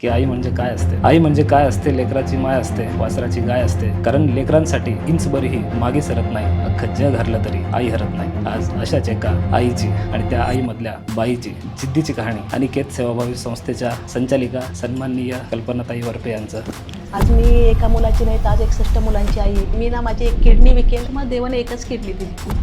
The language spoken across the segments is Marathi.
की आई म्हणजे काय असते. आई म्हणजे काय असते, लेकराची माय असते, वासराची गाय असते. कारण लेकरांसाठी इंचभरही मागे सरत नाही, अख्खं जग हरलं तरी आई हरत नाही. आज अशाच एका आईची आणि त्या आईमधल्या बाईची जिद्दीची कहाणी अनिकेत सेवाभावी संस्थेच्या संचालिका सन्माननीय कल्पनाताई वरपे यांचं. आज मी एका मुलाची नाही तर आज 61 मुलांची आई आहे. मी ना माझी एक किडनी विकेल, मग देवाने एकच किडनी दिली.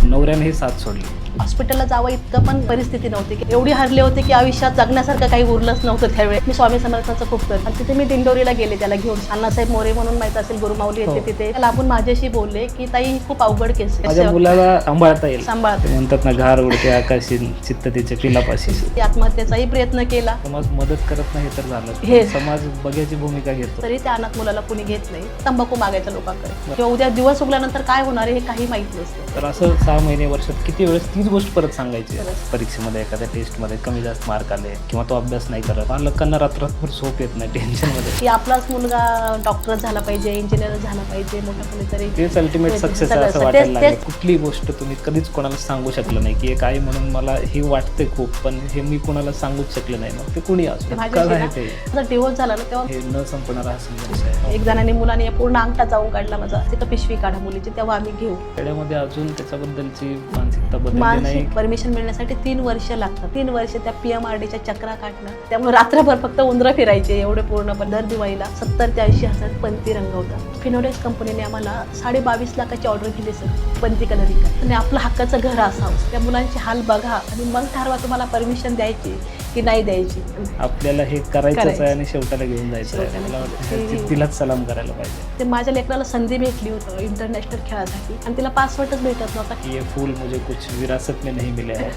नवऱ्यानेही साथ सोडली. हॉस्पिटलला जावं इतकं पण परिस्थिती नव्हती की एवढी हरले होते की आयुष्यात जगण्यासारखं काही उरलंच नव्हतं त्यावेळेस. मी स्वामी समर्थांचं खूप करते आणि तिथे मी दिंडोरीला गेले त्याला घेऊन. अण्णासाहेब मोरे म्हणून माहित असेल, गुरुमाऊली येते तिथे. लाभून माझ्याशी बोलले की ताई ही खूप अवघड केस आहे, माझ्या मुलाला सांभाळता येईल. सांभाळते म्हणतात ना, घार उडते आकाशी चित्त तिचे पिलापाशी. आत्महत्येचाही प्रयत्न केला. समाज मदत करत नाही तर झालं, हे समाज बघ्याची भूमिका घेतो. तरी त्या अनाथ मुलाला कुणी घेत नाही. तंबाखू मागायच्या लोकांकडे किंवा उद्या दिवस उगल्यानंतर काय होणार आहे हे काही माहित नसतं. तर असं 6 महिने वर्षात किती वेळेस तीच गोष्ट परत सांगायची. परीक्षेमध्ये एखाद्या टेस्टमध्ये कमी जास्त मार्क आले किंवा तो अभ्यास नाही करत, पालकांना रात्रभर झोप येत नाही टेन्शनमध्ये. की आपलाच मुलगा डॉक्टर झाला पाहिजे, इंजिनियर झाला पाहिजे, मोठा कोणीतरी. तेच अल्टिमेट सक्सेस आहे असं वाटायला लागलं. कुठली गोष्ट तुम्ही कधीच कोणाला सांगू शकलं नाही की एक आई म्हणून मला हे वाटते खूप, पण हे मी कोणाला सांगूच शकलं नाही. मग ते कुणी असो, माझा डिवोर्स झाला ना तेव्हा हे न संपणारा हा संघर्ष आहे. एक जणांनी मुलाने पूर्ण अंगठा जाऊन काढला माझा. तिथं पिशवी काढा मुलीची, तेव्हा आम्ही घेऊ. खेड्यामध्ये अजून त्याच्याबद्दलची मानसिकता बदलली नाही. मानसिक परमिशन मिळण्यासाठी 3 वर्ष लागतात. 3 वर्ष त्या PMRDच्या चक्रा काढणं, त्यामुळे रात्रभर फक्त उंदरं फिरायचे एवढे पूर्ण. पण दर दिवाळीला 70 ते 80 हजार पंती रंगवतात. फिनोडेक्स कंपनीने आम्हाला 22.5 लाखाची ऑर्डर दिली सर, पंती कलरिंग. आणि आपलं हक्काचं घर असावं. त्या मुलांचे हाल बघा आणि मग ठरवा तुम्हाला परमिशन द्यायची की नाही द्यायची. आपल्याला हे करायचंच आहे आणि शेवटाला घेऊन जायचं आहे. मला वाटतं तिलाच सलाम करायला पाहिजे. ते माझ्या लेकराला संधी भेटली होतं इंटरनॅशनल खेळासाठी आणि तिला पासवर्डच भेटत नव्हता. ये फूल मुझे कुछ विरासत में नहीं मिले हैं,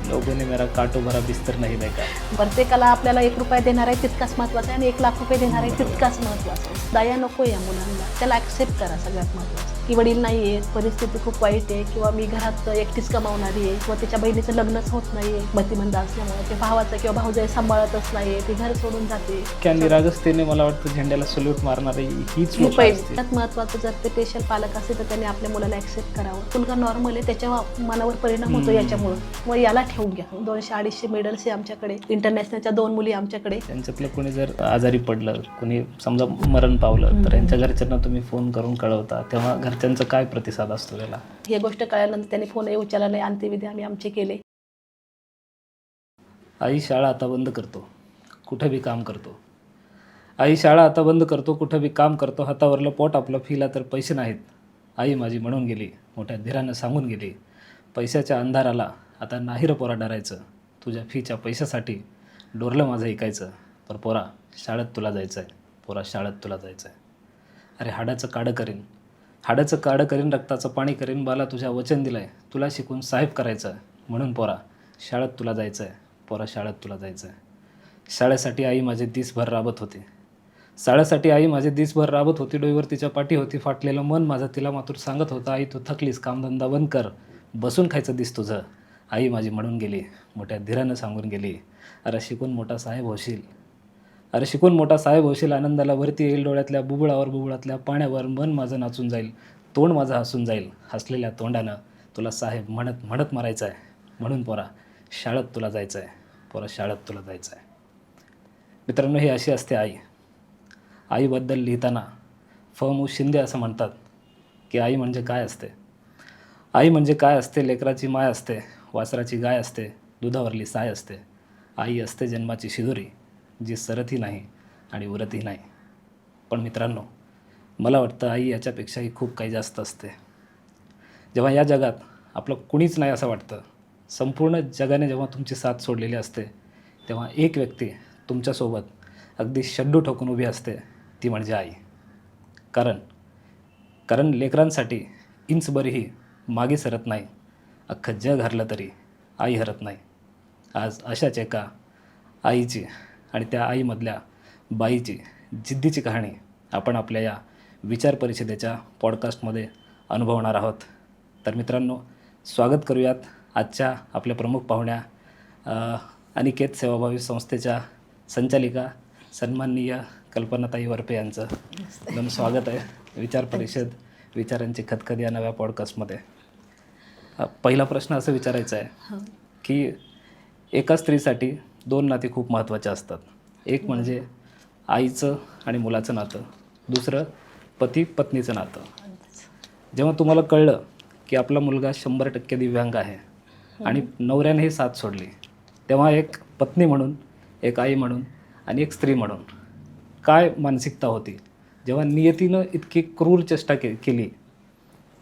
लोगों ने मेरा काटो भरा बिस्तर नहीं देखा. प्रत्येकाला आपल्याला 1 रुपया देणार आहे तितकाच महत्वाचा आहे आणि 1 लाख रुपये देणार आहे तितकाच महत्वाचा आहे. दया नको या मुलांना, त्याला ऍक्सेप्ट करा. सगळ्यात महत्वाचं की वडील नाही आहेत, परिस्थिती खूप वाईट आहे किंवा मी घरात एकटीच कमावणारी आहे किंवा तिच्या बहिणीचं लग्नच होत नाहीये मतिमंद असल्यामुळे, ते भावाचं किंवा भाऊजाई सांभाळतच नाहीये, ती घर सोडून जाते. त्या निरागसतेने मला वाटतं झेंड्याला सल्यूट मारणारी हीच लोक असतील. त्यात महत्वाचं जर ते पेशल पालक असेल तर त्यांनी आपल्या मुलाला ऍक्सेप्ट करावं. मुलगा नॉर्मल आहे, त्याच्या मनावर परिणाम होतो याच्यामुळे. मग याला ठेवून घ्या. 200-250 मेडल्स आहे आमच्याकडे, इंटरनॅशनलच्या 2 मुली आमच्याकडे. त्यांच्यातलं कोणी जर आजारी पडलं, कोणी समजा मरण पावलं, तर यांच्या घरच्यांना तुम्ही फोन करून कळवता, तेव्हा घरच्यांचा काय प्रतिसाद असतो त्याला? ही गोष्ट कळल्यानंतर त्यांनी फोनही उचलला नाही. अंत्यविधी आम्ही आमचे केले. आई शाळा आता बंद करतो, कुठं बी काम करतो. आई शाळा आता बंद करतो, कुठं बी काम करतो. हातावरलं पोट आपलं फिला तर पैसे नाहीत. आई माझी म्हणून गेली, मोठ्या धीरानं सांगून गेली, पैशाच्या अंधाराला आता नाही रे पोरा डरायचं. तुझ्या फीच्या पैशासाठी डोरलं माझं ऐकायचं. पर पोरा शाळेत तुला जायचं आहे, पोरा शाळेत तुला जायचं आहे. अरे हाडाचं काडं करीन, हाडाचं काडं करीन, रक्ताचं पाणी करीन. बाला तुझ्या वचन दिलं आहे, तुला शिकून साहेब करायचं आहे. म्हणून पोरा शाळेत तुला जायचं आहे, पोरा शाळेत तुला जायचं आहे. शाळेसाठी आई माझे दिसभर राबत होती. शाळेसाठी आई माझे दिसभर राबत होती. डोईवर तिच्या पाठी होती. फाटलेलं मन माझं तिला मातूर सांगत होतं, आई तू थकलीस, कामधंदा बंद कर, बसून खायचं दिस तुझं. आई माझी म्हणून गेली, मोठ्या धीरानं सांगून गेली, अरे शिकून मोठा साहेब होशील, अरे शिकून मोठा साहेब होशील. आनंदाला वरती येईल, डोळ्यातल्या बुबुळावर बुबुळातल्या पाण्यावर मन माझं नाचून जाईल, तोंड माझं हसून जाईल. हसलेल्या तोंडानं तुला साहेब म्हणत म्हणत मरायचं आहे. म्हणून पोरा शाळेत तुला जायचं आहे, पोरा शाळेत तुला जायचं आहे. मित्रांनो, ही अशी असते आई. आईबद्दल लिहिताना फ.मु. शिंदे असं म्हणतात की आई म्हणजे काय असते. आई म्हणजे काय असते, लेकराची माय असते, वासराची गाय असते, दुधावरली साय असते. आई असते जन्माची शिदोरी, जी सरतही नाही आणि उरतही नाही. पण मित्रांनो, मला वाटतं आई याच्यापेक्षाही खूप काही जास्त असते. जेव्हा या जगात आपलं कुणीच नाही असं वाटतं, संपूर्ण जगाने जेव्हा तुमची साथ सोडलेली असते, तेव्हा एक व्यक्ती तुमच्यासोबत अगदी शड्डू ठोकून उभी असते, ती म्हणजे आई. कारण लेकरांसाठी इंचभरही मागे सरत नाही, अख्खं जग हरलं तरी आई हरत नाही. आज अशाच एका आईची आणि त्या आईमधल्या बाईची जिद्दीची कहाणी आपण आपल्या या विचार परिषदेच्या पॉडकास्टमध्ये अनुभवणार आहोत. तर मित्रांनो, स्वागत करूयात आजच्या आपल्या प्रमुख पाहुण्या अनिकेत सेवाभावी संस्थेच्या संचालिका सन्माननीय कल्पनाताई वरपे यांचं. एकदम स्वागत आहे विचार परिषद, विचारांची खतखत या नव्या पॉडकास्टमध्ये. पहिला प्रश्न असं विचारायचा आहे की एका स्त्रीसाठी 2 नाती खूप महत्त्वाचे असतात. एक म्हणजे आईचं आणि मुलाचं नातं, दुसरं पती पत्नीचं नातं. जेव्हा तुम्हाला कळलं की आपला मुलगा 100% दिव्यांग आहे आणि नवऱ्यानेही साथ सोडली, तेव्हा एक पत्नी म्हणून, एक आई म्हणून आणि एक स्त्री म्हणून काय मानसिकता होती जेव्हा नियतीनं इतकी क्रूर चेष्टा केली,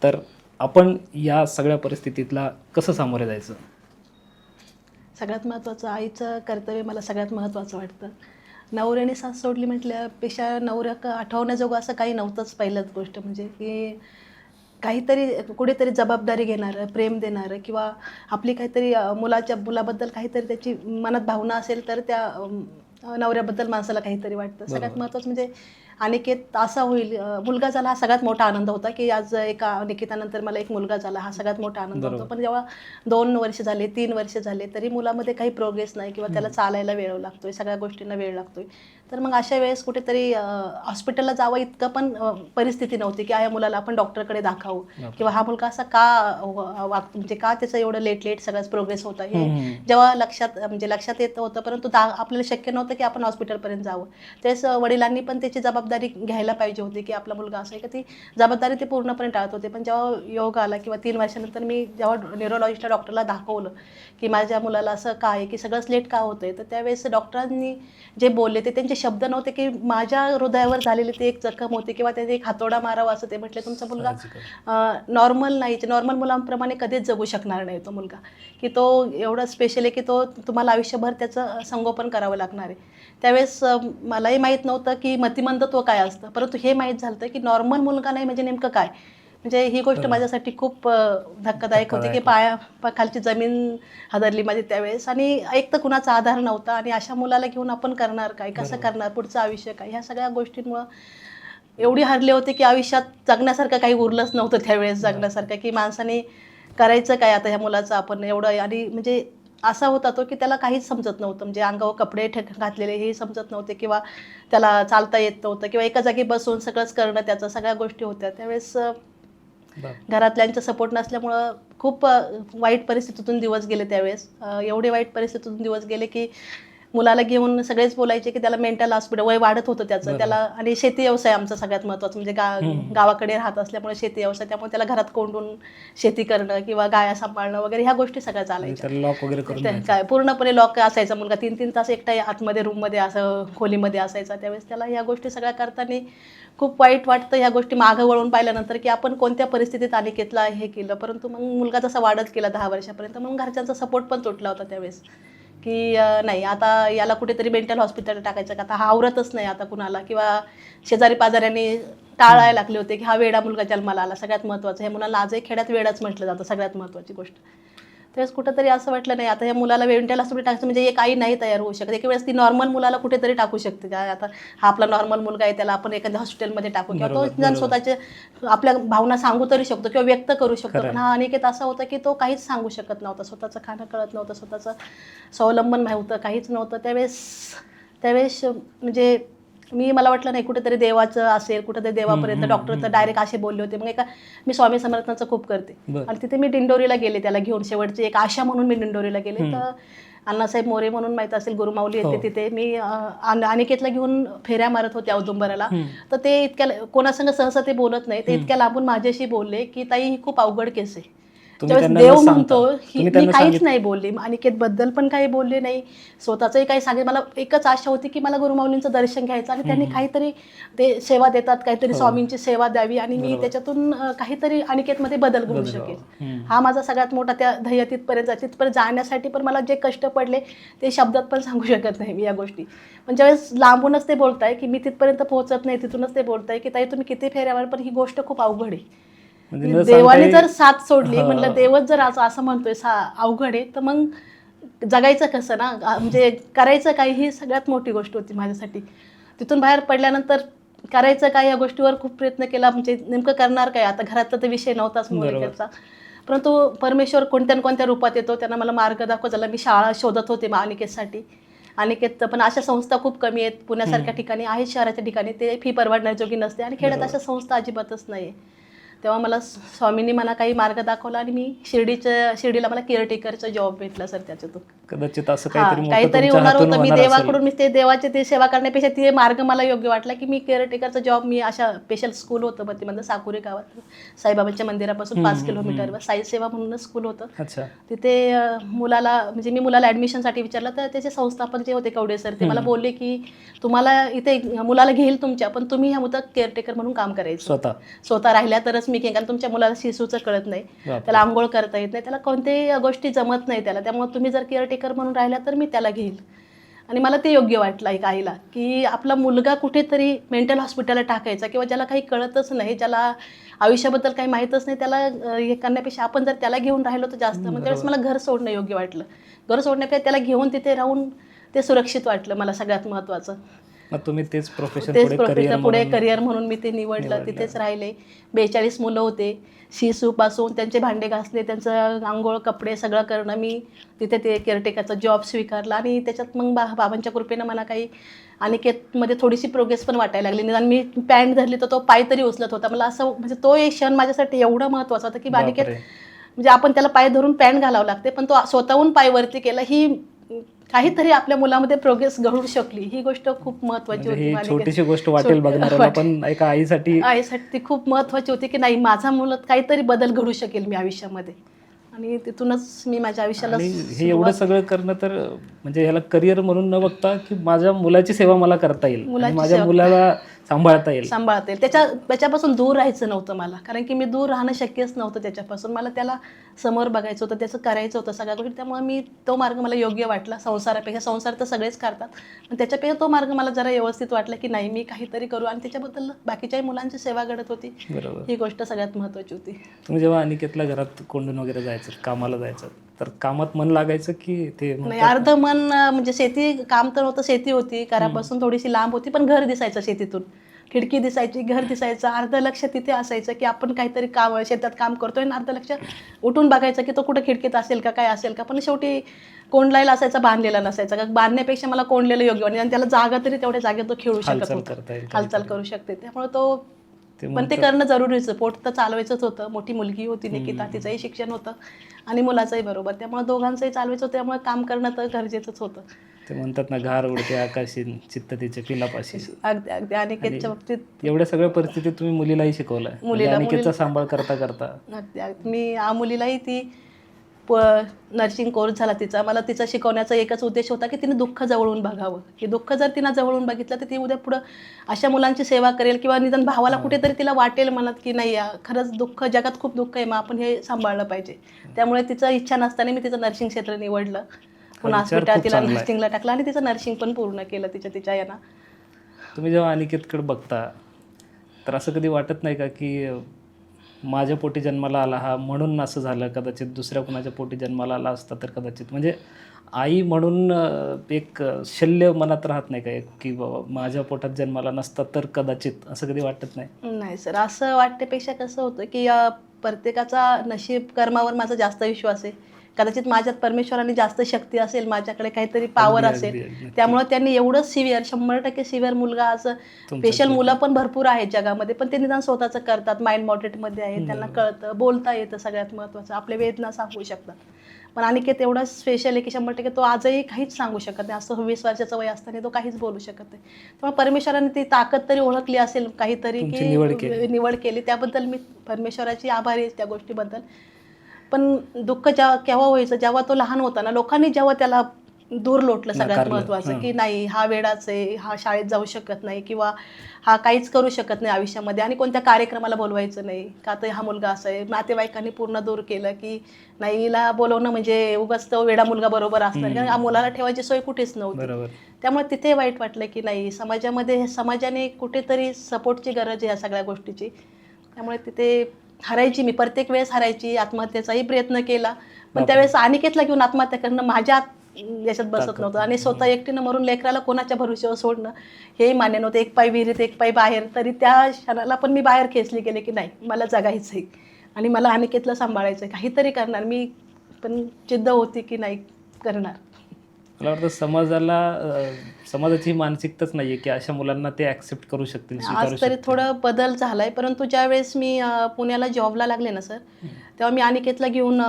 तर आपण या सगळ्या परिस्थितीतला कसं सामोरे जायचं? सगळ्यात महत्त्वाचं आईचं कर्तव्य मला सगळ्यात महत्त्वाचं वाटतं. नवऱ्याने साथ सोडली म्हटल्यापेक्षा नवऱ्याक आठवण्याजोगं असं काही नव्हतंच. पहिलंच गोष्ट म्हणजे की काहीतरी कुठेतरी जबाबदारी घेणारं, प्रेम देणारं किंवा आपली काहीतरी मुलाबद्दल काहीतरी त्याची मनात भावना असेल तर त्या नवऱ्याबद्दल माणसाला काहीतरी वाटतं. सगळ्यात महत्त्वाचं म्हणजे अनिकेत असा होईल, मुलगा झाला हा सगळ्यात मोठा आनंद होता की आज एका अनिकेतानंतर मला एक मुलगा झाला, हा सगळ्यात मोठा आनंद होतो. पण जेव्हा 2 वर्ष झाले, 3 वर्ष झाले तरी मुलामध्ये काही प्रोग्रेस नाही किंवा त्याला चालायला वेळ लागतोय, सगळ्या गोष्टींना वेळ लागतोय, तर मग अशा वेळेस कुठेतरी हॉस्पिटलला जावं इतकं पण परिस्थिती नव्हती की या मुलाला आपण डॉक्टरकडे दाखवू किंवा हा मुलगा असा का म्हणजे का त्याचं एवढं लेट सगळंच प्रोग्रेस होतं हे जेव्हा लक्षात येत होतं. परंतु आपल्याला शक्य नव्हतं की आपण हॉस्पिटलपर्यंत जावं. तेच वडिलांनी पण त्याची जबाबदारी घ्यायला पाहिजे होती की आपला मुलगा असं आहे की ती जबाबदारी ते पूर्णपणे टाळत होते. पण जेव्हा योग आला किंवा 3 वर्षानंतर मी जेव्हा न्यूरोलॉजिस्टला डॉक्टरला दाखवलं की माझ्या मुलाला असं का आहे की सगळंच लेट का होतंय, तर त्यावेळेस डॉक्टरांनी जे बोलले ते त्यांचे शब्द नव्हते की माझ्या हृदयावर झालेली ती एक जखम होती किंवा त्याने एक हातोडा मारावा असं ते म्हटले. तुमचा मुलगा नॉर्मल नाहीच, नॉर्मल मुलांप्रमाणे कधीच जगू शकणार नाही तो मुलगा, की तो एवढा स्पेशल आहे की तो तुम्हाला आयुष्यभर त्याचं संगोपन करावं लागणार आहे. त्यावेळेस मलाही माहीत नव्हतं की मतिमंदत्व काय असतं, परंतु हे माहीत झालं की नॉर्मल मुलगा नाही म्हणजे नेमकं काय. म्हणजे ही गोष्ट माझ्यासाठी खूप धक्कादायक होती की खालची जमीन हादरली माझी त्यावेळेस. आणि एक तर कुणाचा आधार नव्हता आणि अशा मुलाला घेऊन आपण करणार काय, कसं करणार, पुढचं आयुष्य काय, ह्या सगळ्या गोष्टींमुळं एवढी हरले होते की आयुष्यात जगण्यासारखं काही उरलंच नव्हतं त्यावेळेस जगण्यासारखं, की माणसाने करायचं काय आता ह्या मुलाचं आपण एवढं. आणि म्हणजे असा होता तो की त्याला काहीच समजत नव्हतं, म्हणजे अंगावर कपडे घातलेले हे समजत नव्हते किंवा त्याला चालता येत नव्हतं किंवा एका जागी बसून सगळंच करणं त्याचं, सगळ्या गोष्टी होत्या त्यावेळेस. घरातल्यांचा सपोर्ट नसल्यामुळं खूप वाईट परिस्थितीतून दिवस गेले त्यावेळेस. एवढे वाईट परिस्थितीतून दिवस गेले की मुलाला घेऊन सगळेच बोलायचे की त्याला मेंटल हॉस्पिटल, वय वाढत होतं त्याचं त्याला. आणि शेती व्यवसाय आमचा सगळ्यात महत्त्वाचा, म्हणजे गावाकडे राहत असल्यामुळे शेती व्यवसाय, त्यामुळे त्याला घरात कोंडून शेती करणं किंवा गाया सांभाळणं वगैरे ह्या गोष्टी सगळ्या चालायच्या. लॉक वगैरे करून काय पूर्णपणे लॉक असायचा मुलगा, 3-3 तास एकटा आतमध्ये रूममध्ये असं खोलीमध्ये असायचा. त्यावेळेस त्याला ह्या गोष्टी सगळ्या करताना खूप वाईट वाटतं ह्या गोष्टी मागं वळून पाहिल्यानंतर की आपण कोणत्या परिस्थितीत अनिकेतला हे केलं. परंतु मग मुलगा जसा वाढत गेला 10 वर्षापर्यंत, मग घरच्यांचा सपोर्ट पण तुटला होता त्यावेळेस की नाही आता याला कुठेतरी मेंटल हॉस्पिटल टाकायचं का, आता हा आवरतच नाही आता कुणाला, किंवा शेजारी पाजाऱ्यांनी टाळायला लागले होते की हा वेडा मुलगा जन्माला आला. सगळ्यात महत्त्वाचं, हे मुलाला आजही खेड्यात वेडाच म्हटलं जातं, सगळ्यात महत्त्वाची गोष्ट. त्यावेळेस कुठंतरी असं वाटलं नाही आता ह्या मुलाला मेंटल हॉस्पिटल टाकायचं म्हणजे एक आई नाही तयार होऊ शकत. एक वेळेस ती नॉर्मल मुलाला कुठेतरी टाकू शकते, काय आता हा आपला नॉर्मल मुलगा आहे त्याला आपण एखाद्या हॉस्पिटलमध्ये टाकू किंवा तो जण स्वतःचे आपल्या भावना सांगू तरी शकतो किंवा व्यक्त करू शकतो. पण हा अनिकेत असा होता की तो काहीच सांगू शकत नव्हता, स्वतःचं खाणं कळत नव्हतं, स्वतःचं स्वावलंबन नव्हतं, काहीच नव्हतं त्यावेळेस. म्हणजे मला वाटलं नाही कुठेतरी देवाचं असेल, कुठेतरी देवापर्यंत डॉक्टर तर डायरेक्ट असे बोलले होते. मग मी स्वामी समर्थांचं खूप करते आणि तिथे मी दिंडोरीला गेले त्याला घेऊन, शेवटची एक आशा म्हणून मी दिंडोरीला गेले. तर अण्णासाहेब मोरे म्हणून माहीत असेल, गुरुमाऊली येते तिथे, मी अनिकेतला घेऊन फेऱ्या मारत होते औदुंबराला. तर ते इतक्या कोणासंग सहसा ते बोलत नाही, ते इतक्या लांबून माझ्याशी बोलले की ताई ही खूप अवघड केस आहे. देव म्हणतो मी काहीच नाही बोलले, अनिकेत बद्दल पण काही बोलले नाही, स्वतःचंही काही सांगेल. मला एकच आशा होती की मला गुरुमाऊलींचं दर्शन घ्यायचं आणि त्यांनी काहीतरी ते सेवा देतात, काहीतरी स्वामींची सेवा द्यावी आणि मी त्याच्यातून काहीतरी अनिकेतमध्ये बदल घडू शकेल. हा माझा सगळ्यात मोठा त्या ध्येय तिथपर्यंत जाण्यासाठी पण मला जे कष्ट पडले ते शब्दात पण सांगू शकत नाही मी या गोष्टी. पण ज्यावेळेस लांबूनच ते बोलताय की मी तिथपर्यंत पोहोचत नाही, तिथूनच ते बोलताय की ताई तुम्ही किती फेऱ्यावर, पण ही गोष्ट खूप अवघड आहे. देवाने जर साथ सोडली, म्हटलं देवच जर असं म्हणतोय अवघड आहे, तर मग जगायचं कसं ना, म्हणजे करायचं काय, ही सगळ्यात मोठी गोष्ट होती माझ्यासाठी. तिथून बाहेर पडल्यानंतर करायचं काय या गोष्टीवर खूप प्रयत्न केला, म्हणजे नेमकं करणार काय. आता घरातला तर विषय नव्हताच मोरेकरचा, परंतु परमेश्वर कोणत्या न कोणत्या रूपात येतो, त्यांना मला मार्ग दाखवला. मी शाळा शोधत होते अनिकेतसाठी. अनिकेत पण अशा संस्था खूप कमी आहेत, पुण्यासारख्या ठिकाणी आहेत, शहराच्या ठिकाणी ते फी परवडण्याजोगी नसते आणि खेड्यात अशा संस्था अजिबातच नाही आहे. तेव्हा मला स्वामींनी मला काही मार्ग दाखवला आणि मी शिर्डीला मला केअरटेकरचा जॉब भेटला सर त्याच्यातून. कदाचित असं काहीतरी मोठं काहीतरी तुमच्या होणार हातून होतं. मी होणार असेल. देवाकडून मी ते देवाचे ते सेवा करण्यापेक्षा ते मार्ग मला योग्य वाटला की मी केअरटेकरचा जॉब मी अशा स्पेशल स्कूल होतं मध्यमध्ये साकुरे गावात साईबाबांच्या मंदिरापासून 5 किलोमीटरवर साई सेवा म्हणून स्कूल होतं. अच्छा. तिथे मुलाला म्हणजे मी मुलाला ॲडमिशनसाठी विचारलं तर त्याचे संस्थापक जे होते कवडे सर ते मला बोलले की तुम्हाला इथे मुलाला घेईल तुमच्या, पण तुम्ही ह्या मुदत केअरटेकर म्हणून काम करायचं. स्वतः राहिल्या तरच मी कारण तुमच्या मुलाला शिसूचं कळत नाही, त्याला आंघोळ करता येत नाही, त्याला कोणत्याही गोष्टी जमत नाही त्याला. त्यामुळे तुम्ही जर केअरटेकर म्हणून राहिला तर मी त्याला घेईल. आणि मला ते योग्य वाटलं एक आईला की आपला मुलगा कुठेतरी मेंटल हॉस्पिटलला टाकायचा किंवा ज्याला काही कळतच नाही, ज्याला आयुष्याबद्दल काही माहीतच नाही, त्याला हे करण्यापेक्षा आपण जर त्याला घेऊन राहिलो तर जास्त. मग त्यावेळेस मला घर सोडणं योग्य वाटलं. घर सोडण्यापेक्षा त्याला घेऊन तिथे राहून ते सुरक्षित वाटलं मला सगळ्यात महत्त्वाचं. मग तुम्ही तेच प्रोफेशन पुढे करिअर म्हणून मी ते निवडलं. तिथेच राहिले. 42 मुलं होते. शिसूपासून त्यांचे भांडे घासले, त्यांचं आंघोळ कपडे सगळं करणं. मी तिथे ते केअरटेकरचा जॉब स्वीकारला आणि त्याच्यात मग बाबांच्या कृपेनं मला काही अनिकेतमध्ये थोडीशी प्रोग्रेस पण वाटायला लागली. निदान मी पॅन्ट धरली तर तो पाय तरी उचलत होता. मला असं म्हणजे तो एक क्षण माझ्यासाठी एवढा महत्त्वाचा होता की अनिकेत म्हणजे आपण त्याला पाय धरून पॅन्ट घालावं लागते, पण तो स्वतःहून पाय वरती केला. ही काहीतरी आपल्या मुलामध्ये प्रोग्रेस घडू शकली, ही गोष्ट खूप महत्त्वाची होती. छोटीशी गोष्ट वाटेल बघणाऱ्याला, पण एका आईसाठी ती खूप महत्त्वाची होती की नाही माझा मुलं काहीतरी बदल घडू शकेल मी आयुष्यामध्ये. आणि तिथूनच मी माझ्या आयुष्याला हे एवढं सगळं करणं तर म्हणजे ह्याला करिअर म्हणून न बघता की माझ्या मुलाची सेवा मला करता येईल, माझ्या मुलाला सांभाळता येईल. त्याच्यापासून दूर राहायचं नव्हतं मला, कारण की मी दूर राहणं शक्यच नव्हतं त्याच्यापासून. मला त्याला समोर बघायचं होतं, त्याचं करायचं होतं सगळ्या गोष्टी. त्यामुळे मी तो मार्ग मला योग्य वाटला. संसारापेक्षा संसार तर सगळेच करतात, पण त्याच्यापेक्षा तो मार्ग मला जरा व्यवस्थित वाटला की नाही मी काहीतरी करू. आणि त्याच्याबद्दल बाकीच्याही मुलांची सेवा घडत होती. ही गोष्ट सगळ्यात महत्त्वाची होती. तुम्ही जेव्हा अनिकेतला घरात कोंडून वगैरे जायचं, कामाला जायचं, तर कामात मन लागायचं की ते नाही? अर्ध मन म्हणजे शेती काम तर होतं, शेती होती घरापासून थोडीशी लांब होती, पण घर दिसायचं शेतीतून, खिडकी दिसायची, घर दिसायचं. अर्ध लक्ष तिथे असायचं की आपण काहीतरी काम शेतात काम करतोय, आणि अर्ध लक्ष उठून बघायचं की तो कुठं खिडकीत असेल का, काय असेल का. पण शेवटी कोंडलायला असायचा, बांधलेला नसायचा. का बांधण्यापेक्षा मला कोंडलेलं योग्य वाटलं. आणि त्याला जागा तरी तेवढ्या जागेत तो खेळू शकत होता, हालचाल करू शकते. त्यामुळे तो पण ते करणं जरुरीच. पोट तर चालवायचंच होतं. मोठी मुलगी होती निकिता, तिचंही शिक्षण होतं आणि मुलाचंही बरोबर. त्यामुळे दोघांचंही चालवायचं होतं. त्यामुळे काम करणं तर गरजेचंच होतं. ते म्हणतात ना, घार उडते आकाशी चित्त तिचे पिलापाशी. अगदी अगदी. अनिकेतच्या बाबतीत एवढ्या सगळ्या परिस्थितीत तुम्ही मुलीलाही शिकवलं, अनिकेतचा सांभाळ करता करता. अगदी अगदी. मी मुलीलाही ती नर्सिंग कोर्स झाला तिचा. मला तिचा शिकवण्याचा एकच उद्देश होता की तिने दुःख जवळून बघावं, की दुःख जर तिनं जवळून बघितलं तर ती उद्या पुढं अशा मुलांची सेवा करेल, किंवा निदान भावाला कुठेतरी तिला वाटेल मनात की नाही खरंच दुःख, जगात खूप दुःख आहे, मग आपण हे सांभाळलं पाहिजे. त्यामुळे तिचं इच्छा नसताना मी तिचं नर्सिंग क्षेत्र निवडलं. पुन्हा हॉस्पिटल तिला नर्सिंगला टाकलं आणि तिचं नर्सिंग पण पूर्ण केलं तिच्या यानं. तुम्ही जेव्हा अनिकेतकडे बघता तर असं कधी वाटत नाही का की माझ्या पोटी जन्माला आला हा म्हणून असं झालं, कदाचित दुसऱ्या कोणाच्या पोटी जन्माला आला असता तर कदाचित, म्हणजे आई म्हणून एक शल्य मनात राहत नाही का एक की बाबा माझ्या पोटात जन्माला नसता तर कदाचित, असं कधी वाटत नाही? नाही सर, असं वाटण्यापेक्षा कसं होतं की प्रत्येकाचा नशीब कर्मावर माझा जास्त विश्वास आहे. कदाचित माझ्यात परमेश्वराने जास्त शक्ती असेल, माझ्याकडे काहीतरी पॉवर असेल. त्यामुळे त्यांनी एवढं सिव्हिअर 100% सिव्हिअर मुलगा, असं स्पेशल मुलं पण भरपूर आहेत जगामध्ये, पण ते निदान स्वतःचं करतात, माइंड मॉडरेटमध्ये आहे, त्यांना कळतं, बोलता येतं, सगळ्यात महत्त्वाचं आपल्या वेदना सांगू शकतात. पण अनिकेत एवढा स्पेशल आहे की 100% तो आजही काहीच सांगू शकत नाही. असं 20 वर्षाचं वय असताना तो काहीच बोलू शकत नाही. त्यामुळे परमेश्वराने ती ताकद तरी ओळखली असेल काहीतरी की निवड केली. त्याबद्दल मी परमेश्वराची आभारी आहे त्या गोष्टीबद्दल. पण दुःख केव्हा व्हायचं, जेव्हा तो लहान होता ना, लोकांनी जेव्हा त्याला दूर लोटलं, सगळ्यात महत्त्वाचं की नाही हा वेडाच आहे, हा शाळेत जाऊ शकत नाही, किंवा हा काहीच करू शकत नाही आयुष्यामध्ये, आणि कोणत्या कार्यक्रमाला बोलवायचं नाही का, तर हा मुलगा असा आहे. नातेवाईकांनी पूर्ण दूर केलं की नाही हिला बोलवणं म्हणजे उगाच तो वेडा मुलगा बरोबर असणार, कारण हा मुलाला ठेवायची सोय कुठेच नव्हती. त्यामुळे तिथे वाईट वाटलं की नाही समाजाने कुठेतरी सपोर्टची गरज आहे या सगळ्या गोष्टीची. त्यामुळे तिथे हरायची, मी प्रत्येक वेळेस हरायची, आत्महत्येचाही प्रयत्न केला, पण त्यावेळेस अनिकेतला घेऊन आत्महत्या करणं माझ्या याच्यात बसत नव्हतं. आणि स्वतः एकटीनं मरून लेकराला कोणाच्या भरोश्यावर सोडणं हेही मान्य नव्हतं. एक पाय विहिरीत एक पाय बाहेर, तरी त्या क्षणाला पण मी बाहेर खेचली गेले की नाही मला जगायचं आहे आणि मला अनिकेतला सांभाळायचं आहे, काहीतरी करणार. मी पण जिद्द होती की नाही करणार. मला वाटतं समाजाची मानसिकताच नाही आहे की अशा मुलांना ते ॲक्सेप्ट करू शकतील, स्वीकारू आज तरी शकतील. थोडं बदल झाला आहे, परंतु ज्यावेळेस मी पुण्याला जॉबला लागले ना सर, तेव्हा मी अनिकेतला घेऊन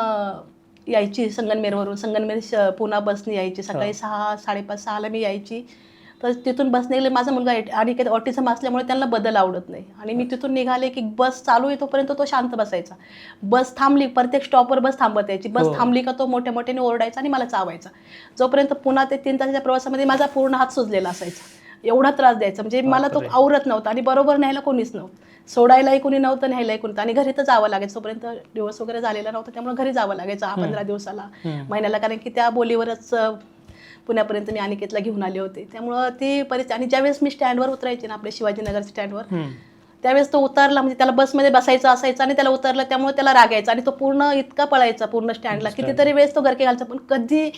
यायची संगमनेरवरून. पुणा बसने यायची सकाळी 6, 5:30, 6ला मी यायची. तर तिथून बसने गेले. माझा मुलगा अनिकेत ऑटिझम असल्यामुळे त्यांना बदल आवडत नाही, आणि मी तिथून निघाले की बस चालू आहे तोपर्यंत तो शांत बसायचा. बस थांबली, प्रत्येक स्टॉपवर बस थांबत यायची. बस हो. थांबली का तो मोठ्या मोठ्याने ओरडायचा आणि मला चावायचा. जोपर्यंत पुन्हा ते 3 तासाच्या प्रवासामध्ये माझा पूर्ण हात सुजलेला असायचा. एवढा त्रास द्यायचा, म्हणजे मला तो बापरे. आवरत नव्हता, आणि बरोबर न्यायला कोणीच नव्हतं. सोडायलाही कोणी नव्हतं, न्यायलाही कोणी नव्हतं, आणि घरी तर जावं लागायचं. तोपर्यंत दिवस वगैरे झालेला नव्हता, त्यामुळे घरी जावं लागायचं 15 दिवसाला, महिन्याला, कारण की त्या बोलीवरच पुण्यापर्यंत मी अनिकेतला घेऊन आले होते. त्यामुळं ती परिस्थिती. आणि ज्यावेळेस मी स्टँडवर उतरायचे ना, आपल्या शिवाजीनगर स्टँडवर, त्यावेळेस तो उतरला म्हणजे त्याला बसमध्ये बसायचं असायचं, आणि त्याला उतरलं त्यामुळे त्याला राग यायचा, आणि तो पूर्ण इतका पळायचा पूर्ण स्टँडला. कितीतरी वेळेस तो गरके घालचा, पण कधी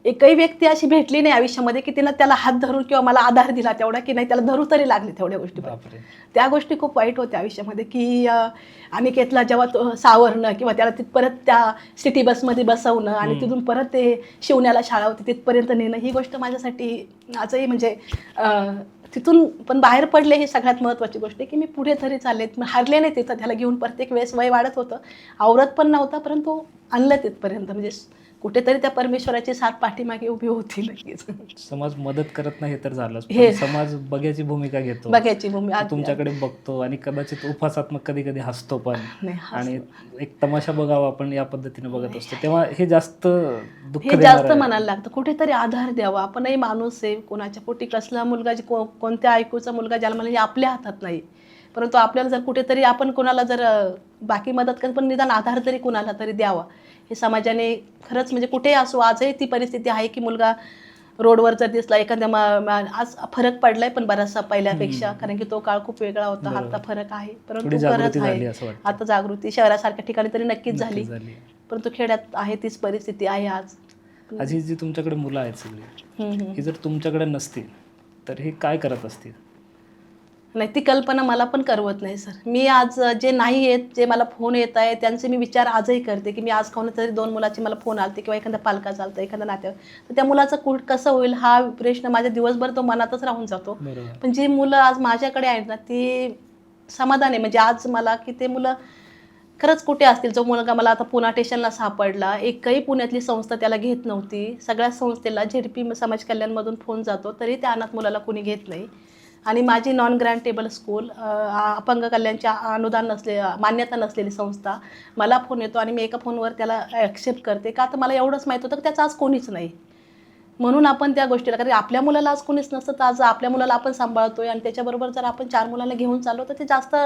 एकही व्यक्ती अशी भेटली नाही आयुष्यामध्ये की तिनं त्याला हात धरून किंवा मला आधार दिला तेवढा, की नाही त्याला धरू तरी लागले तेवढ्या गोष्टी. बापरे. त्या गोष्टी खूप वाईट होत्या आयुष्यामध्ये, की अनिकेतला जेव्हा तो सावरणं किंवा त्याला परत त्या सिटी बसमध्ये बसवणं, आणि तिथून परत ते शिवण्याला शाळा होती तिथपर्यंत नेणं, ही गोष्ट माझ्यासाठी आजही म्हणजे तिथून पण बाहेर पडले ही सगळ्यात महत्त्वाची गोष्ट आहे, की मी पुढे तरी चालले, हारले नाही तिथं. त्याला घेऊन प्रत्येक वेळेस वय वाढत होतं, आवरत पण नव्हता, परंतु आणलं तिथपर्यंत. म्हणजे कुठेतरी त्या परमेश्वराची साथ पाठीमागे उभी होती नक्कीच. समाज मदत करत नाही तर झालंच, हे पण समाज बघ्याची भूमिका घेतो, बघायची भूमिका तो तुमच्याकडे बघतो आणि कदाचित उपहासात्मक कधी कधी हसतो पण, नाही, आणि एक तमाशा बघावा आपण या पद्धतीने बघत असतो, तेव्हा हे जास्त दुःख हे देणारं जास्त आहे. म्हणायला लागतं. कुठेतरी आधार द्यावा. आपणही माणूस आहे, कोणाच्या पोटी कसला मुलगा, कोणत्या ऐकूचा मुलगा ज्याला मला, हे आपल्या हातात नाही. परंतु आपल्याला जर कुठेतरी आपण कोणाला जर बाकी मदत करत, पण निदान आधार तरी कोणाला तरी द्यावा. हे समाजाने खरंच, म्हणजे कुठेही असो, आजही ती परिस्थिती आहे की मुलगा रोडवर जर दिसला एखाद्या आज फरक पडलाय पण बराचसा पहिल्यापेक्षा, कारण की तो काळ खूप वेगळा होता. आता फरक आहे, थोडी परंतु जागृती खरंच झाली आहे. असं वाटतं. आता जागृती शहरासारख्या ठिकाणी तरी नक्कीच झाली, झाली. परंतु खेड्यात आहे तीच परिस्थिती आहे आज. ही जी तुमच्याकडे मुलं आहेत सगळी, ही जर तुमच्याकडे नसतील तर हे काय करत असतील? नाही, ती कल्पना मला पण करवत नाही सर. मी आज जे नाही आहेत, जे मला फोन येत आहे, त्यांचे मी विचार आजही करते, की मी आज कोणातरी 2 मुलाचे मला फोन आलते, किंवा एखाद्या पालकाचा आलता, एखाद्या नात्यावर, तर त्या मुलाचं कसं होईल हा प्रश्न माझ्या दिवसभर तो मनातच राहून जातो. बरोबर. पण जी मुलं आज माझ्याकडे आहेत ना, ती समाधान आहे. म्हणजे आज मला की ते मुलं खरंच कुठे असतील. जो मुलगा मला आता पुणा स्टेशनला सापडला, एकही पुण्यातली संस्था त्याला घेत नव्हती. सगळ्या संस्थेला ZP समाज कल्याणमधून फोन जातो, तरी त्या अनाथ मुलाला कोणी घेत नाही. आणि माझी नॉन ग्रँटेबल स्कूल, अपंग कल्याणच्या मान्यता नसलेली संस्था, मला फोन येतो आणि मी एका फोनवर त्याला ॲक्सेप्ट करते. का तर मला एवढंच माहीत होतं की त्याचं आज कोणीच नाही, म्हणून आपण त्या गोष्टीला, कारण आपल्या मुलाला आज कोणीच नसतं, तर आज आपल्या मुलाला आपण सांभाळतोय, आणि त्याच्याबरोबर जर आपण 4 मुलांना घेऊन चाललो तर ते जास्त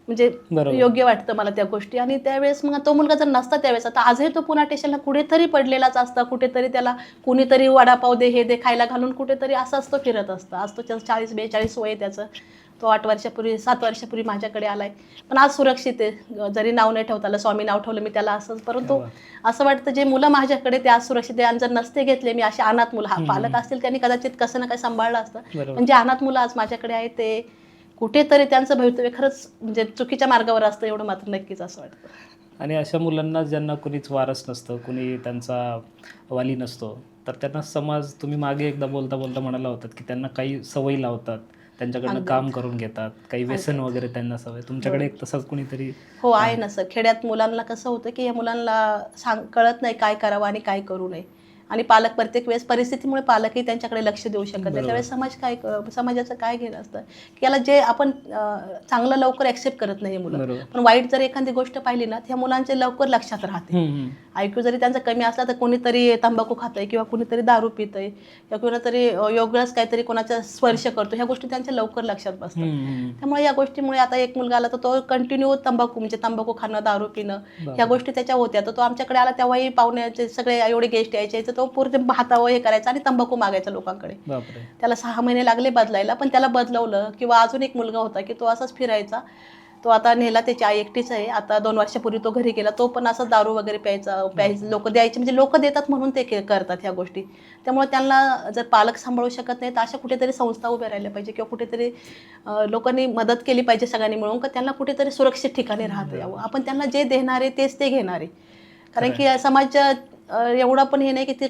म्हणजे योग्य वाटतं मला त्या गोष्टी. आणि त्यावेळेस मग तो मुलगा जर नसता त्यावेळेस, आता आजही तो पुणा स्टेशनला कुठेतरी पडलेलाच असता, कुठेतरी त्याला कुणीतरी वडापाव दे, हे दे खायला घालून कुठेतरी असंच तो फिरत असतं. आज तो 40-42 वय त्याचं. तो 7 वर्षापूर्वी माझ्याकडे आलाय, पण आज सुरक्षित आहे. जरी नाव नाही ठेवता आलं, स्वामी नाव ठेवलं मी त्याला असंच, परंतु असं वाटतं जे मुलं माझ्याकडे ते आज सुरक्षित आहे. आणि जर नसते घेतले मी, असे अनाथ मुलं, पालक असतील त्यांनी कदाचित कसं ना काही सांभाळलं असतं, पण जे अनाथ मुलं आज माझ्याकडे आहे ते कुठेतरी त्यांचं भवितव्य खरंच म्हणजे चुकीच्या मार्गावर असतं, एवढं मात्र नक्कीच असं वाटतं. आणि अशा मुलांना ज्यांना कुणीच वारस नसतं, कुणी त्यांचा वाली नसतो, तर त्यांना समाज, तुम्ही मागे एकदा बोलता म्हणाला होतात की त्यांना काही सवयी लावतात, त्यांच्याकडनं काम करून घेतात, काही व्यसन वगैरे त्यांना सवय. तुमच्याकडे एक तसाच कुणीतरी? हो, आहे ना सर. खेड्यात मुलांना कसं होतं की या मुलांना कळत नाही काय करावं आणि काय करू नये, आणि पालक प्रत्येक वेळेस परिस्थितीमुळे पालकही त्यांच्याकडे लक्ष देऊ शकत नाही. त्यावेळेस समाजाचं काय घेणं असतं की याला जे आपण चांगलं लवकर ॲक्सेप्ट करत नाही मुलं, पण वाईट जर एखादी गोष्ट पाहिली ना, त्या मुलांचे लवकर लक्षात राहते. IQ जरी त्यांचा कमी असला तर कोणीतरी तंबाखू खातंय, किंवा कोणीतरी दारू पितंय, किंवा कोणीतरी वेगळंच काहीतरी कोणाचा स्पर्श करतो, ह्या गोष्टी त्यांच्या लवकर लक्षात बसतात. त्यामुळे या गोष्टीमुळे आता एक मुलगा आला तर तो कंटिन्यू तंबाखू खाणं, दारू पिणं, ह्या गोष्टी त्याच्या होत्या. तर तो आमच्याकडे आला तेव्हाही पाहुण्याचे सगळे एवढे गेस्ट यायचे, तो पूर्ण हातावर हे करायचा आणि तंबाखू मागायचा लोकांकडे. त्याला 6 महिने लागले बदलायला, पण त्याला बदलवलं. किंवा अजून एक मुलगा होता की तो असाच फिरायचा, तो आता नेला, त्याची आई एकटीच आहे. आता 2 वर्षापूर्वी तो घरी गेला. तो पण असं दारू वगैरे प्यायचं लोक द्यायचे, म्हणजे लोक देतात म्हणून ते करतात ह्या गोष्टी. त्यामुळे त्यांना जर पालक सांभाळू शकत नाही तर अशा कुठेतरी संस्था उभ्या राहिल्या पाहिजे, किंवा कुठेतरी लोकांनी मदत केली पाहिजे सगळ्यांनी मिळून, का त्यांना कुठेतरी सुरक्षित ठिकाणी राहता यावं. आपण त्यांना जे देणारे तेच ते घेणारे, कारण की समाज एवढा पण हे नाही की ते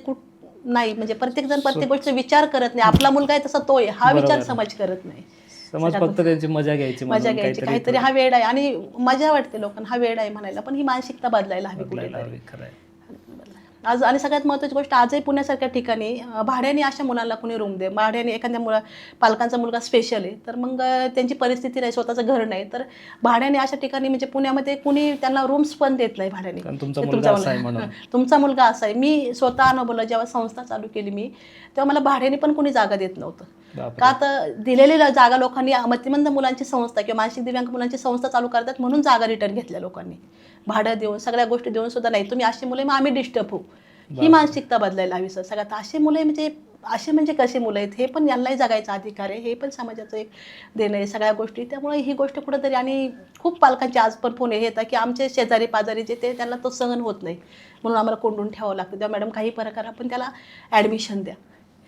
नाही म्हणजे प्रत्येक जण प्रत्येक गोष्ट विचार करत नाही. आपला मुलगा आहे तसा तो आहे हा विचार बरोबर. समाज करत नाही. समाज फक्त त्यांची मजा घ्यायची मजा म्हणून घ्यायची काहीतरी हा वेड आहे आणि मजा वाटते लोकांना, हा वेड आहे म्हणायला, पण ही मानसिकता बदलायला हवी बदलायला कुठेतरी. हवी, खरं आहे. आज आणि सगळ्यात महत्त्वाची गोष्ट आजही पुण्यासारख्या ठिकाणी भाड्याने अशा मुलांना कुणी रूम दे, भाड्याने एखाद्या पालकांचा मुलगा स्पेशल आहे तर मग त्यांची परिस्थिती नाही, स्वतःचं घर नाही, तर भाड्याने अशा ठिकाणी म्हणजे पुण्यामध्ये कुणी त्यांना रूम्स पण देत नाही भाड्याने. कारण तुमचा ते मुलगा असा आहे म्हणून. तुमचा मुलगा असा आहे. मी स्वतः अनुभवलं, जेव्हा संस्था चालू केली मी तेव्हा मला भाड्याने पण कुणी जागा देत नव्हतं. बापरे. का तर दिलेली जागा लोकांनी मतिमंद मुलांची संस्था किंवा मानसिक दिव्यांग मुलांची संस्था चालू करतात म्हणून जागा रिटर्न घेतल्या लोकांनी, भाडं देऊन सगळ्या गोष्टी देऊन सुद्धा नाही, तुम्ही अशी मुले मग आम्ही डिस्टर्ब होऊ. ही मानसिकता बदलायला हवी सर. सगळ्यात असे मुले म्हणजे कसे मुलं आहेत हे पण यांनाही जगायचा अधिकार आहे, हे पण समाजाचं एक देणं आहे सगळ्या गोष्टी. त्यामुळे ही गोष्ट कुठंतरी, आणि खूप पालकांचे आज पण फोन येतात की आमचे शेजारी पाजारी जे ते त्यांना तो सहन होत नाही म्हणून आम्हाला कोंडून ठेवावं लागतं, तेव्हा मॅडम काही प्रकार आपण त्याला ॲडमिशन द्या.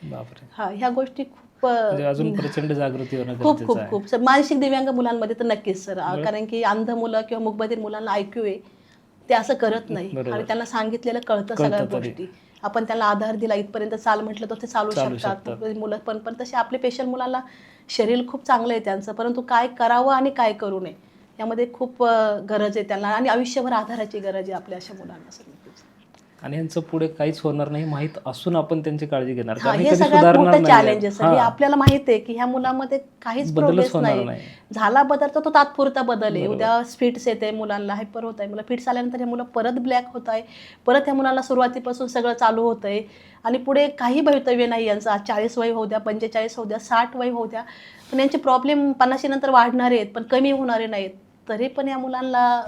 बापरे. हां, ह्या गोष्टी खूप म्हणजे अजून प्रचंड जागृती होणं खूप गरजेचं खूप आहे. खूप सर. मानसिक दिव्यांग मुलांमध्ये तर नक्कीच सर, कारण की अंध मुलं किंवा मूकबधिर मुलांना IQ आहे, ते असं करत नाही बरोबर. आणि त्यांना सांगितलेलं कळतं सगळ्या तरी. गोष्टी. आपण त्यांना आधार दिला, इथपर्यंत चाल म्हटलं तर ते चालू शकतात मुलं. पण तसे आपले पेशंट मुलांना शरीर खूप चांगलं आहे त्यांचं, परंतु काय करावं आणि काय करू नये यामध्ये खूप गरज आहे त्यांना, आणि आयुष्यभर आधाराची गरज आहे आपल्या अशा मुलांना सर. आणि यांचं पुढे काहीच होणार नाही माहित असून आपण त्यांची काळजी घेणार, हा, कारण हे कधी सगळ्यात सुधारणार मोठं नाही. चॅलेंज आहे सर. हे आपल्याला माहित आहे की ह्या मुलांमध्ये काहीच बदलच प्रोग्रेस होणार नाही. झाला बदल तर तो तात्पुरता बदल आहे. बरोबर. उद्या फिट्स येते मुलांना, हायपर होत आहे मुलं, फिट्स आल्यानंतर हे मुलं परत ब्लॅक होत आहे, परत ह्या मुलांना सुरुवातीपासून सगळं चालू होत आहे आणि पुढे काही भवितव्य नाही यांचं. आज 40 वय होऊ द्या, 45 होऊ द्या, 60 वय होऊ द्या, पण यांचे प्रॉब्लेम 50 नंतर वाढणारे आहेत पण कमी होणारे नाहीत. तरी पण या मुलांना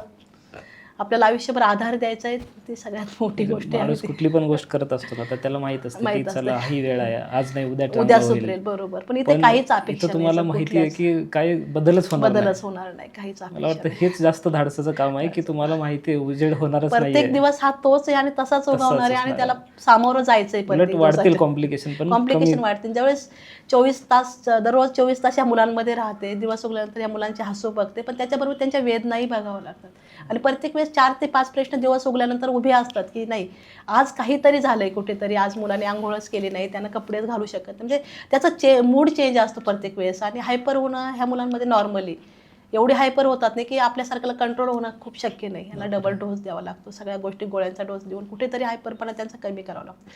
आपल्याला आयुष्यभर आधार द्यायचा आहे, ती सगळ्यात मोठी गोष्ट आहे. माणूस कुठली पण गोष्ट करत असतो ना तर त्याला माहित असतं की चला ही वेळ आहे, आज नाही उद्या उद्या चांगलं होईल. सुधरेल, बरोबर. पण इथे काहीच अपेक्षा इथं नाही तुम्हाला सर, माहिती आहे कुठल्याच. की काय बदलच होणार नाही. बदलच होणार नाही, काहीच मला अपेक्षा वाटतं नाही. हेच जास्त धाडसाचं काम आहे की तुम्हाला माहिती आहे उजेड होणारच प्रत्येक नाहीये. दिवस हा तोच आहे आणि तसाच उगवणार आहे आणि त्याला सामोरं जायचंय. उलट वाढतील कॉम्प्लिकेशन, पण कॉम्प्लिकेशन वाढतील. ज्यावेळेस 24 तास दररोज 24 तास या मुलांमध्ये राहते, दिवस उगल्यानंतर या मुलांचे हसू बघते, पण त्याच्याबरोबर त्यांच्या वेदनाही बघावं लागतात. आणि प्रत्येक वेळेस 4 ते 5 प्रश्न दिवस उगल्यानंतर उभे असतात की नाही आज काहीतरी झालंय कुठेतरी, आज मुलाने आंघोळच केली नाही, त्यांना कपडेच घालू शकत, म्हणजे त्याचा मूड चेंज असतो प्रत्येक वेळेस. आणि हायपर होणं ह्या मुलांमध्ये नॉर्मली एवढे हायपर होतात नाही की आपल्यासारख्याला कंट्रोल होणं खूप शक्य नाही. ह्याला डबल डोस द्यावा लागतो, सगळ्या गोष्टी गोळ्यांचा डोस देऊन कुठेतरी हायपरपणा त्यांचा कमी करावा लागतो.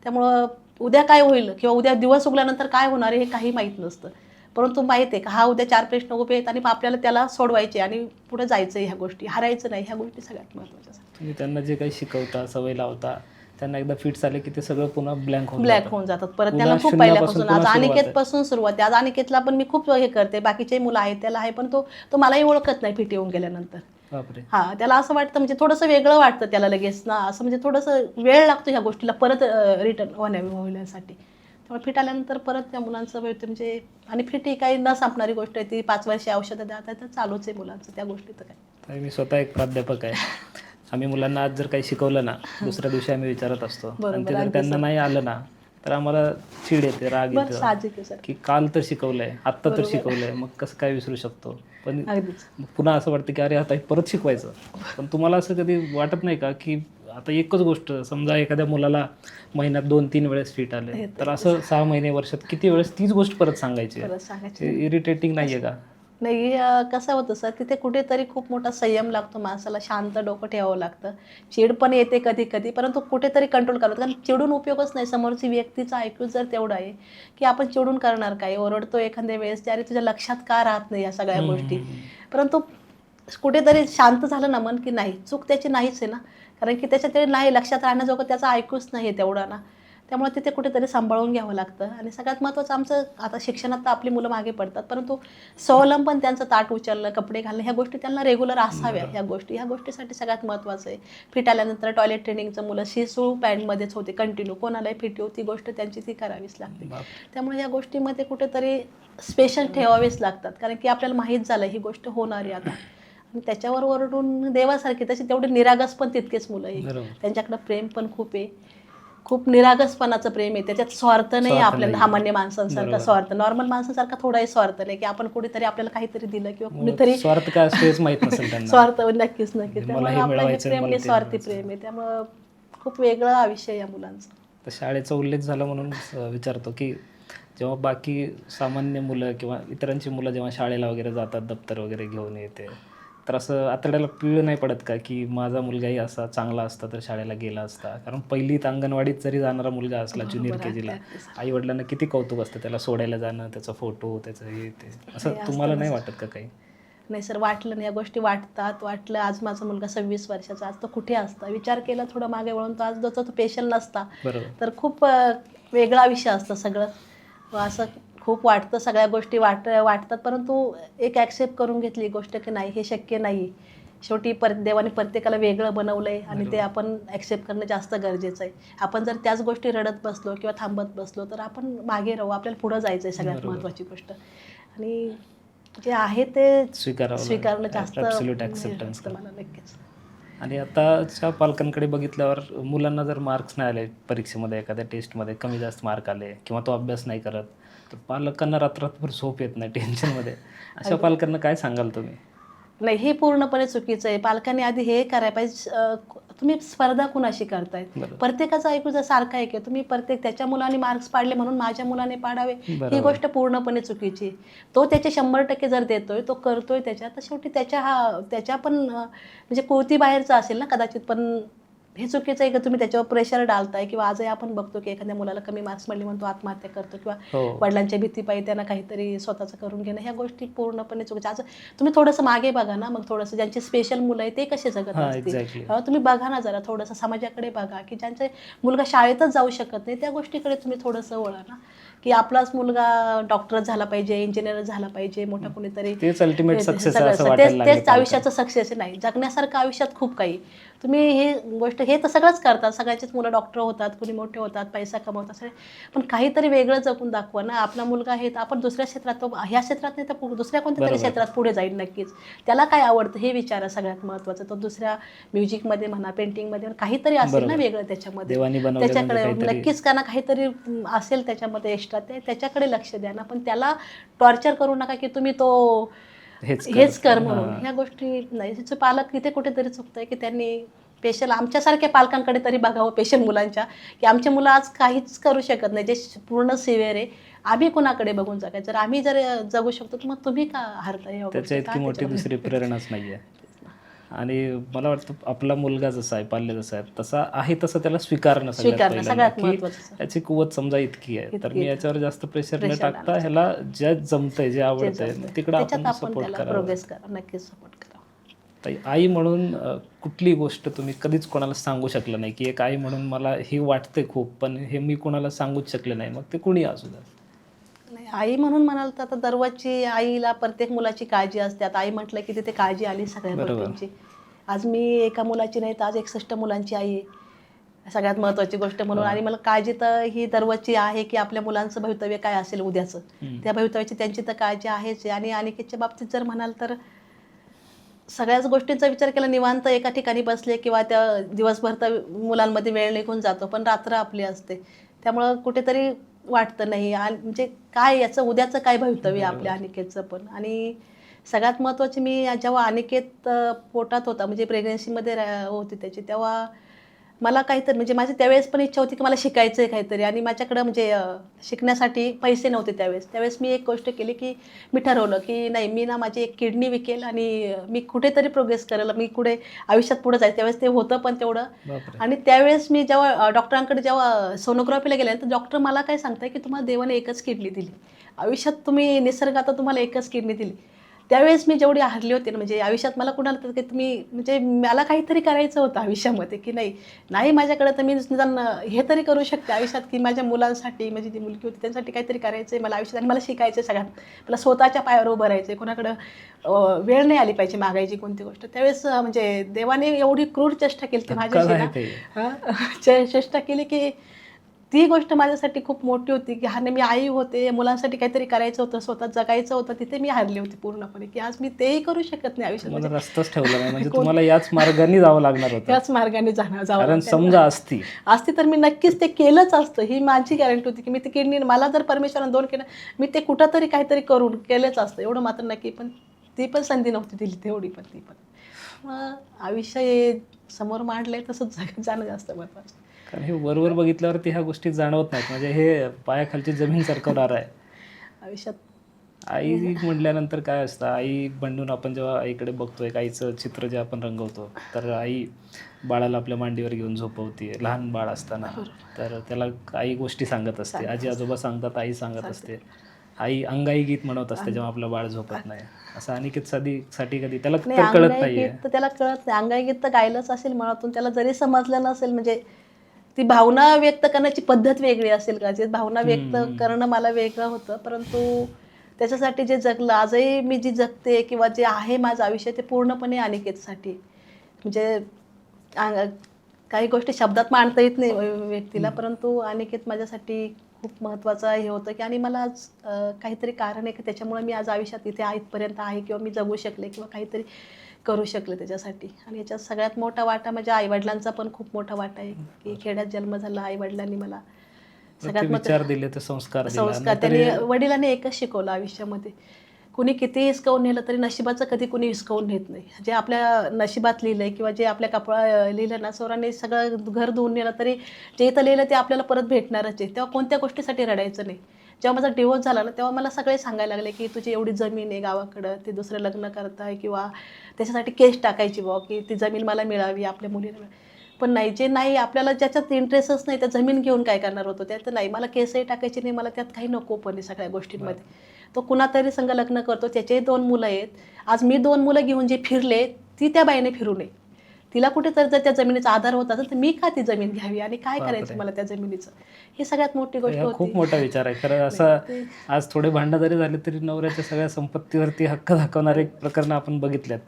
त्यामुळं उद्या काय होईल किंवा उद्या दिवस उगल्यानंतर काय होणार आहे हे काही माहीत नसतं, परंतु माहीत आहे का हा उद्या 4 प्रश्न उभे आहेत आणि आपल्याला त्याला सोडवायचे आणि पुढे जायचं. ह्या गोष्टी हरायचं नाही, ह्या गोष्टी सगळ्यात महत्त्वाच्या. तुम्ही त्यांना जे काही शिकवता, सवय लावता, त्यांना एकदा फिट्स आले की ते सगळं पुन्हा ब्लँक होऊन जातात. परत त्यांना खूप पहिल्यापासून, आज अनिकेत पासून सुरुवात आहे. आज अनिकेतला पण मी खूप हे करते, बाकीचे मुलं आहेत त्याला आहे, पण तो मलाही ओळखत नाही फिट येऊन गेल्यानंतर. बापरे. हा, त्याला असं वाटतं म्हणजे थोडंसं वेगळं वाटतं त्याला लगेच ना, असं म्हणजे थोडंसं वेळ लागतो ह्या गोष्टीला परत रिटर्न होण्यासाठी. त्यामुळे फिट आल्यानंतर परत त्या मुलांचं म्हणजे, आणि फिट ही काही न संपणारी गोष्ट आहे, ती 5 वर्षे औषधं द्या तर चालूच आहे मुलांचं त्या गोष्टी. तर काय, मी स्वतः एक प्राध्यापक आहे. आम्ही मुलांना आज जर काही शिकवलं ना दुसऱ्या दिवशी आम्ही विचारत असतो आणि ते जर त्यांना नाही आलं ना तर आम्हाला चिड येते, राग येतो की काल तर शिकवलंय, आत्ता तर शिकवलंय, मग कसं काय विसरू शकतो. पण पुन्हा असं वाटतं की अरे आता परत शिकवायचं. पण तुम्हाला असं कधी वाटत नाही का की आता एकच गोष्ट, समजा एखाद्या मुलाला महिन्यात 2-3 वेळेस फिट आले तर असं 6 महिने वर्षात किती वेळेस तीच गोष्ट परत सांगायची? इरिटेटिंग नाहीये का? नाही, कसं होतं सर, तिथे कुठेतरी खूप मोठा संयम लागतो माणसाला, शांत डोकं ठेवावं लागतं. चिड पण येते कधी कधी, परंतु कुठेतरी कंट्रोल करावं, कारण चिडून उपयोगच नाही. समोरची व्यक्तीचा IQ जर तेवढा आहे की आपण चिडून करणार काय, ओरडतो एखाद्या वेळेस अरे तुझ्या लक्षात का राहत नाही या सगळ्या गोष्टी, परंतु कुठेतरी शांत झालं ना मन की नाही, चूक त्याची नाहीच आहे ना, कारण की त्याच्या ते नाही लक्षात राहण्याजोगं त्याचा IQच नाही आहे तेवढा ना. त्यामुळे तिथे कुठेतरी सांभाळून घ्यावं लागतं. आणि सगळ्यात महत्त्वाचं आमचं आता शिक्षणात तर आपली मुलं मागे पडतात, परंतु स्वावलंबन त्यांचं, ताट उचलणं, कपडे घालणं, ह्या गोष्टी त्यांना रेग्युलर असाव्या. ह्या गोष्टीसाठी सगळ्यात महत्त्वाचं आहे. फिट आल्यानंतर टॉयलेट ट्रेनिंगचं मुलं शिसू पॅन्टमध्येच होते कंटिन्यू, कोणालाही फिट येऊ ती गोष्ट त्यांची ती करावीच लागते. त्यामुळे ह्या गोष्टीमध्ये कुठेतरी स्पेशल ठेवावेच लागतात, कारण की आपल्याला माहीत झालं ही गोष्ट होणार आहे आता, आणि त्याच्यावर ओरडून देवासारखी तशी तेवढे निरागस पण तितकेच मुलं आहे. त्यांच्याकडं प्रेम पण खूप आहे, खूप निरागसपणाचं प्रेम आहे, त्याच्यात स्वार्थ नाही आपल्या सामान्य माणसांसारखा स्वार्थ, नॉर्मल माणसांसारखा थोडाही स्वार्थ नाही की आपण कुठेतरी आपल्याला काहीतरी दिलं किंवा कुणीतरी स्वार्थ काय असतेच माहित नसेल त्यांना. स्वार्थ नक्कीच. त्यामुळे आपलं हे प्रेम निस्वार्थी प्रेम आहे, त्यामुळं खूप वेगळं आयुष्य आहे या मुलांचं. तर शाळेचा उल्लेख झाला म्हणून विचारतो की जेव्हा बाकी सामान्य मुलं किंवा इतरांची मुलं जेव्हा शाळेला वगैरे जातात दप्तर वगैरे घेऊन येते, तर असं आतड्याला पीळ नाही पडत का की माझा मुलगाही असा चांगला असता तर शाळेला गेला असता? कारण पहिलीत अंगणवाडीत जरी जाणारा मुलगा असला ज्युनियर के जीला, आईवडिलांना किती कौतुक असतं त्याला सोडायला जाणं, त्याचा फोटो, त्याचं हे ते. असं तुम्हाला नाही वाटत का काही? नाही सर, वाटलं नाही, या गोष्टी वाटलं आज माझा मुलगा 26 वर्षाचा, आज तो कुठे असता, विचार केला थोडं मागे वळून, तो आज तो पेशंट नसता बरोबर. तर खूप वेगळा विषय असतं सगळं. असं खूप वाटतं, सगळ्या गोष्टी वाटतात, परंतु एक ॲक्सेप्ट करून घेतली गोष्ट की नाही, हे शक्य नाही. शेवटी देवाने प्रत्येकाला वेगळं बनवलं आहे आणि ते आपण ॲक्सेप्ट करणं जास्त गरजेचं आहे. आपण जर त्याच गोष्टी रडत बसलो किंवा थांबत बसलो तर आपण मागे राहू, आपल्याला पुढं जायचं आहे, सगळ्यात महत्त्वाची गोष्ट. आणि जे आहे ते स्वीकारणं जास्त ॲब्सोल्यूट ॲक्सेप्टन्स. मला नक्कीच. आणि आताच्या पालकांकडे बघितल्यावर मुलांना जर मार्क्स नाही आले परीक्षेमध्ये, एखाद्या टेस्टमध्ये कमी जास्त मार्क आले किंवा तो अभ्यास नाही करत, तर पालकांना रात्रभर झोप येत नाही टेन्शनमध्ये. अशा पालकांना काय सांगाल तुम्ही? नाही, हे पूर्णपणे चुकीचं आहे. पालकांनी आधी हे करायला पाहिजे, तुम्ही स्पर्धा कुणाशी करताय? प्रत्येकाचं ऐकू जर सारखं आहे की तुम्ही त्याच्या मुलाने मार्क्स पाडले म्हणून माझ्या मुलाने पाडावे, ही गोष्ट पूर्णपणे चुकीची. तो त्याचे 100% जर देतोय, तो करतोय त्याच्यात, तर शेवटी त्याच्या पण म्हणजे कोणती बाहेरचं असेल ना कदाचित, पण हे चुकीचं आहे की तुम्ही त्याच्यावर प्रेशर डालताय. किंवा आजही आपण बघतो की एखाद्या मुलाला कमी मार्क्स मिळाले म्हणून तो आत्महत्या करतो किंवा वडिलांच्या भीतीपायी त्यांना काहीतरी स्वतःचं करून घेणं, ह्या गोष्टी पूर्णपणे चुकीच्या. आज तुम्ही थोडंसं मागे बघा ना, मग थोडंसं ज्यांचे स्पेशल मुलं आहे ते कसे जगत असतील, तुम्ही बघा ना जरा, थोडंसं समाजाकडे बघा की ज्यांचे मुलगा शाळेतच जाऊ शकत नाही, त्या गोष्टीकडे तुम्ही थोडंसं वळा ना, की आपलाच मुलगा डॉक्टर झाला पाहिजे, इंजिनियर झाला पाहिजे, मोठा कोणीतरी, तेच अल्टिमेट सक्सेस आहे असं वाटायला लागलं. तेच आयुष्याचं सक्सेस नाही. जगण्यासारखं आयुष्यात खूप काही. तुम्ही ही गोष्ट, हे तर सगळंच करतात, सगळ्याचीच मुलं डॉक्टर होतात, कुणी मोठे होतात, पैसा कमवतात सगळे, पण काहीतरी वेगळं जगून दाखवा ना. आपला मुलगा आहे तर आपण दुसऱ्या क्षेत्रात, तो ह्या क्षेत्रात नाही तर दुसऱ्या कोणत्या तरी क्षेत्रात पुढे जाईल नक्कीच. त्याला काय आवडतं हे विचारा, सगळ्यात महत्त्वाचं. तो दुसऱ्या म्युझिकमध्ये म्हणा, पेंटिंगमध्ये काहीतरी असेल ना वेगळं त्याच्यामध्ये, त्याच्याकडे नक्कीच का ना काहीतरी असेल त्याच्यामध्ये एक्स्ट्रा, त्याच्याकडे लक्ष द्या ना. पण त्याला टॉर्चर करू नका की तुम्ही तो हेच कर म्हणून. ह्या गोष्टी नाही. तिचे पालक इथे कुठेतरी चुकतंय की त्यांनी स्पेशल आमच्यासारख्या पालकांकडे तरी बघावं, पेशंट मुलांच्या, की आमचे मुलं आज काहीच करू शकत नाही, जे पूर्ण सिव्हिअर आहे. आम्ही कुणाकडे बघून जगायचं? जर आम्ही जर जगू शकतो तर मग तुम्ही का हरताय? त्याच्या इतकी मोठी दुसरी प्रेरणाच नाही आहे. आणि मला वाटतं आपला मुलगा जसा आहे, पाल्य जसा आहे, तसा आहे तसं त्याला स्वीकारणं सगळ्यात महत्त्वाचं. याची कुवत समजा इतकी आहे, तर मी याच्यावर जास्त प्रेशर न टाकता ह्याला जे जमतंय, जे आवडतंय तिकडं आपण सपोर्ट करावं. नक्कीच सपोर्ट करा. आई म्हणून कुठली गोष्ट तुम्ही कधीच कोणाला सांगू शकलं नाही की एक आई म्हणून मला हे वाटतंय खूप, पण हे मी कोणाला सांगूच शकले नाही, मग ते कुणी असू द्या? नाही, आई म्हणून म्हणाल तर आता दररोजची आईला प्रत्येक मुलाची काळजी असते. आता आई म्हटलं की तिथे काळजी आली सगळ्या गोष्टींची. आज मी एका मुलाची नाही तर आज 61 मुलांची आई आहे, सगळ्यात महत्त्वाची गोष्ट म्हणून. आणि मला काळजी तर ही दररोजची आहे की आपल्या मुलांचं भवितव्य काय असेल उद्याचं, त्या भवितव्याची त्यांची तर काळजी आहेच. आणि अनिकेतच्या बाबतीत जर म्हणाल तर सगळ्याच गोष्टींचा विचार केला, निवांत एका ठिकाणी बसले किंवा त्या दिवसभर तर मुलांमध्ये वेळ निघून जातो, पण रात्र आपली असते, त्यामुळं कुठेतरी वाटतं नाही म्हणजे काय याचं उद्याचं काय भवितव्य आपल्या अनिकेतचं पण. आणि सगळ्यात महत्त्वाचे, मी जेव्हा अनिकेत पोटात होता म्हणजे प्रेग्नन्सीमध्ये होती त्याची, तेव्हा मला काहीतरी म्हणजे माझी त्यावेळेस पण इच्छा होती की मला शिकायचं आहे काहीतरी. आणि माझ्याकडं म्हणजे शिकण्यासाठी पैसे नव्हते त्यावेळेस मी एक गोष्ट केली की मी ठरवलं की नाही, मी ना माझी एक किडनी विकेल आणि मी कुठेतरी प्रोग्रेस करेल, मी कुठे आयुष्यात पुढे जायचं. त्यावेळेस ते होतं पण तेवढं. आणि त्यावेळेस मी जेव्हा डॉक्टरांकडे जेव्हा सोनोग्राफीला गेले तर डॉक्टर मला काय सांगताय की तुम्हाला देवाने एकच किडनी दिली आयुष्यात, तुम्ही निसर्गात तुम्हाला एकच किडनी दिली. त्यावेळेस मी जेवढी हरली होती ना, म्हणजे आयुष्यात मला कुणाला तर की तुम्ही म्हणजे मला काहीतरी करायचं होतं आयुष्यामध्ये की नाही माझ्याकडे तर मी निदान हे तरी करू शकते आयुष्यात की माझ्या मुलांसाठी, माझी जी मुलगी होती त्यांच्यासाठी काहीतरी करायचं आहे मला आयुष्यात. आणि मला शिकायचं आहे, सगळ्यात मला स्वतःच्या पायावर उभं राहायचं आहे, कोणाकडं वेळ नाही आली पाहिजे मागायची कोणती गोष्ट. त्यावेळेस म्हणजे देवाने एवढी क्रूर चेष्टा केली ती माझ्याशी, चेष्टा केली की ती गोष्ट माझ्यासाठी खूप मोठी होती की हा मी आई होते, मुलांसाठी काहीतरी करायचं होतं, स्वतः जगायचं होतं, तिथे मी हरली होती पूर्णपणे की आज मी तेही करू शकत नाही आयुष्यात. रस्ताच ठेवला नाही म्हणजे तुम्हाला याच मार्गाने जावं लागणार होतं. याच मार्गाने जावं समजा असती तर मी नक्कीच ते केलंच असतं, ही माझी गॅरंटी होती की मी ते किडनी, मला जर परमेश्वरानं 2 केलं मी ते कुठंतरी काहीतरी करून केलंच असतं, एवढं मात्र नक्की. पण ती पण संधी नव्हती दिली तेवढी, पण मग आयुष्य समोर मांडलंय तसंच जाणं जास्त महत्त्वाचं. कारण हे वरवर बघितल्यावरती ह्या गोष्टी जाणवत नाहीत, म्हणजे हे पायाखालची जमीन सरकवणार आहे. आयुष्यात आई म्हटल्यानंतर काय असतं, आई बनून आपण जेव्हा आईकडे बघतो, एक आईचं चित्र जे आपण रंगवतो, तर आई बाळाला आपल्या मांडीवर घेऊन झोपवते लहान बाळ असताना. तर त्याला आई गोष्टी सांगत असते, आजी आजोबा सांगतात, आई सांगत असते, आई अंगाई गीत म्हणत असते जेव्हा आपलं बाळ झोपत नाही. असं अनिकेत साठी कधी त्याला नाही, तर कळत अंगाई नाहीये. गीत तर त्याला कळत नाही. अंगाई गीत तर गायलंच असेल मनातून, त्याला जरी समजलं नसेल, म्हणजे ती भावना व्यक्त करण्याची पद्धत वेगळी असेल का, जे भावना व्यक्त करणं मला वेगळं होतं, परंतु त्याच्यासाठी जे जगलं, आजही मी जी जगते किंवा जे आहे माझं आयुष्य, ते पूर्णपणे अनिकेतसाठी. म्हणजे काही गोष्टी शब्दात मांडता येत नाही व्यक्तीला, परंतु अनिकेत माझ्यासाठी खूप महत्त्वाचं हे होतं की, आणि मला आज काहीतरी कारण आहे की त्याच्यामुळे मी आज आयुष्यात इथे इथपर्यंत आहे, किंवा मी जगू शकले किंवा काहीतरी करू शकले त्याच्यासाठी. आणि याच्यात सगळ्यात मोठा वाटा माझ्या आईवडिलांचा पण खूप मोठा वाटा आहे की, खेड्यात जन्म झाला, आईवडिलांनी मला सगळ्यात विचार दिले, ते संस्कार संस्कार त्यांनी, वडिलांनी एकच शिकवलं आयुष्यामध्ये, कुणी किती हिसकावून नेलं तरी नशिबाचं कधी कुणी हिसकावून नेत नाही. जे आपल्या नशिबात लिहिलंय किंवा जे आपल्या कपाळात लिहिलं ना, सोरांनी सगळं घर धुवून नेलं तरी जे इथं लिहिलं ते आपल्याला परत भेटणारच आहे. तेव्हा कोणत्या गोष्टीसाठी रडायचं नाही. जेव्हा माझा डिवोर्स झाला ना, तेव्हा मला सगळे सांगायला लागले की, तुझी एवढी जमीन आहे गावाकडं, ते दुसरं लग्न करताय किंवा त्याच्यासाठी केस टाकायची बुवा की ती जमीन मला मिळावी, आपल्या मुलीला मिळावी. पण नाही, जे नाही आपल्याला ज्याच्यात इंटरेस्टच नाही, त्या जमीन घेऊन काय करणार होतो, त्यात नाही, मला केसही टाकायची नाही, मला त्यात काही नको पण आहे सगळ्या गोष्टींमध्ये. तो कुणातरी संग लग्न करतो, त्याचेही 2 मुलं आहेत. आज मी 2 मुलं घेऊन जे फिरले, ती त्या बाईने फिरू नये. तिला कुठेतरी जर त्या जमिनीचा आधार होत असेल, तर मी का ती जमीन घ्यावी आणि काय करायचं मला त्या जमिनीचं, ही सगळ्यात मोठी गोष्ट होती. खूप मोठा विचार आहे खरं. असं आज थोडे भांडण जरी झाले तरी नवऱ्याच्या सगळ्या संपत्तीवरती हक्क दाखवणारे प्रकरण आपण बघितल्यात.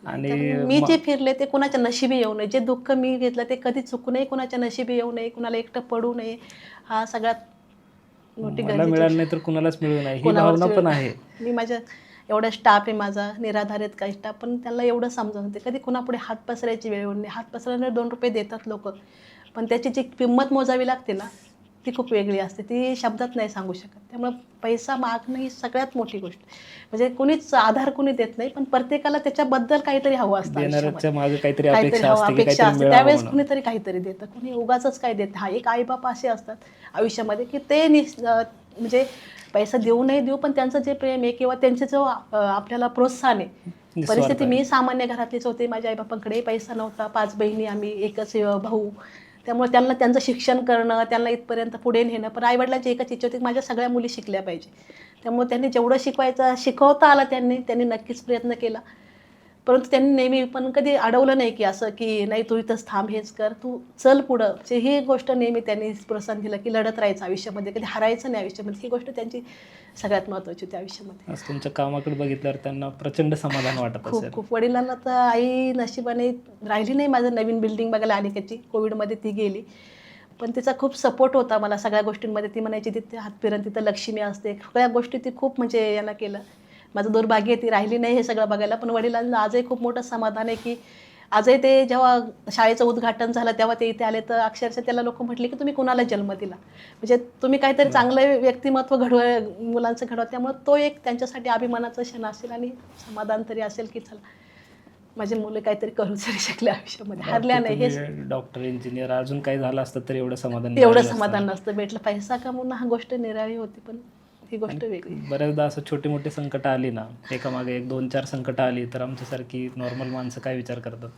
आणि मी जे फिरले ते कुणाच्या नशिबी येऊ नये, जे दुःख मी घेतलं ते कधी चुकू नये, कुणाच्या नशिबी येऊ नये, कुणाला एकटं पडू नये, हा सगळ्यात मोठी मला मिळालं नाही तर कुणालाच मिळू नये, ही भावना पण आहे. मी माझ्या एवढा स्टाफ आहे माझा, निराधारित काही स्टाफ, पण त्यांना एवढं समजून होते, कधी कुणापुढे हात पसरायची वेळ येऊ नये. हात पसरल्याने 2 रुपये देतात लोक, पण त्याची जी किंमत मोजावी लागते ना, ती खूप वेगळी असते, ती शब्दात नाही सांगू शकत. त्यामुळे पैसा मागणं ही सगळ्यात मोठी गोष्ट. म्हणजे कुणीच आधार कुणी देत नाही, पण प्रत्येकाला त्याच्याबद्दल काहीतरी हवं असतं, देणाऱ्याच्या मागे काहीतरी काहीतरी अपेक्षा हवं, असते की अपेक्षा काहीतरी असते. मिळावं त्यावेळेस म्हणून. कुणीतरी काहीतरी देतं, कुणी उगाचच काय देतं. हा, एक आईबाप असे असतात आयुष्यामध्ये की ते म्हणजे पैसा देऊ नाही देऊ, पण त्यांचं जे प्रेम आहे किंवा त्यांचे जो आपल्याला प्रोत्साहन आहे. परिस्थिती मी सामान्य घरातलीच होते, माझ्या आईबापांकडे पैसा नव्हता, 5 बहिणी आम्ही, एकच भाऊ, त्यामुळे त्यांना त्यांचं शिक्षण करणं, त्यांना इथपर्यंत पुढे नेणं. पण आईवडिलांची एकच इच्छा होती की माझ्या सगळ्या मुली शिकल्या पाहिजे. त्यामुळे त्यांनी जेवढं शिकवता आलं त्यांनी नक्कीच प्रयत्न केला. परंतु त्यांनी नेहमी पण कधी अडवलं नाही की असं की नाही तू इथंच थांब, हेच कर, तू चल पुढं. ही गोष्ट नेहमी त्यांनी प्रोत्साहन दिलं की लढत राहायचं आयुष्यामध्ये, कधी हरायचं नाही आयुष्यामध्ये. ही गोष्ट त्यांची सगळ्यात महत्त्वाची होती आयुष्यामध्ये. आज तुमच्या कामाकडे बघितल्यावर त्यांना प्रचंड समाधान वाटत असेल. खूप वडिलांना तर आई नशिबाने राहिली नाही. माझं नवीन बिल्डिंग बघायला अनिकेतची, कोविडमध्ये ती गेली, पण तिचा खूप सपोर्ट होता मला सगळ्या गोष्टींमध्ये. ती म्हणायची तिथे हात फिरण, तिथं लक्ष्मी असते, सगळ्या गोष्टी ती खूप म्हणजे यांना केलं. माझं दुर्भाग्य ती राहिली नाही हे सगळं बघायला, पण वडिलांना आजही खूप मोठं समाधान आहे की आजही ते जेव्हा शाळेचं उद्घाटन झालं तेव्हा ते इथे आले, तर अक्षरशः त्याला लोक म्हटले की तुम्ही कुणाला जन्म दिला, म्हणजे तुम्ही काहीतरी चांगलं व्यक्तिमत्व मुलांचं घडवा. त्यामुळे तो एक त्यांच्यासाठी अभिमानाचा क्षण असेल आणि समाधान तरी असेल की चला माझे मुलं काहीतरी करू तरी शकले आयुष्यामध्ये, हरल्या नाही. हे डॉक्टर, इंजिनियर, अजून काही झालं असतं तर एवढं समाधान नसतं भेटलं. पैसा कमवणं हा गोष्ट निराळी होती, पण ही गोष्ट वेगळी. बऱ्याचदा असं छोटी मोठी संकट आली ना, एकामागे 1-2-4 संकट आली, तर आमच्यासारखी नॉर्मल माणसं काय विचार करतात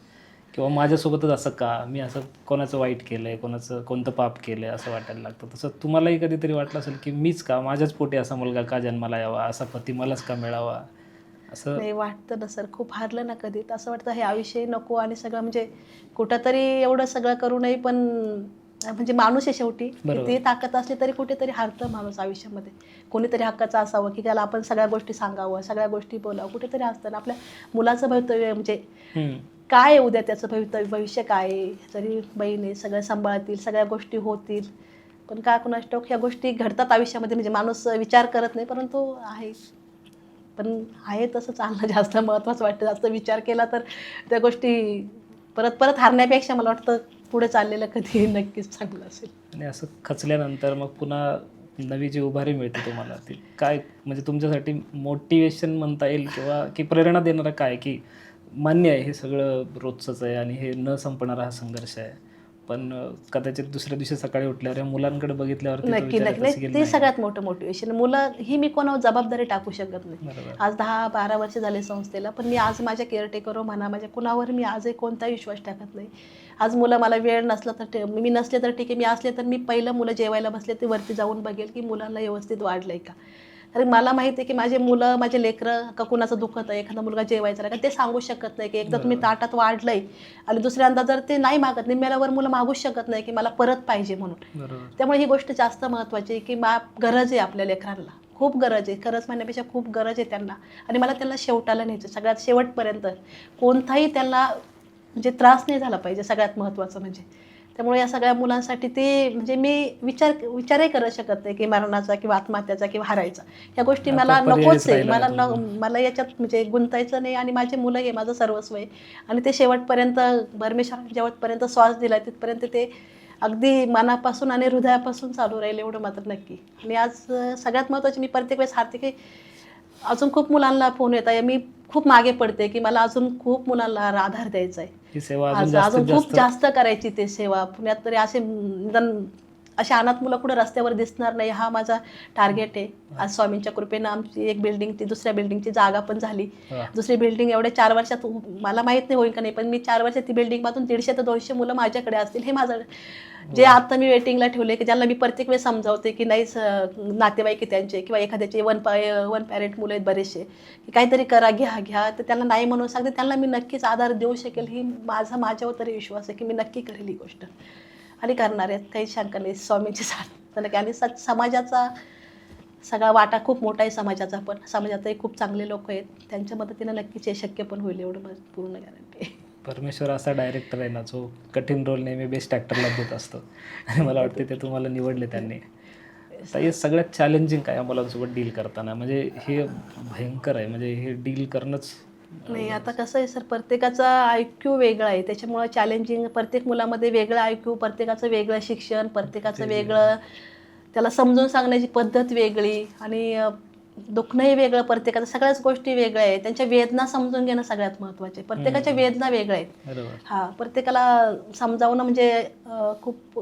किंवा माझ्यासोबतच असं का, मी असं कोणाचं वाईट केलं आहे, कोणतं पाप केलं आहे असं वाटायला लागतं. तसं तुम्हालाही कधीतरी वाटलं असेल की मीच का, माझ्याच पोटी असा मुलगा का जन्माला यावा, असा पती मलाच का मिळावा, असं नाही वाटतं ना सर. खूप हारलं ना कधी, तर असं वाटतं हे आयुष्य नको आणि सगळं म्हणजे कुठंतरी एवढं सगळं करू नये, पण म्हणजे माणूस आहे शेवटी, किती ताकद असली तरी कुठेतरी हारतं माणूस आयुष्यामध्ये. कोणीतरी हक्काचं असावं की त्याला आपण सगळ्या गोष्टी सांगावं, सगळ्या गोष्टी बोलावं, कुठेतरी असतं ना. आपल्या मुलाचं भवितव्य म्हणजे काय आहे, उद्या त्याचं भविष्य काय आहे, जरी बहिणी सगळं सांभाळतील, सगळ्या गोष्टी होतील, पण का कुणास ठाऊक ह्या गोष्टी घडतात आयुष्यामध्ये. म्हणजे माणूस विचार करत नाही, परंतु आहे, पण आहे तसं चालणं जास्त महत्त्वाचं वाटतं. जास्त विचार केला तर त्या गोष्टी परत हारण्यापेक्षा मला वाटतं पुढे चाललेलं कधी नक्कीच चांगलं असेल. आणि असं खचल्यानंतर मग पुन्हा नवी जी उभारी मिळते तुम्हाला, ती काय म्हणजे तुमच्यासाठी मोटिवेशन म्हणता येईल किंवा की प्रेरणा देणारं काय, की मान्य आहे हे सगळं रोजचंच आहे आणि हे न संपणारा हा संघर्ष आहे, पण कदाचित दुसऱ्या दिवशी सकाळी उठल्यावर या मुलांकडे बघितल्यावरती तो नक्की विचार नक्की येत नाही, असेल ते की सगळ्यात मोठं मोटिवेशन. मुलं ही मी कोणावर जबाबदारी टाकू शकत नाही. बरोबर. आज 10-12 वर्ष झाले संस्थेला, पण मी आज माझ्या केअरटेकरवर म्हणा, माझ्या कुणावर मी आजही कोणताही विश्वास टाकत नाही. आज मुलं मला वेळ नसला तर मी नसले तर ठीक आहे, मी असले तर मी पहिलं मुलं जेवायला बसले ते वरती जाऊन बघेल की मुलांना व्यवस्थित वाढलंय का. कारण मला माहिती आहे की माझे मुलं, माझे लेकरं का कुणाचं दुखत आहे, एखादा मुलगा जेवायचा नाही का, ते सांगू शकत नाही की एकदा तुम्ही ताटात वाढलंय आणि दुसऱ्यांदा जर ते नाही मागत, निम्म्यावर मुलं मागूच शकत नाही की मला परत पाहिजे म्हणून. बरोबर. त्यामुळे ही गोष्ट जास्त महत्त्वाची आहे की गरज आहे आपल्या लेकरांना, खूप गरज आहे. खरंच म्हणण्यापेक्षा खूप गरज आहे त्यांना. आणि मला त्यांना शेवटाला न्यायचं, सगळ्यात शेवटपर्यंत. कोणताही त्यांना म्हणजे त्रास नाही झाला पाहिजे, सगळ्यात महत्त्वाचं म्हणजे. त्यामुळे या सगळ्या मुलांसाठी ते म्हणजे मी विचारही करू शकत नाही की मरणाचा किंवा आत्महत्याचा किंवा हारायचा. या गोष्टी मला आता पर्यायच नकोच आहे. राहिला मला नाही तुम्हाला. मला याच्यात म्हणजे गुंतायचं नाही. आणि माझे मुलं हे माझं सर्वस्व आहे. आणि ते शेवटपर्यंत, परमेश्वराने जेवटपर्यंत श्वास दिला तिथपर्यंत ते अगदी मनापासून आणि हृदयापासून चालू राहील, एवढं मात्र नक्की. आणि आज सगळ्यात महत्त्वाचे, मी प्रत्येक वेळेस हारते की अजून खूप मुलांना फोन येत आहे. मी खूप मागे पडते की मला अजून खूप मुलांना आधार द्यायचा आहे. ही सेवा अजून खूप जास्त करायची ते सेवा. पुण्यात तरी असे असे अनाथ मुलं कुठं रस्त्यावर दिसणार नाही, हा माझा टार्गेट आहे. आज स्वामींच्या कृपेनं आमची एक बिल्डिंग, ती दुसऱ्या बिल्डिंगची जागा पण झाली. दुसरी बिल्डिंग एवढ्या 4 वर्षात मला माहीत नाही होईल का नाही, पण मी 4 वर्षात ती बिल्डिंगमधून 150 ते 200 मुलं माझ्याकडे असतील. हे माझं जे आता मी वेटिंगला ठेवले की ज्यांना मी प्रत्येक वेळेस समजावते की नाहीच, नातेवाईक आहे त्यांचे किंवा एखाद्याचे वन पॅरेंट मुलं आहेत बरेचसे, की काहीतरी करा, घ्या, तर त्यांना नाही म्हणून सांगते. त्यांना मी नक्कीच आधार देऊ शकेल, ही माझ्यावर तरी विश्वास आहे की मी नक्की करेल ही गोष्ट. आणि करणार आहेत, काही शंका नाही. स्वामींची साथ नक्की. आणि समाजाचा सगळा वाटा खूप मोठा आहे समाजाचा, पण समाजातही खूप चांगले लोक आहेत. त्यांच्या मदतीनं नक्कीच हे शक्य पण होईल, एवढं माझं पूर्ण गॅरंटी आहे. परमेश्वर असा डायरेक्टर आहे ना, जो कठीण रोल नेहमी बेस्ट ॲक्टरला देत असतो. आणि मला वाटते ते तुम्हाला निवडले त्यांनी. तर हे सगळ्यात चॅलेंजिंग काय मुलांसोबत डील करताना, म्हणजे हे भयंकर आहे, म्हणजे हे डील करणंच. नाही, आता कसं आहे सर, प्रत्येकाचा IQ वेगळा आहे. त्याच्यामुळं चॅलेंजिंग, प्रत्येक मुलामध्ये वेगळं IQ, प्रत्येकाचं वेगळं शिक्षण, प्रत्येकाचं वेगळं, त्याला समजून सांगण्याची पद्धत वेगळी. आणि दुखणंही वेगळं प्रत्येकाचं, सगळ्याच गोष्टी वेगळ्या आहेत. त्यांच्या वेदना समजून घेणं सगळ्यात महत्त्वाचे. प्रत्येकाच्या वेदना वेगळ्या आहेत. बरोबर. हां, प्रत्येकाला समजावणं म्हणजे खूप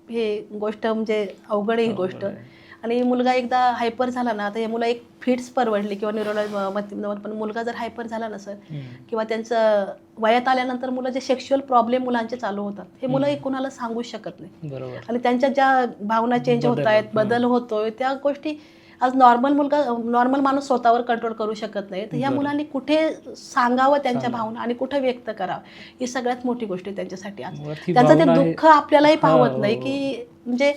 हे गोष्ट म्हणजे अवघड आहे ही गोष्ट. आणि मुलगा एकदा हायपर झाला ना, आता हे मुलं एक फिट्स परवडली किंवा न्यूरोलॉजी, पण मुलगा जर हायपर झाला ना सर, किंवा त्यांचं वयात आल्यानंतर मुलं जे सेक्शुअल प्रॉब्लेम मुलांचे चालू होतात, हे मुलं कोणाला सांगू शकत नाही. बरोबर. आणि त्यांच्या ज्या भावना चेंज होत आहेत, बदल होतोय, त्या गोष्टी आज नॉर्मल माणूस स्वतःवर कंट्रोल करू शकत नाही. तर ह्या मुलांनी कुठे सांगावं त्यांच्या भावना आणि कुठे व्यक्त करावं, ही सगळ्यात मोठी गोष्ट आहे त्यांच्यासाठी. आज त्यांचं ते दुःख आपल्यालाही पाहवत नाही, की म्हणजे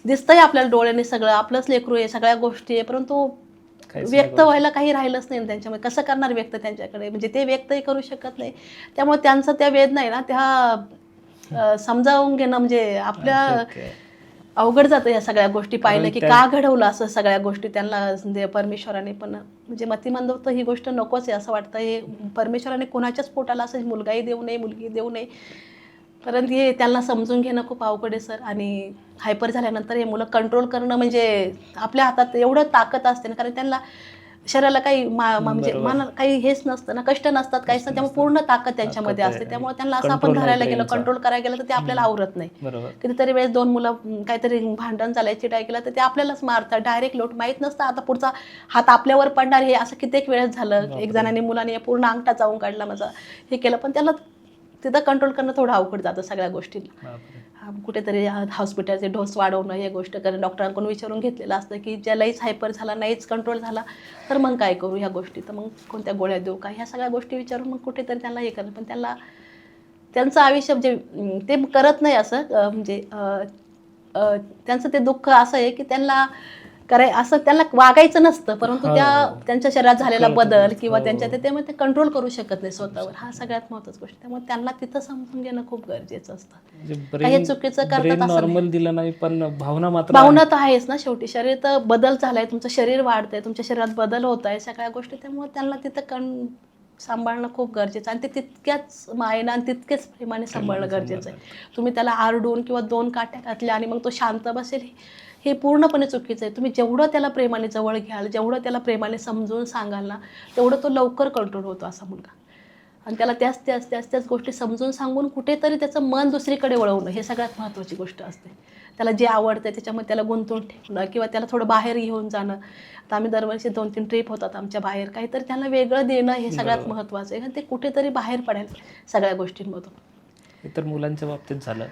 दिसतंय आपल्याला डोळ्याने सगळं, आपलंच लेकरू आहे, सगळ्या गोष्टी आहे, परंतु व्यक्त व्हायला काही राहिलंच नाही त्यांच्यामध्ये. कसं करणार व्यक्त त्यांच्याकडे, म्हणजे ते व्यक्तही करू शकत नाही. त्यामुळे त्यांचं त्या वेदना आहे ना, त्या समजावून घेणं म्हणजे आपल्या अवघड जातं या सगळ्या गोष्टी पाहिलं की का घडवलं असं सगळ्या गोष्टी त्यांना परमेश्वराने. पण म्हणजे मतिमंद होतं, ही गोष्ट नकोच आहे असं वाटतं. हे परमेश्वराने कोणाच्याच पोटाला असं मुलगाही देऊ नये, मुलगी देऊ नये, परंतु हे त्यांना समजून घेणं खूप अवघड आहे सर. आणि हायपर झाल्यानंतर हे मुलं कंट्रोल करणं म्हणजे आपल्या हातात एवढं ताकद असते ना, कारण त्यांना शरीराला काही म्हणजे मनाला काही हेच नसतं ना, कष्ट नसतात, काहीच नाही. त्यामुळे पूर्ण ताकद त्यांच्यामध्ये असते. त्यामुळे त्यांना असं आपण धरायला गेलं, कंट्रोल करायला गेलं तर ते आपल्याला आवरत नाही. कितीतरी वेळेस 2 मुलं काहीतरी भांडण झालंय, चिडाय केलं तर ते आपल्यालाच मारतात, डायरेक्ट लोट. माहीत नसतं आता पुढचा हात आपल्यावर पडणार, हे असं कित्येक वेळेस झालं. एक जणांनी मुलाने पूर्ण अंगठा चावून काढला माझा, हे केलं. पण त्याला तिथं कंट्रोल करणं थोडं अवघड जातं सगळ्या गोष्टींना. कुठेतरी हॉस्पिटलचे डोस वाढवणं, हे गोष्ट करणं, डॉक्टरांकडून विचारून घेतलेलं असतं की ज्यालाहीच हायपर झाला, नाहीच कंट्रोल झाला तर मग काय करू ह्या गोष्टी, तर मग कोणत्या गोळ्या देऊ का, ह्या सगळ्या गोष्टी विचारून मग कुठेतरी त्यांना हे करणं. पण त्यांना त्यांचं आयुष्य म्हणजे ते करत नाही असं, म्हणजे त्यांचं ते दुःख असं आहे की त्यांना असं त्यांना वागायचं नसतं, परंतु त्यांच्या शरीरात झालेला बदल किंवा त्यांच्या त्यामुळे ते कंट्रोल करू शकत नाही स्वतःवर. हा सगळ्यात महत्त्वाची गोष्ट. त्यामुळे त्यांना तिथं समजून घेणं खूप गरजेचं असतं. काही चुकीचं करतात असं दिलं नाही, पण भावना तर आहेच ना शेवटी. शरीर तर बदल झालाय, तुमचं शरीर वाढतंय, तुमच्या शरीरात बदल होत आहे, सगळ्या गोष्टी. त्यामुळे त्यांना तिथं सांभाळणं खूप गरजेचं आणि ते तितक्याच मायेनं आणि तितकेच प्रेमाने सांभाळणं गरजेचं आहे. तुम्ही त्याला आरडून किंवा 2 काट्या घातल्या आणि मग तो शांत बसेल, हे पूर्णपणे चुकीचं आहे. तुम्ही जेवढं त्याला प्रेमाने जवळ घ्याल, जेवढं त्याला प्रेमाने समजून सांगाल ना, तेवढं तो लवकर कंट्रोल होतो असा मुलगा. आणि त्याला त्याच गोष्टी समजून सांगून कुठेतरी त्याचं मन दुसरीकडे वळवणं हे सगळ्यात महत्त्वाची गोष्ट असते. त्याला जे आवडतं त्याच्यामध्ये त्याला गुंतवून ठेवणं किंवा त्याला थोडं बाहेर घेऊन जाणं. आता आम्ही दरवर्षी 2-3 ट्रिप होतात आमच्या बाहेर, काहीतरी त्याला वेगळं देणं हे सगळ्यात महत्त्वाचं आहे. आणि ते कुठेतरी बाहेर पडेल सगळ्या गोष्टींमधून. इतर मुलांच्या बाबतीत झालं,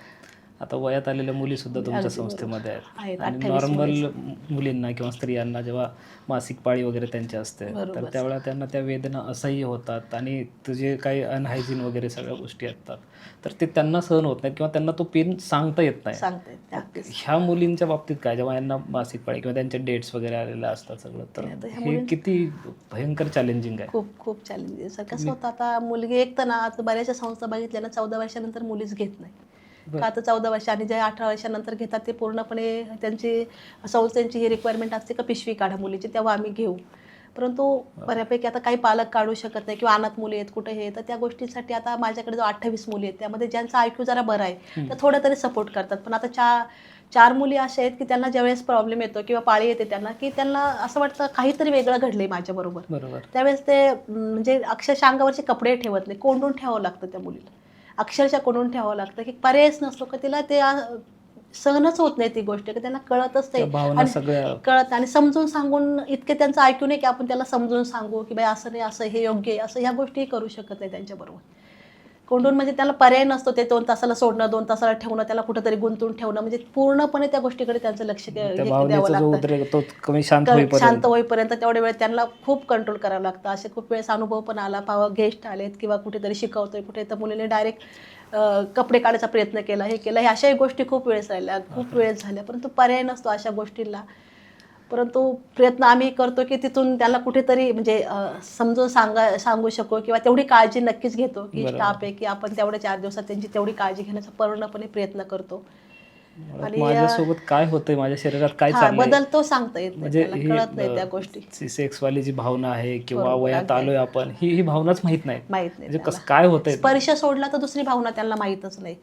आता वयात आलेल्या मुलीसुद्धा तुमच्या अगदी संस्थेमध्ये आहेत, आहेत आणि 28 नॉर्मल मुलींना किंवा स्त्रियांना जेव्हा मासिक पाळी वगैरे त्यांची असते तर त्यावेळेला त्यांना त्या वेदना असह्य होतात आणि तुझे काही अनहायजीन वगैरे सगळ्या गोष्टी असतात तर ते त्यांना सहन होत नाहीत किंवा त्यांना तो पेन सांगता येत नाही. सांगते त्या ह्या मुलींच्या बाबतीत काय, जेव्हा यांना मासिक पाळी किंवा त्यांचे डेट्स वगैरे आलेले असतात सगळं, तर हे किती भयंकर चॅलेंजिंग आहे. खूप चॅलेंजिंग. सर कसं होतं, आता मुलगी एक तर ना, आता बऱ्याचशा संस्था बघितल्या ना 14 वर्षानंतर मुलीच घेत नाही. का आता 14 वर्ष आणि जे 18 वर्षानंतर घेतात ते पूर्णपणे त्यांची संस्थेची ही रिक्वायरमेंट असते का पिशवी काढा मुलीची, तेव्हा आम्ही घेऊ. परंतु बऱ्यापैकी आता काही पालक काढू शकत नाही किंवा अनाथ मुली आहेत कुठे हे, तर त्या गोष्टींसाठी आता माझ्याकडे जो 28 मुली आहेत त्यामध्ये ज्यांचा IQ जरा बरा आहे तर थोडं तरी सपोर्ट करतात. पण आता 4 मुली अशा आहेत की त्यांना ज्यावेळेस प्रॉब्लेम येतो किंवा पाळी येते त्यांना, की त्यांना असं वाटतं काहीतरी वेगळं घडलंय माझ्याबरोबर. त्यावेळेस ते म्हणजे अक्षरशः अंगावरचे कपडे ठेवत नाही, कोंडून ठेवावं लागतं त्या मुलीला, अक्षरशः कोंडून ठेवावं लागतं की पर्यायच नसतो का तिला ते सहनच होत नाही ती गोष्ट, की त्यांना कळतच नाही. कळत आणि समजून सांगून इतके त्यांचं IQ नाही की आपण त्याला समजून सांगू की बाई असं नाही, असं हे योग्य आहे, असं ह्या गोष्टी करू शकत नाही त्यांच्याबरोबर. कोंडून म्हणजे त्याला पर्याय नसतो, ते 2 तासाला सोडणं, 2 तासाला ठेवणं, त्याला कुठेतरी गुंतवून ठेवणं, म्हणजे पूर्णपणे त्या गोष्टीकडे त्यांचं लक्ष द्यावं लागतं. शांत होईपर्यंत तेवढ्या वेळ त्यांना खूप कंट्रोल करावं लागतं. असे खूप वेळेस अनुभव पण आला, गेस्ट आलेत किंवा कुठेतरी शिकवतोय कुठे, तर मुलीने डायरेक्ट कपडे काढायचा प्रयत्न केला, हे केलं, हे अशाही गोष्टी खूप वेळेस राहिल्या, खूप वेळेस झाल्या. परंतु पर्याय नसतो अशा गोष्टींना. परंतु प्रयत्न आम्ही करतो की तिथून त्याला कुठेतरी म्हणजे समजून सांगू शकू किंवा तेवढी काळजी नक्कीच घेतो की स्टाफ आहे की आपण तेवढ्या 4 दिवसात त्यांची तेवढी काळजी घेण्याचा पूर्णपणे प्रयत्न करतो. आणि माझ्यासोबत काय होतंय, माझ्या शरीरात काय चाललंय, बदल तो सांगता येत नाही, कळत नाही त्या गोष्टी. सेक्सवाली जी भावना आहे किंवा वयात आलोय आपण, ही भावनाच माहित नाही म्हणजे कसं काय होतंय. स्पर्श सोडला तर दुसरी भावना त्यांना माहीतच नाही.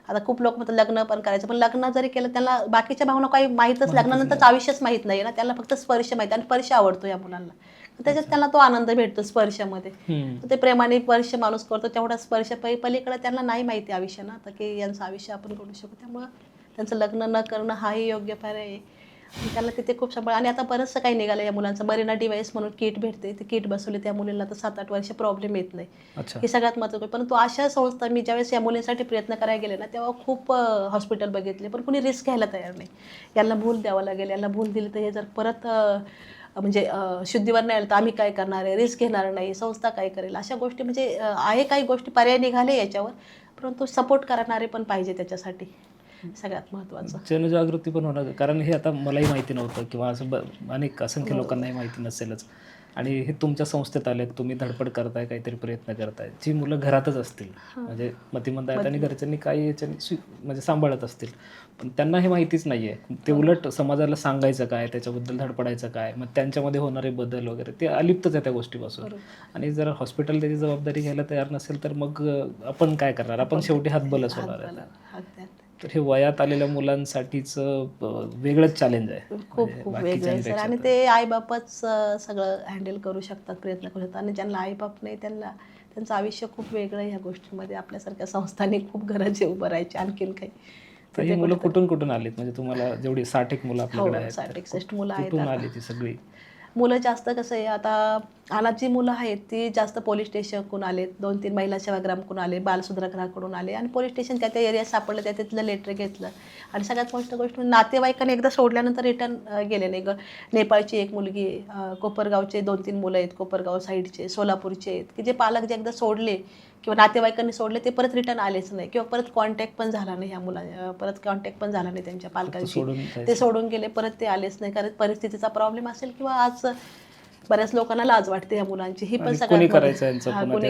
आता खूप लोक म्हणतात लग्न पण करायचं, पण लग्न जरी केलं त्यांना बाकीच्या भावना काही माहीतच, लग्नानंतर आयुष्यच माहीत नाही ना, त्यांना फक्त स्पर्श माहिती आणि स्पर्श आवडतो या मुलांना, त्याच्यात त्यांना तो आनंद भेटतो स्पर्शामध्ये. ते प्रेमाने स्पर्श माणूस करतो, तेवढा स्पर्श पलीकडे त्यांना नाही माहिती आयुष्य ना, तर की यांचं आयुष्य आपण करू शकतो. त्यामुळं त्यांचं लग्न न करणं हाही योग्य पर्याय आहे. त्याला तिथे खूप सांभाळ. आणि आता बरंचसं काही निघालं या मुलांचं, मरीना डिव्हाइस म्हणून किट भेटते, ते किट बसवले त्या मुलींना तर 7-8 वर्ष प्रॉब्लेम येत नाही, हे सगळ्यात महत्त्वाचं. परंतु अशा संस्था मी ज्यावेळेस या मुलींसाठी प्रयत्न करायला गेले ना, तेव्हा खूप हॉस्पिटल बघितले, पण कुणी रिस्क घ्यायला तयार नाही. यांना भूल द्यावं लागेल, यांना भूल दिली तर हे जर परत म्हणजे शुद्धीवर नाही आलं तर आम्ही काय करणार आहे, रिस्क घेणार नाही, संस्था काय करेल, अशा गोष्टी म्हणजे आहे. काही गोष्टी पर्याय निघाले याच्यावर, परंतु सपोर्ट करणारे पण पाहिजे त्याच्यासाठी, सगळ्यात महत्त्वाचं. जनजागृती पण होणार, कारण हे आता मलाही माहिती नव्हतं किंवा असं अनेक असंख्य लोकांनाही माहिती नसेलच. आणि हे तुमच्या संस्थेत आले, तुम्ही धडपड करताय, काहीतरी प्रयत्न करताय, जी मुलं घरातच असतील म्हणजे मतिमंद आहेत आणि घरच्यांनी काही याच्याने म्हणजे सांभाळत असतील, पण त्यांना हे माहितीच नाही आहे. ते उलट समाजाला सांगायचं काय, त्याच्याबद्दल धडपडायचं काय, मग त्यांच्यामध्ये होणारे बदल वगैरे ते अलिप्तच आहे त्या गोष्टीपासून. आणि जर हॉस्पिटल त्याची जबाबदारी घ्यायला तयार नसेल तर मग आपण काय करणार, आपण शेवटी हातबलच होणार आहे. तर हे वयात आलेल्या मुलांसाठीच वेगळंच चॅलेंज आहे, खूप वेगळं आहे सर. आणि ते आईबापच सगळं हँडल करू शकतात, प्रयत्न करू शकतात, आणि ज्यांना आईबाप नाही त्यांचं आयुष्य खूप वेगळं आहे ह्या गोष्टींमध्ये. आपल्यासारख्या संस्थांनी खूप गरज आहे उभं राहायची. आणखीन काही तर ही मुलं कुठून आलीत, म्हणजे तुम्हाला जेवढी 60 मुलं आपल्याकडे आहेत, 60-61 मुलं आहेत. कुठून आली ती सगळी मुलं? जास्त कसं आहे, आता अनाथ जी मुलं आहेत ती जास्त पोलीस स्टेशनकडून आलेत, 2-3 महिला सेवाग्रामकडून आले, बालसुधारगृहाकडून आले, आणि पोलीस स्टेशन त्या एरियात सापडलं, त्या तिथलं लेटर घेतलं. आणि सगळ्यात मोठी गोष्ट, नातेवाईकांनी एकदा सोडल्यानंतर रिटर्न गेले नाही. नेपाळची एक मुलगी आहे, कोपरगावचे 2-3 मुलं आहेत, कोपरगाव साईडचे, सोलापूरचे आहेत, की जे पालक जे एकदा सोडले किंवा नातेवाईकांनी सोडले ते परत रिटर्न आलेच नाही किंवा परत कॉन्टॅक्ट पण झाला नाही ह्या मुलांना, परत कॉन्टॅक्ट पण झाला नाही त्यांच्या पालकांशी, ते सोडून गेले, परत ते आलेच नाही. कारण परिस्थितीचा प्रॉब्लेम असेल किंवा आज बऱ्याच लोकांना लाज वाटते या मुलांची, ही पण सगळ्यात कोणी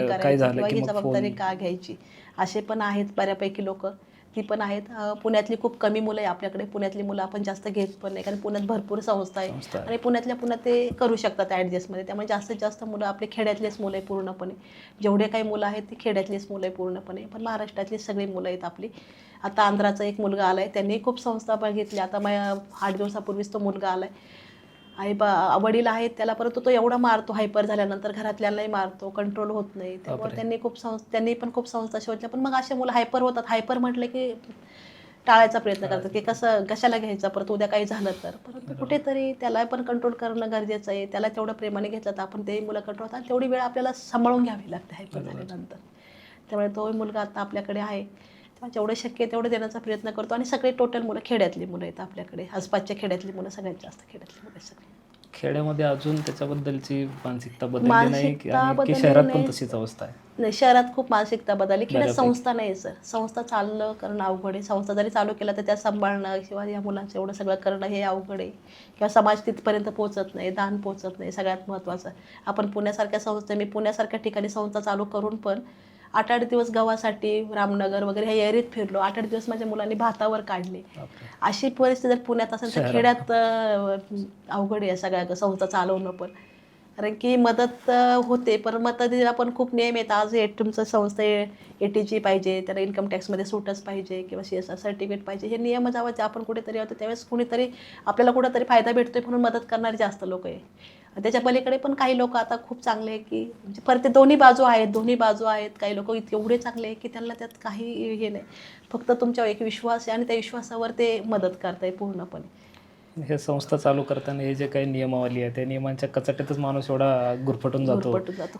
करायचं किंवा ही जबाबदारी का घ्यायची, असे पण आहेत बऱ्यापैकी लोक, ती पण आहेत. पुण्यातली खूप कमी मुलं आहे आपल्याकडे, पुण्यातली मुलं आपण जास्त घेत पण नाही, कारण पुण्यात भरपूर संस्था आहे आणि पुण्यात ते करू शकतात ॲडजस्टमध्ये. त्यामुळे जास्तीत जास्त मुलं आपले खेड्यातलेच मुलं आहे पूर्णपणे, जेवढे काही मुलं आहेत ती खेड्यातलीच मुलं आहे पूर्णपणे, पण महाराष्ट्रातली सगळी मुलं आहेत आपली. आता आंध्राचा एक मुलगा आला आहे, त्यांनी खूप संस्था बघितल्या. आता 8 दिवसापूर्वीच तो मुलगा आला आहे, वडील आहेत त्याला, परंतु तो एवढा मारतो हायपर झाल्यानंतर, घरातल्यांनाही मारतो, कंट्रोल होत नाही. त्यामुळे त्यांनी पण खूप संस्था शोधल्या. पण मग असे मुलं हायपर होतात. हायपर म्हटलं की टाळायचा प्रयत्न करतात की कशाला घ्यायचा, परत उद्या काही झालं तर. परंतु कुठेतरी त्याला पण कंट्रोल करणं गरजेचं आहे. त्याला तेवढं प्रेमाने घेतलं तर आपण ते मुलं कंट्रोल होतात. तेवढी वेळ आपल्याला सांभाळून घ्यावी लागते हायपर झाल्यानंतर. त्यामुळे तो मुलगा आता आपल्याकडे आहे. तेव्हा जेवढं शक्य आहे तेवढं देण्याचा प्रयत्न करतो. आणि सगळे टोटल मुलं खेड्यातली मुलं आहेत आपल्याकडे. आसपासच्या खेड्यातली मुलं सगळ्यात जास्त खेड्यातली मुलं सगळी. खेड्यामध्ये अजून त्याच्याबद्दलची मानसिकता बदलली नाही मानसिकता आणि की बदलली शहरात पण नाही. तशीच अवस्था आहे? नाही, शहरात खूप मानसिकता बदलली. खेड्यात बऱ्यापैकी. संस्था नाही सर. संस्था चालणं करणं अवघड आहे. संस्था जरी चालू केलं तर त्या सांभाळणं किंवा या मुलांचं एवढं सगळं करणं हे अवघड आहे. किंवा समाज तिथपर्यंत पोहोचत नाही, दान पोहोचत नाही. सगळ्यात महत्त्वाचं आपण पुण्यासारख्या संस्था, मी पुण्यासारख्या ठिकाणी संस्था चालू करून पण 8-8 दिवस गावासाठी रामनगर वगैरे ह्या एरियात फिरलो. 8-8 दिवस माझ्या मुलांनी भातावर काढले. अशी परिस्थिती जर पुण्यात असेल तर खेड्यात अवघड आहे सगळ्या संस्था चालवणं पण. कारण की मदत होते, पण मदतीला पण खूप नियम आहेत. आज तुमचं संस्था ATG पाहिजे, त्याला इन्कम टॅक्समध्ये सूटच पाहिजे किंवा CSR सर्टिफिकेट पाहिजे. हे नियम जेव्हा आपण कुठेतरी होतो त्यावेळेस कुणीतरी आपल्याला कुठेतरी फायदा भेटतोय म्हणून मदत करणारे जास्त लोक आहे. त्याच्या पलीकडे पण काही लोक आता खूप चांगले आहे की म्हणजे परत ते दोन्ही बाजू आहेत. काही लोक एवढे चांगले आहे की त्यांना त्यात काही हे नाही, फक्त तुमच्यावर एक विश्वास आहे आणि त्या विश्वासावर ते मदत करताय पूर्णपणे. हे संस्था चालू करताना हे जे काही नियमावली आहे त्या नियमांच्या कचाट्यातच माणूस एवढा गुरफटून जातो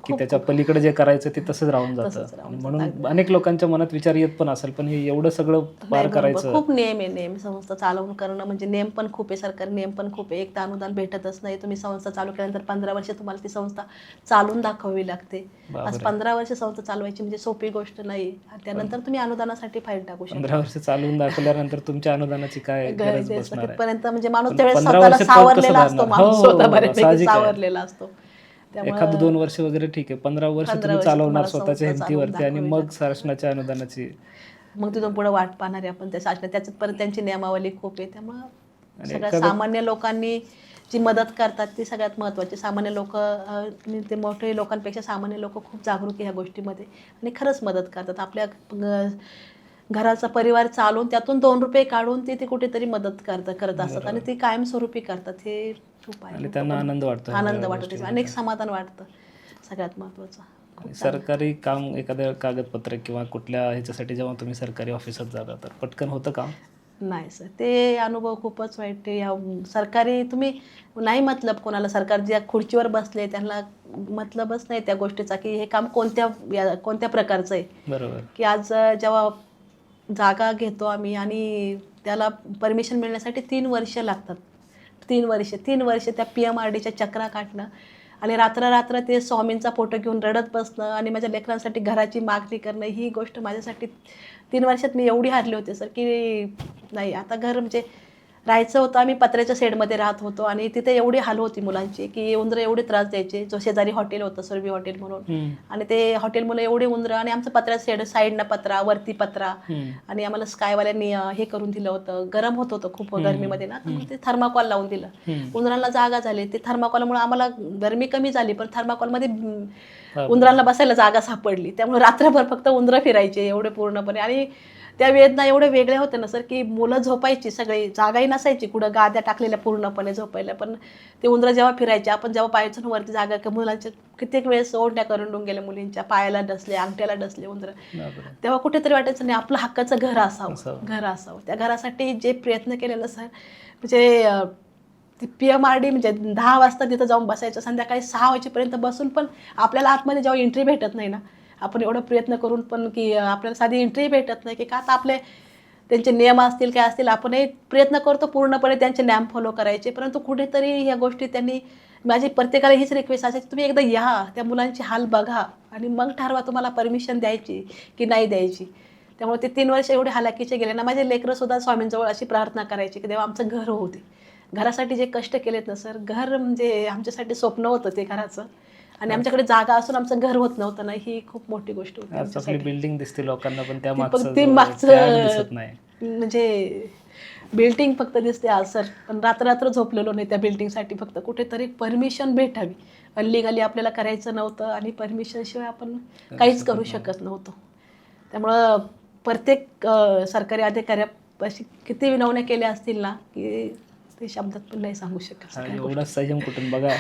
की त्याच्या पलीकडे जे करायचं ते तसंच राहून जातं. आणि म्हणून अनेक लोकांच्या मनात विचार येत पण असेल, पण हे एवढं सगळं पार करायचं. खूप नियम आहे. नियम संस्था चालवून करणं म्हणजे नियम पण खूप आहे. सरकारी नियम पण खूप आहे. एक तर अनुदान भेटतच नाही. तुम्ही संस्था चालू केल्यानंतर 15 वर्ष तुम्हाला ती संस्था चालून दाखवावी लागते. आज 15 वर्ष संस्था चालवायची म्हणजे सोपी गोष्ट नाही. त्यानंतर तुम्ही अनुदानासाठी फाईल टाकू शकता. 15 वर्ष चालून दाखवल्यानंतर तुमच्या अनुदानाची काय गरज बसणार आहे? पर्यंत म्हणजे माणूस त्यावेळेस स्वतःला सावरलेला असतो. माणूस स्वतः बऱ्यापैकी सावरलेला असतो. एखादं 2 वर्ष वगैरे ठीक आहे, 15 वर्ष तुम्ही चालवणार स्वतःच्या हिमतीवरती आणि मग शासनाच्या अनुदानाची, मग तिथून पुढे वाट पाहणारे आपण त्या शासनात. त्याच्यात परत त्यांची नियमावली खूप आहे. त्यामुळं सगळ्या सामान्य लोकांनी जी मदत करतात ती सगळ्यात महत्त्वाची. सामान्य लोक ते मोठे लोकांपेक्षा सामान्य लोक खूप जागरूक आहे ह्या गोष्टीमध्ये आणि खरंच मदत करतात. आपल्या घराचा परिवार चालवून त्यातून 2 रुपये काढून ते कुठेतरी मदत करत असतात आणि ते कायमस्वरूपी करतात. हे खूप आहे. आणि त्यांना आनंद वाटतो. अनेक समाधान वाटतं. सगळ्यात महत्त्वाचं सरकारी काम, एखादं कागदपत्र किंवा कुठल्या ह्याच्यासाठी जेव्हा तुम्ही सरकारी ऑफिसात जाता तर पटकन होतं काम? नाही सर, ते अनुभव खूपच वाईट आहे. सरकारी तुम्ही नाही मतलब कोणाला, सरकार ज्या खुर्चीवर बसले त्यांना मतलबच नाही त्या गोष्टीचा की हे काम कोणत्या प्रकारचं आहे. बरोबर. की आज जेव्हा जागा घेतो आम्ही आणि त्याला परमिशन मिळण्यासाठी 3 वर्ष लागतात. 3 वर्ष त्या PMRDच्या चक्रा काढणं आणि रात्र ते स्वामींचा फोटो घेऊन रडत बसणं आणि माझ्या लेकरांसाठी घराची मागणी करणं, ही गोष्ट माझ्यासाठी 3 वर्षात मी एवढी हारली होते सर की नाही आता घर म्हणजे राहायचं होतं. आम्ही पत्र्याच्या शेडमध्ये राहत होतो आणि तिथे एवढी हाल होती मुलांची की उंदरं एवढे त्रास द्यायचे. जो शेजारी हॉटेल होतं सुरभी हॉटेल म्हणून, आणि ते हॉटेल मुलं एवढे उंदरं आणि आमचं पत्र्याचं शेड, साईडनं पत्रा वरती पत्रा, आणि आम्हाला स्कायवाल्यांनी हे करून दिलं होतं. गरम होत होतं खूप गरमीमध्ये ना, तर मग ते थर्माकॉल लावून दिलं. उंदरांना जागा झाली. ते थर्माकॉलमुळे आम्हाला गरमी कमी झाली, पण थर्माकॉलमध्ये उंदरांना बसायला जागा सापडली. त्यामुळे रात्रभर फक्त उंदरं फिरायचे एवढे पूर्णपणे. आणि त्या वेदना एवढ्या वेगळ्या होत्या ना सर की मुलं झोपायची, सगळी जागाही नसायची कुठं, गाद्या टाकलेल्या पूर्णपणे झोपायला. पण ते उंदरं जेव्हा फिरायचे, आपण जेव्हा पाहायचो ना वरती जागा, की मुलांच्या कित्येक वेळेस ओढण्या करून गेल्या, मुलींच्या पायाला डसले, अंगठ्याला डसले उंदरं. तेव्हा कुठेतरी वाटायचं नाही आपलं हक्काचं घर असावं. त्या घरासाठी जे प्रयत्न केलेलं सर, म्हणजे PMRD म्हणजे 10 वाजता तिथं जाऊन बसायचं, संध्याकाळी 6 वाजेपर्यंत बसून पण आपल्याला आतमध्ये जेव्हा एंट्री भेटत नाही ना, आपण एवढं प्रयत्न करून पण की आपल्याला साधी एंट्री भेटत नाही की का, आता आपले त्यांचे नियम असतील काय असतील, आपणही प्रयत्न करतो पूर्णपणे त्यांचे नियम फॉलो करायचे. परंतु कुठेतरी ह्या गोष्टी त्यांनी, माझी प्रत्येकाला हीच रिक्वेस्ट असायची, तुम्ही एकदा या, त्या मुलांची हाल बघा आणि मग ठरवा तुम्हाला परमिशन द्यायची की नाही द्यायची. त्यामुळे ते 3 वर्ष एवढे हालाकीचे गेले ना. माझे लेकरंसुद्धा स्वामींजवळ अशी प्रार्थना करायची की देवा आमचं घर होऊ दे. घरासाठी जे कष्ट केलेत ना सर, घर म्हणजे आमच्यासाठी स्वप्न होतं ते घराचं, आणि आमच्याकडे जागा असून आमचं घर होत नव्हतं ना, ही खूप मोठी गोष्ट होती. आपली बिल्डिंग दिसते लोकांना, पण त्या मागचं दिसत नाही. म्हणजे बिल्डिंग फक्त दिसते आज सर, पण रात्र झोपलेलो नाही त्या बिल्डिंगसाठी. फक्त कुठेतरी परमिशन भेटावी. अल्लीगली आपल्याला करायचं नव्हतं आणि परमिशनशिवाय आपण काहीच करू शकत नव्हतो. त्यामुळं प्रत्येक सरकारी अधिकाऱ्या अशी किती विनवण्या केल्या असतील ना की ते शब्दात पण नाही सांगू शकत आणि सगळ्या एवढा संयम कुठून बघा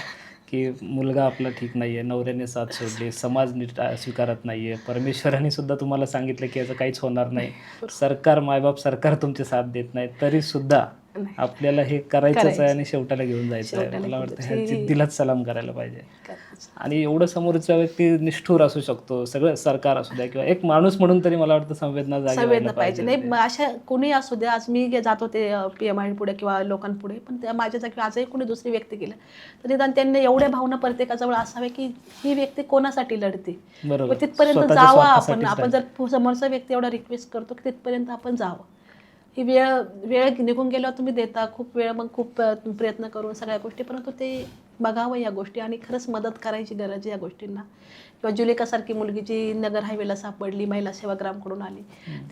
की मुलगा आपला ठीक नाही आहे, नवऱ्याने साथ सोडली, समाज नीट स्वीकारत नाही आहे, परमेश्वराने सुद्धा तुम्हाला सांगितलं की याचं काहीच होणार नाही, सरकार मायबाप सरकार तुमची साथ देत नाही, तरीसुद्धा नाही. आपल्याला हे करायचंच आहे करायचं. आणि शेवटाला घेऊन जायचं आहे. शेवटाला मला घेऊन वाटतं जायचं. ह्या जिद्दीलाच सलाम करायला पाहिजे. करायचं. आणि एवढं समोरचा व्यक्ती निष्ठुर असू शकतो, सगळं सरकार असू द्या किंवा एक माणूस म्हणून तरी मला वाटतं संवेदना जागी संवेदना व्हायला पाहिजे पाहिजे. नाही. अशा कोणी असू द्या, आज मी जात होते PMI पुढे किंवा लोकांपुढे, पण त्या माझ्या जागी आजही कोणी दुसरी व्यक्ती केलं तर निदान त्यांनी एवढ्या भावना प्रत्येकाजवळ असाव्या की ही व्यक्ती कोणासाठी लढते, बरोबर. मग तिथपर्यंत स्वतःच्या जावं आपण. स्वार्थासाठीच आपण जर समोरचा व्यक्ती एवढा रिक्वेस्ट करतो की तिथपर्यंत आपण जावं. ही वेळ निघून गेल्यावर तुम्ही देता खूप वेळ, मग खूप प्रयत्न करून सगळ्या गोष्टी, परंतु ते बघावं या गोष्टी आणि खरंच मदत करायची गरज आहे या गोष्टींना. किंवा जुलिकासारखी मुलगी जी नगर हायवेला सापडली, महिला सेवाग्रामकडून आली,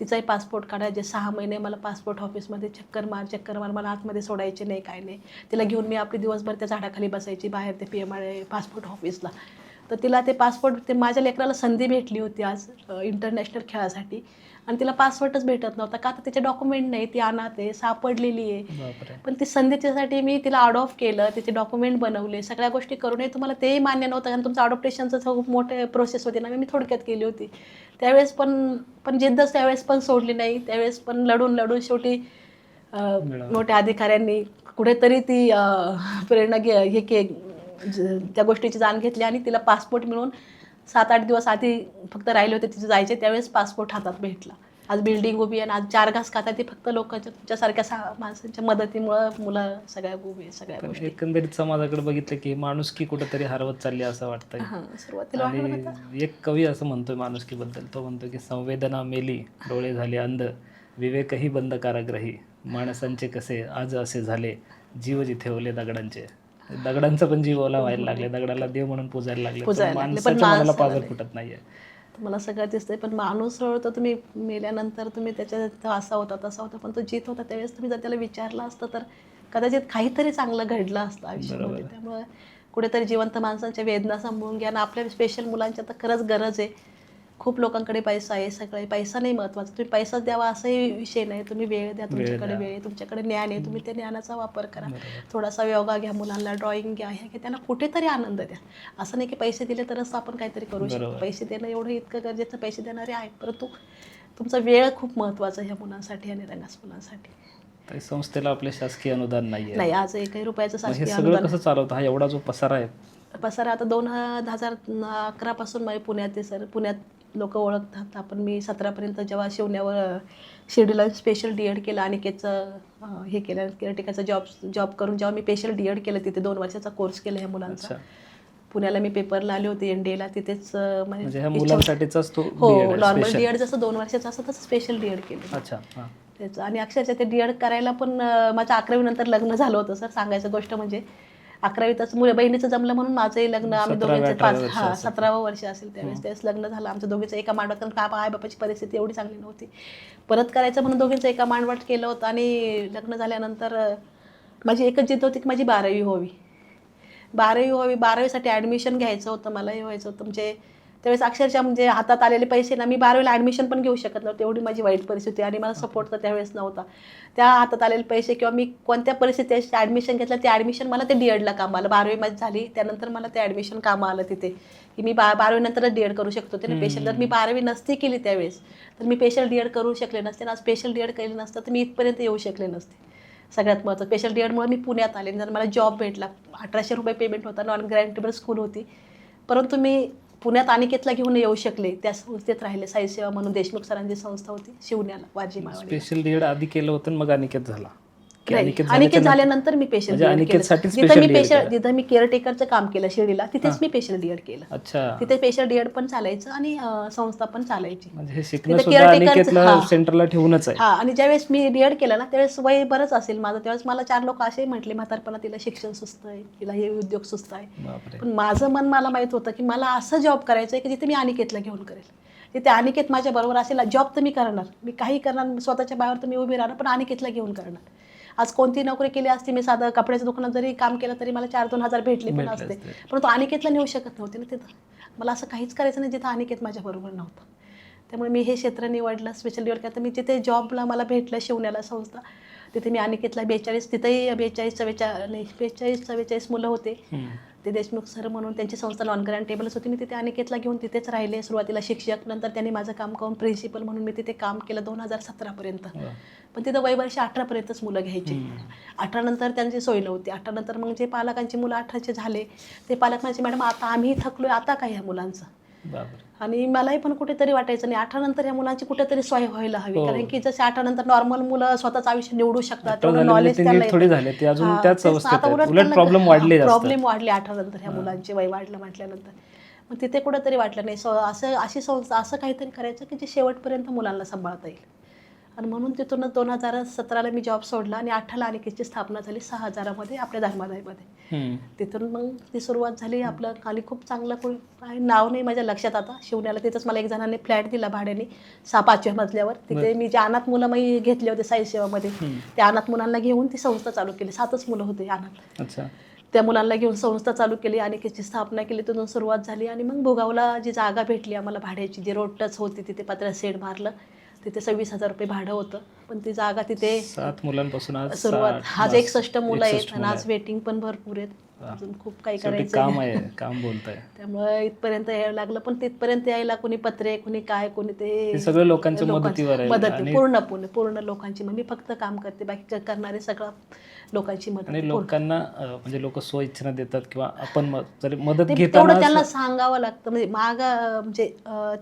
तिचाही पासपोर्ट काढायचे 6 महिने मला पासपोर्ट ऑफिसमध्ये चक्कर मार मला आतमध्ये सोडायचे नाही, काय नाही. तिला घेऊन मी आपली दिवसभर त्या झाडाखाली बसायची बाहेर ते PMI पासपोर्ट ऑफिसला. तर तिला ते पासपोर्ट, ते माझ्या लेकराला संधी भेटली होती आज इंटरनॅशनल खेळासाठी, आणि तिला पासपोर्टच भेटत नव्हता का, तर तिचे डॉक्युमेंट नाही, ती अनाथ आहे, सापडलेली आहे. बापरे. पण ती संधीच्यासाठी मी तिला अडॉप्ट केलं, तिचे डॉक्युमेंट बनवले, सगळ्या गोष्टी करूनही तुम्हाला तेही मान्य नव्हतं, कारण तुमचं अडॉप्टेशनचं खूप मोठे प्रोसेस होती ना, मी थोडक्यात केली होती त्यावेळेस. पण जिद्दच त्यावेळेस पण सोडली नाही. त्यावेळेस पण लढून शेवटी मोठ्या अधिकाऱ्यांनी कुठेतरी ती प्रेरणा त्या गोष्टीची जाण घेतली आणि तिला पासपोर्ट मिळून 7-8 दिवस आधी फक्त राहिले होते तिथे जायचे, त्यावेळेस पासपोर्ट हातात भेटला. आज बिल्डिंग उभी आहे आणि आज 4 घास खातात ती फक्त लोकांच्या, तुमच्यासारख्या माणसांच्या मदतीमुळं मुलं सगळ्या उभी आहे, सगळ्या पण गोष्टी. एकंदरीत समाजाकडे बघितलं की माणुसकी कुठेतरी हरवत चालली असं वाटतंय. हां, सुरुवातीला वाटलं आणि होतं. एक कवी असं म्हणतोय माणुसकीबद्दल, तो म्हणतो की संवेदना मेली, डोळे झाले अंध, विवेकही बंद काराग्रही, माणसांचे कसे आज असे झाले, जीव जिथे ओले दगडांचे. दगडांचा पण जीव ओला व्हायला लागले, दगडाला देव म्हणून पूजायला लागले, पण माणसाच्या मनाला पाजर फुटत नाहीये. मला सगळं दिसतंय, पण माणूस तर तुम्ही मेल्यानंतर तुम्ही त्याच्यात असा होता तसा होता, पण तो जित होता त्यावेळेस तुम्ही जर त्याला विचारलं असतं तर कदाचित काहीतरी चांगलं घडलं असतं आयुष्यामध्ये. त्यामुळे कुठेतरी जिवंत माणसांच्या वेदना समजून घ्या. आणि आपल्या स्पेशल मुलांच्या तर खरंच गरज आहे. खूप लोकांकडे पैसा आहे, सगळे पैसा नाही महत्त्वाचा, तुम्ही पैसाच द्यावा असंही विषय नाही. तुम्ही वेळ द्या, तुमच्याकडे वेळ आहे, तुमच्याकडे ज्ञान आहे, तुम्ही त्या ज्ञानाचा वापर करा. थोडासा योगा घ्या, मुलांना ड्रॉइंग घ्या, हे घ्या, त्यांना कुठेतरी आनंद द्या. असं नाही की पैसे दिले तरच आपण काहीतरी करू शकतो. पैसे देणं एवढं इतकं गरजेचं, पैसे देणारे आहेत, परंतु तुमचा वेळ खूप महत्त्वाचा ह्या मुलांसाठी आणि रंगास मुलांसाठी. काही संस्थेला आपले शासकीय अनुदान नाहीये. नाही, आज 1 रुपयाचं हे शासकीय सगळं कसं चालवतं? हा एवढा जो पसारा आहे, पसारा आता 2011 पासून माझे पुण्यात आहे सर. पुण्यात लोक ओळखतात. आपण मी 17पर्यंत जेव्हा शिवण्यावर शिर्डीला स्पेशल D.Ed केलं, अनिकेतचं हे केलं, केअरटेकरचा जॉब करून जेव्हा मी स्पेशल D.Ed केलं, तिथे 2 वर्षाचा कोर्स केला ह्या मुलांचा. पुण्याला मी पेपरला आले होते NDAला, तिथेच म्हणजे ह्या मुलांसाठीचाच तो हो, D.Ed आहे, नॉर्मल special. D.Ed जसं 2 वर्षाचं असतं तसं स्पेशल D.Ed केलं अच्छा. हां. त्याचं. आणि अक्षरशः ते D.Ed करायला पण माझ्या 11वी नंतर लग्न झालं होतं सर. सांगायचं गोष्ट म्हणजे 11वीतच बहिणीचं जमलं म्हणून माझंही लग्न, आम्ही दोघींचे 17वं वर्ष असेल त्यावेळेस लग्न झालं आमचं दोघीचं एका मांडवात. कारण आई बापाची परिस्थिती एवढी चांगली नव्हती, परत करायचं म्हणून दोघींचं एका मांडवात केलं होतं. आणि लग्न झाल्यानंतर माझी एकच जिद्द होती की माझी 12वी व्हावी. 12वीसाठी ॲडमिशन घ्यायचं होतं मला, हे व्हायचं होतं. म्हणजे त्यावेळेस अक्षरशः म्हणजे हातात आलेले पैसे ना, मी 12वीला ॲडमिशन पण घेऊ शकत नव्हते, एवढी माझी वाईट परिस्थिती. आणि मला सपोर्ट तर त्यावेळेस नव्हता. त्या हातात आलेले पैसे किंवा मी कोणत्या परिस्थितीत ॲडमिशन घेतलं, ते ॲडमिशन मला ते D.Edला कामं आलं. 12वी माझी झाली त्यानंतर मला ते ॲडमिशन कामं आलं तिथे, की मी 12वी नंतरच D.Ed करू शकतो ते ना स्पेशल. जर मी 12वी नसती केली त्यावेळेस तर मी स्पेशल D.Ed करू शकले नसते ना. स्पेशल D.Ed केलं नसतं तर मी इथपर्यंत येऊ शकले नसते. सगळ्यात महत्त्वाचं स्पेशल D.Edमुळे मी पुण्यात आले. जर मला जॉब भेटला, 1800 रुपये पेमेंट होता, नॉन ग्रँटेबल स्कूल होती, परंतु मी पुण्यात अनिकेतला घेऊन येऊ शकले. त्या संस्थेत राहिले, साई सेवा म्हणून देशमुख सरांची संस्था होती शिवण्याला, वाजी माळवाडी. स्पेशल D.Ed आधी केलं होतं मग अनिकेत झाला. अनिकेत झाल्यानंतर मी स्पेशल जिथं मी केअरटेकरचं काम केलं शिर्डीला, तिथेच मी स्पेशल D.Ed केलं. अच्छा. तिथे स्पेशल D.Ed पण चालायचं आणि संस्था पण चालायची. म्हणजे हे शिकणं सुद्धा अनिकेतला सेंटरला ठेवूनच आहे. हा. आणि ज्यावेळेस मी D.Ed केलं ना, त्यावेळेस वय बरंच असेल माझं. त्यावेळेस मला 4 लोक असे म्हटले, म्हातारपणा तिला शिक्षण सुस्त आहे, तिला हे उद्योग सुस्त आहे. पण माझं मन मला माहित होतं की मला असं जॉब करायचं आहे की जिथे मी अनिकेतला घेऊन करेल. तिथे अनिकेत माझ्या बरोबर असेल. जॉब तर मी करणार, मी काही करणार, स्वतःच्या पायावर तर मी उभी राहणार, पण अनिकेतला घेऊन करणार. आज कोणती नोकरी केली असती, मी साधं कपड्याच्या दुकानात जरी काम केलं तरी मला 4-2 हजार भेटले पण असते, पण तो अनिकेतला नेऊ शकत नव्हते ना तिथं. मला असं काहीच करायचं नाही जिथं अनिकेत माझ्याबरोबर नव्हतं. त्यामुळे मी हे क्षेत्र निवडलं स्पेशल D.Ed. तर मी जिथे जॉबला मला भेटलं शिवण्याला संस्था, तिथे मी अनिकेतला 42, तिथेही 42-44 मुलं होते. ते देशमुख सर म्हणून त्यांची संस्था नॉन ग्रँटेबलच होती. मी तिथे अनिकेतला घेऊन तिथेच राहिले. सुरुवातीला शिक्षक, नंतर त्यांनी माझं काम करून प्रिन्सिपल म्हणून मी तिथे काम केलं 2017 पर्यंत. पण तिथं वयवर्ष 18 पर्यंतच मुलं घ्यायची. 18 नंतर त्यांची सोय नव्हती. 18 नंतर मग जे पालकांची मुलं 18चे झाले ते पालक म्हणायचे, मॅडम आता आम्ही थकलोय, आता काय ह्या मुलांचं. आणि मलाही पण कुठेतरी वाटायचं नाही 18 नंतर या मुलांची कुठेतरी सोय व्हायला हवी. कारण की जसे 18 नंतर नॉर्मल मुलं स्वतःचं आयुष्य निवडू शकतात, तेवढं नॉलेज त्यांना प्रॉब्लेम वाढले 18 नंतर ह्या मुलांची वय वाढलं म्हटल्यानंतर. मग तिथे कुठेतरी वाटलं नाही अशी संस्था असं काहीतरी करायचं की जे शेवटपर्यंत मुलांना सांभाळता येईल. आणि म्हणून तिथूनच 2017ला मी जॉब सोडला आणि 18ला अनिकेतची स्थापना झाली 6000मध्ये आपल्या धर्मादायमध्ये. तिथून मग ती सुरुवात झाली. आपलं खाली खूप चांगलं कोणी नाव नाही माझ्या लक्षात आता, शिवण्याला तिथंच मला एक जणांनी फ्लॅट दिला भाड्याने 5व्या मजल्यावर. तिथे मी जे अनाथ मुलं मी घेतले होते साई सेवामध्ये, त्या अनाथ मुलांना घेऊन ती संस्था चालू केली. 7च मुलं होते अनाथ. त्या मुलांना घेऊन संस्था चालू केली, अनिकेतची स्थापना केली. तिथून सुरुवात झाली. आणि मग भोगावला जी जागा भेटली आम्हाला भाड्याची, जी रोड टच होती, तिथे पत्रा शेड मारलं. तिथे 26,000 रुपये भाडं होतं. पण ती जागा तिथे 7 मुलांपासून सुरुवात. आज 61 मुलं आहेत आणि आज वेटिंग पण भरपूर आहेत. अजून खूप काही करायचं काम आहे, काम बोलताय. त्यामुळे इथपर्यंत यायला लागलं. पण तिथपर्यंत यायला कोणी पत्रे, कोणी काय, कोणी ते सगळं लोकांच्या मदतीवर आहे. मदत पूर्ण लोकांची. मग मी फक्त काम करते, बाकी करणारे सगळं लोकांची मदत. आणि लोकांना म्हणजे लोक स्वइच्छेने देतात किंवा आपण जरी मदत तेवढं घेताना त्यांना सांगावं लागतं, म्हणजे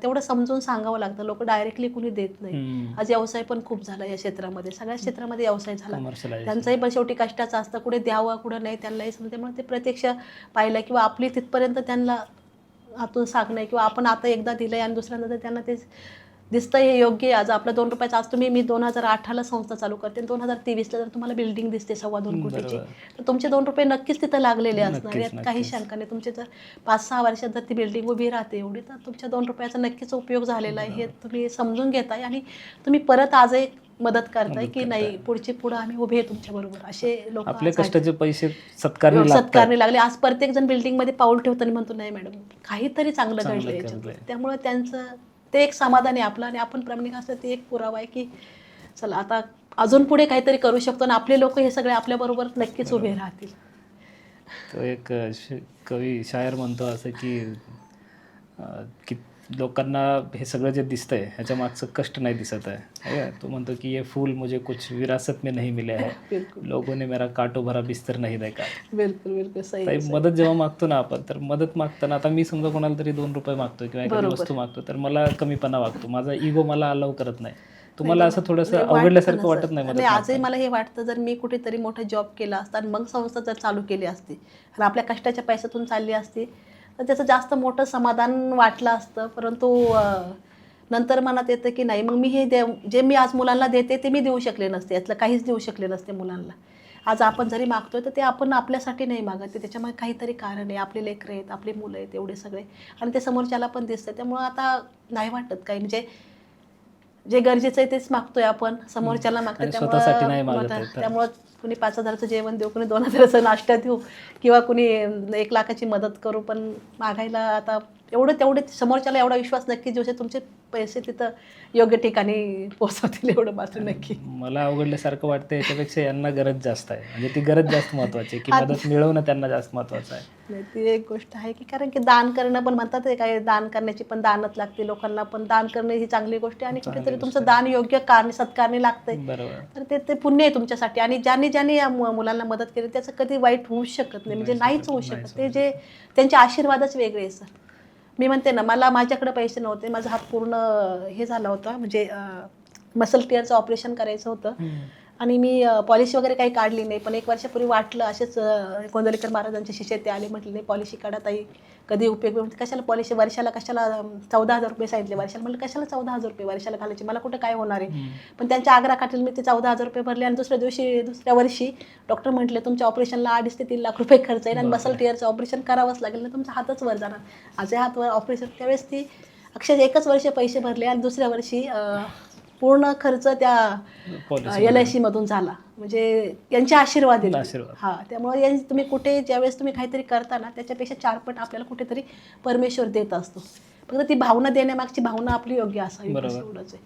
तेवढं समजून सांगावं लागतं. लोक डायरेक्टली कुणी देत नाही. आज व्यवसाय पण खूप झाला या क्षेत्रामध्ये, सगळ्या क्षेत्रामध्ये व्यवसाय झाला. त्यांचाही पण शेवटी कष्टाचं असतं, कुठे द्यावं कुठं नाही त्यांनाही समजते. त्यामुळे ते प्रत्यक्ष पाहिलं किंवा आपली तिथपर्यंत त्यांना आतून सांगणं किंवा आपण आता एकदा दिलंय आणि दुसऱ्यांदा तर त्यांना ते दिसतं हे योग्य आहे. आज आपला 2 रुपयाचा, आज मी 2018ला संस्था चालू करते, 2023ला जर तुम्हाला बिल्डिंग दिसते 2.25 कोटीची, तर तुमचे 2 रुपये नक्कीच तिथं लागलेले असणार. यात काही शंका नाही. तुमचे जर 5-6 वर्षात जर ती बिल्डिंग उभी राहते एवढी, तर तुमच्या 2 रुपयाचा नक्कीच उपयोग झालेला आहे. हे तुम्ही समजून घेताय आणि तुम्ही परत आजही मदत करताय की नाही, पुढं आम्ही उभे आहे तुमच्या बरोबर. असे लोक आपले कष्टाचे पैसे सत्कारने लागले. आज प्रत्येक जण बिल्डिंग मध्ये पाऊल ठेवताना म्हणतो नाही मॅडम काहीतरी चांगलं घडलं याच्यात. त्यामुळे त्यांचं ते एक समाधान आहे आपलं. आणि आपण प्रामाणिक असलं ते एक पुरावा आहे की चला आता अजून पुढे काहीतरी करू शकतो आणि आपले लोक हे सगळे आपल्या बरोबर नक्कीच उभे राहतील. तो एक कवी शायर म्हणतो असं की लोकांना हे सगळं जे दिसतंय ह्याच्या मागचं कष्ट नाही दिसत आहे. तो म्हणतो की ये फूल मुझे कुछ विरासत में नहीं मिले है, लोगों ने मेरा काटो भरा बिस्तर नहीं देखा. बिलकुल सही. मदत जेव्हा मागतो ना आपण, तर मदत मागताना आता मी समजा कोणाला तरी 2 रुपये मागतोय किंवा एखादी वस्तू मागतो, तर मला कमीपणा वागतो, माझा इगो मला अलाव करत नाही. तुम्हाला असं थोडंसं अवघडल्यासारखं वाटत नाही? आजही मला हे वाटतं, जर मी कुठेतरी मोठा जॉब केला असता आणि मग संस्था जर चालू केली असती आणि आपल्या कष्टाच्या पैशातून चालली असती, तर त्याचं जास्त मोठं समाधान वाटलं असतं. परंतु नंतर मनात येतं की नाही, मग मी हे जे मी आज मुलांना देते ते मी देऊ शकले नसते, यातलं काहीच देऊ शकले नसते मुलांना. आज आपण जरी मागतोय तर ते आपण आपल्यासाठी नाही मागत, ते त्याच्यामध्ये काहीतरी कारण आहे. आपले लेकरं आहेत, आपले मुलं आहेत, एवढे सगळे, आणि ते समोरच्याला पण दिसतं. त्यामुळं आता नाही वाटत काही, म्हणजे जे गरजेचं आहे तेच मागतोय आपण, समोरच्याला मागतोय. त्यामुळं कुणी 5,000चं जेवण देऊ, कुणी 2,000चा नाश्ता देऊ किंवा कुणी 1 लाखाची मदत करू, पण मागायला आता तेवढे समोरच्याला एवढा विश्वास नक्की देऊ शकतो तुमचे पैसे तिथं योग्य ठिकाणी पोहोचवतील, एवढं मात्र नक्की. मला अवघडल्यासारखं वाटतं याच्यापेक्षा यांना गरज जास्त आहे, म्हणजे ती गरज जास्त महत्वाची आहे की मदत मिळवणं त्यांना जास्त महत्वाचं आहे. नाही, ती एक गोष्ट आहे की कारण की दान करणं पण म्हणतात, काय दान करण्याची पण दानच लागते लोकांना, पण दान करणं ही चांगली गोष्ट आहे. आणि कुठेतरी तुमचं दान योग्य कारणे सत्कारणे लागतंय, तर ते पुण्य आहे तुमच्यासाठी. आणि ज्यांनी या मुलांना मदत केली त्याचं कधी वाईट होऊच शकत नाही, म्हणजे नाहीच होऊ शकत. ते जे त्यांचे आशीर्वादच वेगळे आहे सर. मी म्हणते ना, मला माझ्याकडे पैसे नव्हते, माझा हात पूर्ण हे झाला होता, म्हणजे मसल टिअरचं ऑपरेशन करायचं होतं आणि मी पॉलिसी वगैरे काही काढली नाही. पण 1 वर्षापूर्वी वाटलं, असेच गोंदवलेकर महाराजांचे शिष्य ते आले, म्हटले नाही पॉलिसी काढा ताई, कधी उपयोग. म्हणजे कशाला पॉलिसी, वर्षाला कशाला 14,000 रुपये सांगितले वर्षाला. म्हटलं कशाला 14,000 रुपये वर्षाला घालायचे, मला कुठं काय होणार आहे. पण त्यांच्या आग्रहाखातील मी ते 14,000 रुपये भरले. आणि दुसऱ्या वर्षी डॉक्टर म्हटले तुमच्या ऑपरेशनला 2.5 ते 3 लाख रुपये खर्च येईल आणि मसल टिअरचं ऑपरेशन करावंच लागेल ना, तुमचा हातच वर जाणार. आजही हात वर ऑपरेशन. त्यावेळेस ती अक्षरशः 1च वर्ष पैसे भरले आणि दुसऱ्या वर्षी पूर्ण खर्च त्या LIC मधून झाला. म्हणजे यांचे आशीर्वाद आहेत. हा, त्यामुळे तुम्ही कुठे ज्यावेळेस तुम्ही काहीतरी करता ना, त्याच्यापेक्षा 4 पट आपल्याला कुठेतरी परमेश्वर देत असतो. फक्त ती भावना देण्यामागची भावना आपली योग्य असावी, एवढंच आहे.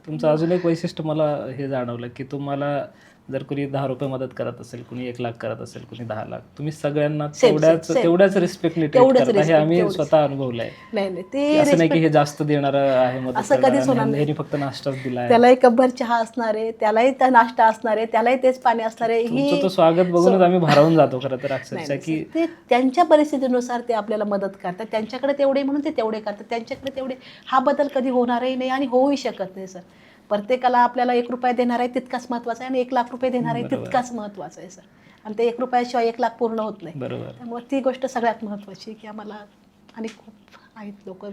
तुमचं अजून एक वैशिष्ट्य मला हे जाणवलं की तुम्हाला जर कोणी 10 रुपये मदत करत असेल, कोणी 1 लाख करत असेल, कोणी 10 लाख, तुम्ही सगळ्यांना Same, same. तेवढ्याच रिस्पेक्टने ट्रीट तेवढंच करता. हे respect, आम्ही तेवढंच. स्वतः अनुभवलंय. नाही नाही, की ते असं नाही की respect- हे जास्त देणारं आहे मदत असं करणारं कधीच होणार आणि नाही. ह्यानी फक्त नाश्ताच दिलाय. त्यालाही कपभर चहा असणार आहे, त्यालाही त्या नाश्ता असणार आहे, त्यालाही तेच पाणी असणार आहे. तुमचं तो स्वागत बघूनच आम्ही भारावून जातो खरं तर अक्षरशः की ते त्यांच्या परिस्थितीनुसार ते आपल्याला मदत करतात. त्यांच्याकडे तेवढे म्हणून ते तेवढे करतात, त्यांच्याकडे तेवढे. हा बदल कधी होणारही नाही आणि होऊही शकत नाही सर. प्रत्येकाला आपल्याला 1 रुपया देणार आहे तितकाच महत्त्वाचा आहे आणि 1 लाख रुपये देणार आहे बरोबर. तितकाच महत्त्वाचा आहे सर. आणि ते 1 रुपयाशिवाय 1 लाख पूर्ण होत नाही. बरोबर. त्यामुळे ती गोष्ट सगळ्यात महत्त्वाची की आम्हाला, आणि खूप आहेत लोक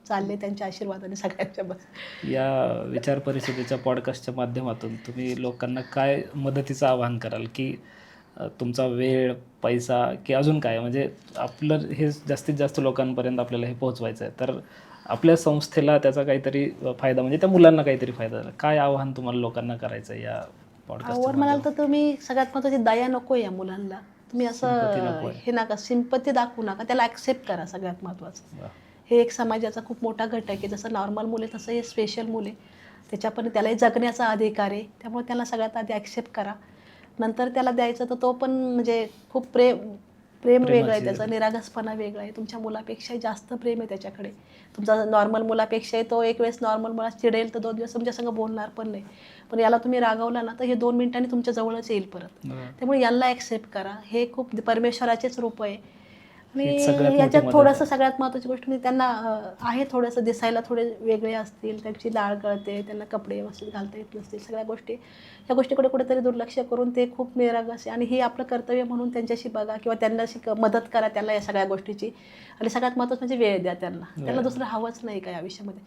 चालले त्यांच्या आशीर्वादाने सगळ्यांच्या बस. या विचार परिषदेच्या पॉडकास्टच्या माध्यमातून तुम्ही लोकांना काय मदतीचं आवाहन कराल की तुमचा वेळ, पैसा की अजून काय, म्हणजे आपलं हे जास्तीत जास्त लोकांपर्यंत आपल्याला हे पोहोचवायचं आहे, तर आपल्या संस्थेला त्याचा काहीतरी फायदा, म्हणजे त्या मुलांना काहीतरी फायदा झाला, काय आवाहन तुम्हाला लोकांना करायचं आहे या पॉडकास्ट? वर म्हणाल तर तुम्ही सगळ्यात महत्त्वाची दया नको या मुलांना. तुम्ही Sympathy असं नकोय. हे नका, सिंपत्ती दाखवू नका, त्याला ॲक्सेप्ट करा. सगळ्यात महत्त्वाचं हे एक समाजाचा खूप मोठा घटक आहे. जसं नॉर्मल मुले तसं हे स्पेशल मुले, त्याच्यापण त्यालाही जगण्याचा अधिकार आहे. त्यामुळे त्याला सगळ्यात आधी ॲक्सेप्ट करा. नंतर त्याला द्यायचं तर तो पण म्हणजे खूप प्रेम वेगळं आहे त्याचा, निरागसपणा वेगळा आहे. तुमच्या मुलापेक्षाही जास्त प्रेम आहे त्याच्याकडे. तुमचा नॉर्मल मुलापेक्षाही तो एक वेळेस नॉर्मल मुला चिडेल तर 2 दिवस तुमच्या संग बोलणार पण नाही. पण याला तुम्ही रागवला ना तर हे 2 मिनिटांनी तुमच्या जवळच येईल परत. त्यामुळे याला ॲक्सेप्ट करा. हे खूप परमेश्वराचेच रूप आहे. आणि याच्यात थोडंसं सगळ्यात महत्त्वाची गोष्ट म्हणजे त्यांना आहे थोडंसं दिसायला थोडे वेगळे असतील, त्यांची लाळ कळते, त्यांना कपडे व्यवस्थित घालता येत नसतील, सगळ्या गोष्टी, या गोष्टीकडे कुठेतरी दुर्लक्ष करून ते खूप निरागस आहे. आणि हे आपलं कर्तव्य म्हणून त्यांच्याशी बघा किंवा त्यांना मदत करा त्यांना या सगळ्या गोष्टीची. आणि सगळ्यात महत्त्वाचं म्हणजे वेळ द्या त्यांना दुसरं हवंच नाही काय आयुष्यामध्ये.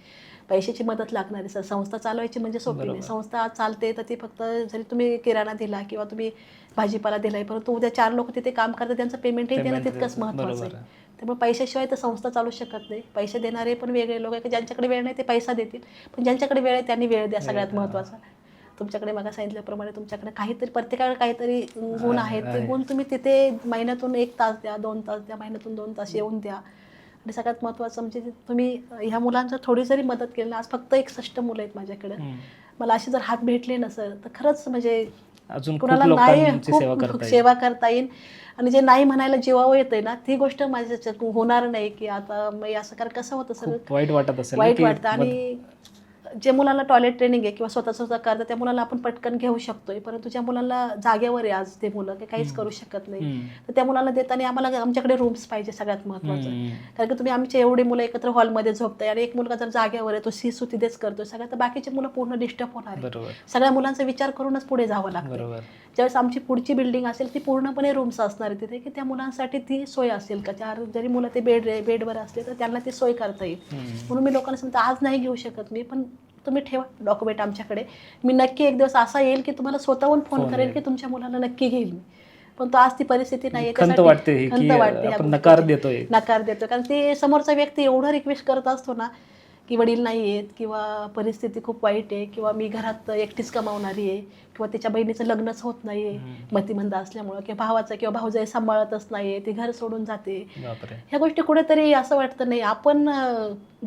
पैशाची मदत लागणारी सर, संस्था चालवायची म्हणजे सोपी नाही. संस्था आज चालते तर ती फक्त जरी तुम्ही किराणा दिला किंवा तुम्ही भाजीपाला दिलाय, परंतु उद्या 4 लोक तिथे काम करतात, त्यांचं पेमेंटही देणं तितकंच महत्त्वाचं आहे. त्यामुळे पैशाशिवाय तर संस्था चालू शकत नाही. पैसे देणारे पण वेगळे लोक आहे की ज्यांच्याकडे वेळ नाही ते पैसा देतील, पण ज्यांच्याकडे वेळ आहे त्यांनी वेळ द्या. सगळ्यात महत्त्वाचं तुमच्याकडे मग सांगितल्याप्रमाणे तुमच्याकडे काहीतरी, प्रत्येकाकडे काहीतरी गुण आहेत, ते गुण तुम्ही तिथे महिन्यातून 1 तास द्या, 2 तास द्या, महिन्यातून 2 तास येऊन द्या. आणि सगळ्यात महत्त्वाचं म्हणजे तुम्ही ह्या मुलांचं थोडी जरी मदत केली ना, आज फक्त 61 मुलं आहेत माझ्याकडे, मला अशी जर हात भेटले ना सर तर खरंच म्हणजे अजून कुणाला नाही खूप सेवा करता येईल. आणि जे नाही म्हणायला जीवावर येतंय ना ती गोष्ट माझ्या होणार नाही की आता असं, कारण कसं होतं सर, वाईट वाटत असेल, वाईट वाटतं. आणि जे मुलाला टॉयलेट ट्रेनिंग आहे किंवा स्वतः करतं त्या मुलाला आपण पटकन घेऊ शकतोय, परंतु ज्या मुलाला जागेवर आहे आज ते मुलं काहीच करू शकत नाही, तर त्या मुलाला देताना आम्हाला आमच्याकडे रूम्स पाहिजे सगळ्यात महत्त्वाचं. कारण की तुम्ही आमचे एवढे मुलं एकत्र हॉलमध्ये झोपताय आणि एक मुलगा जर जागेवर आहे तो सिसू तिथेच करतोय सगळ्या, तर बाकीचे मुलं पूर्ण डिस्टर्ब होणार आहे. सगळ्या मुलांचा विचार करूनच पुढे जावं लागतं. ज्यावेळेस आमची पुढची बिल्डिंग असेल ती पूर्णपणे रूम्स असणार आहे तिथे, की त्या मुलांसाठी ती सोय असेल का, 4 जरी मुलं ते बेडवर असले तर त्यांना ती सोय करता येईल. म्हणून मी लोकांना सांगतो आज नाही घेऊ शकत मी, पण तुम्ही ठेवा डॉक्युमेंट आमच्याकडे, मी नक्की एक दिवस असा येईल की तुम्हाला स्वतःहून फोन करेल की तुमच्या मुलाला नक्की घेईल मी. पण तो आज ती परिस्थिती नाही, खंत वाटते, नकार देतोय. कारण ते समोरचा व्यक्ती एवढा रिक्वेस्ट करत असतो ना की वडील नाही आहेत किंवा परिस्थिती खूप वाईट आहे किंवा मी घरात एकटीच कमावणारी आहे किंवा त्याच्या बहिणीचं लग्नच होत नाही आहे मतिमंद असल्यामुळं, किंवा भावाचं किंवा भाऊजाई सांभाळतच नाही आहे, ती घर सोडून जाते. ह्या गोष्टी कुठेतरी असं वाटतं नाही आपण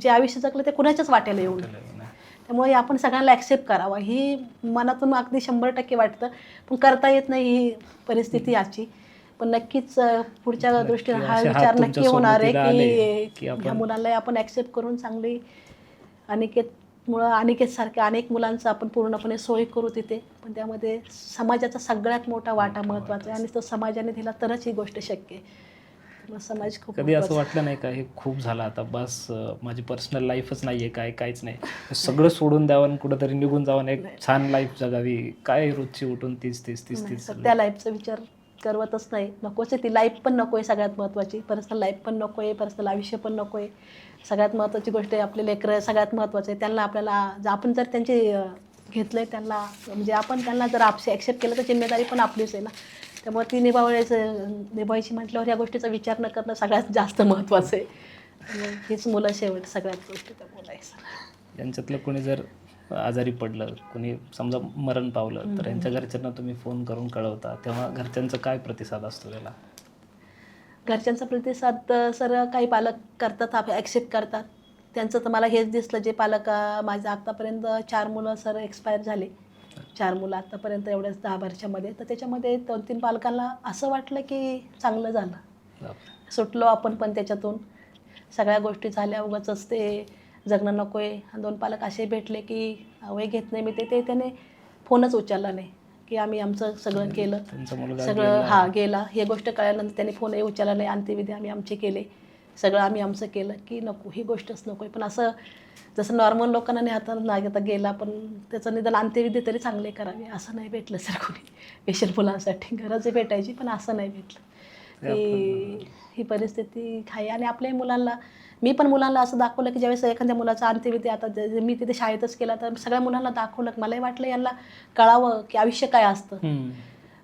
जे आयुष्य जगलं ते कुणाच्याच वाट्याला येऊन, त्यामुळे आपण सगळ्यांना ॲक्सेप्ट करावा. ही मनातून अगदी 100% वाटतं, पण करता येत नाही ही परिस्थिती याची. पण नक्कीच पुढच्या दृष्टीने हा विचार नक्की होणार आहे की ह्या मुलांना आपण ॲक्सेप्ट करून चांगली अनिकेत सारख्या अनेक मुलांचं आपण पूर्णपणे सोय करू तिथे. पण त्यामध्ये समाजाचा सगळ्यात मोठा वाटा महत्त्वाचा आहे आणि तो समाजाने दिला तरच ही गोष्ट शक्य आहे. समाज खूप कधी असं वाटलं नाही का हे खूप झालं आता बस, माझी पर्सनल लाईफच नाही आहे, काहीच नाही, सगळं सोडून द्यावं आणि कुठंतरी निघून जावं, एक छान लाईफ जगावी, काय रोजची उठून तीच त्या लाईफचा विचार करवतच नाही, नकोच आहे ती लाईफ, पण नको आहे सगळ्यात महत्त्वाची. पर्सनल लाईफ पण नको आहे, पर्सनल आयुष्य पण नको आहे. सगळ्यात महत्त्वाची गोष्ट आहे आपले लेकरं सगळ्यात महत्त्वाचं आहे. त्यांना आपल्याला आपण जर त्यांचे घेतलं आहे त्यांना, म्हणजे आपण त्यांना जर ॲक्सेप्ट केलं तर जिम्मेदारी पण आपलीच आहे ना. त्यामुळे ती निभावायची म्हटल्यावर या गोष्टीचा विचार न करणं सगळ्यात जास्त महत्त्वाचं आहे. हीच मुलं शेवट सगळ्यात गोष्टी त्या मुलं यांच्यातलं कोणी जर आजारी पडलं, कोणी समजा मरण पावलं, तर यांच्या घरच्यांना तुम्ही फोन करून कळवता, तेव्हा घरच्यांचा काय प्रतिसाद असतो त्याला? घरच्यांचा प्रतिसाद सर काही पालक करतात, ॲक्सेप्ट करतात. त्यांचं तर मला हेच दिसलं, जे पालक माझं आत्तापर्यंत 4 मुलं सर एक्सपायर झाले, 4 मुलं आत्तापर्यंत एवढ्याच 10 वर्षामध्ये. तर त्याच्यामध्ये 2-3 पालकांना असं वाटलं की चांगलं झालं, बापरे. सुटलो आपण पण त्याच्यातून. सगळ्या गोष्टी झाल्या, उगाचच ते जगणं नको आहे. 2 पालक असे भेटले की वय घेत नाही मी ते त्याने फोनच उचलला नाही की आम्ही आमचं सगळं केलं, त्यांचा मुलगा सगळं गेला. हे गोष्ट कळल्यानंतर त्याने फोनही उचलला नाही. अंत्यविधी आम्ही आमचे केले, सगळं आम्ही आमचं केलं की नको, ही गोष्टच नको आहे. पण असं जसं नॉर्मल लोकांना नाही हातात नाही आता गेला, पण त्याचं निदान अंत्यविधी तरी चांगले करावे, असं नाही भेटलं सर कोणी. पेशंट मुलांसाठी गरज भेटायची, पण असं नाही भेटलं. ही परिस्थिती आहे. आणि आपल्याही मुलांना, मी पण मुलांना असं दाखवलं की ज्यावेळेस एखाद्या मुलाचा अंत्यविधी, आता मी तिथे शाळेतच केला, तर सगळ्या मुलांना दाखवलं. मलाही वाटलं यांना कळावं की आयुष्य काय असतं,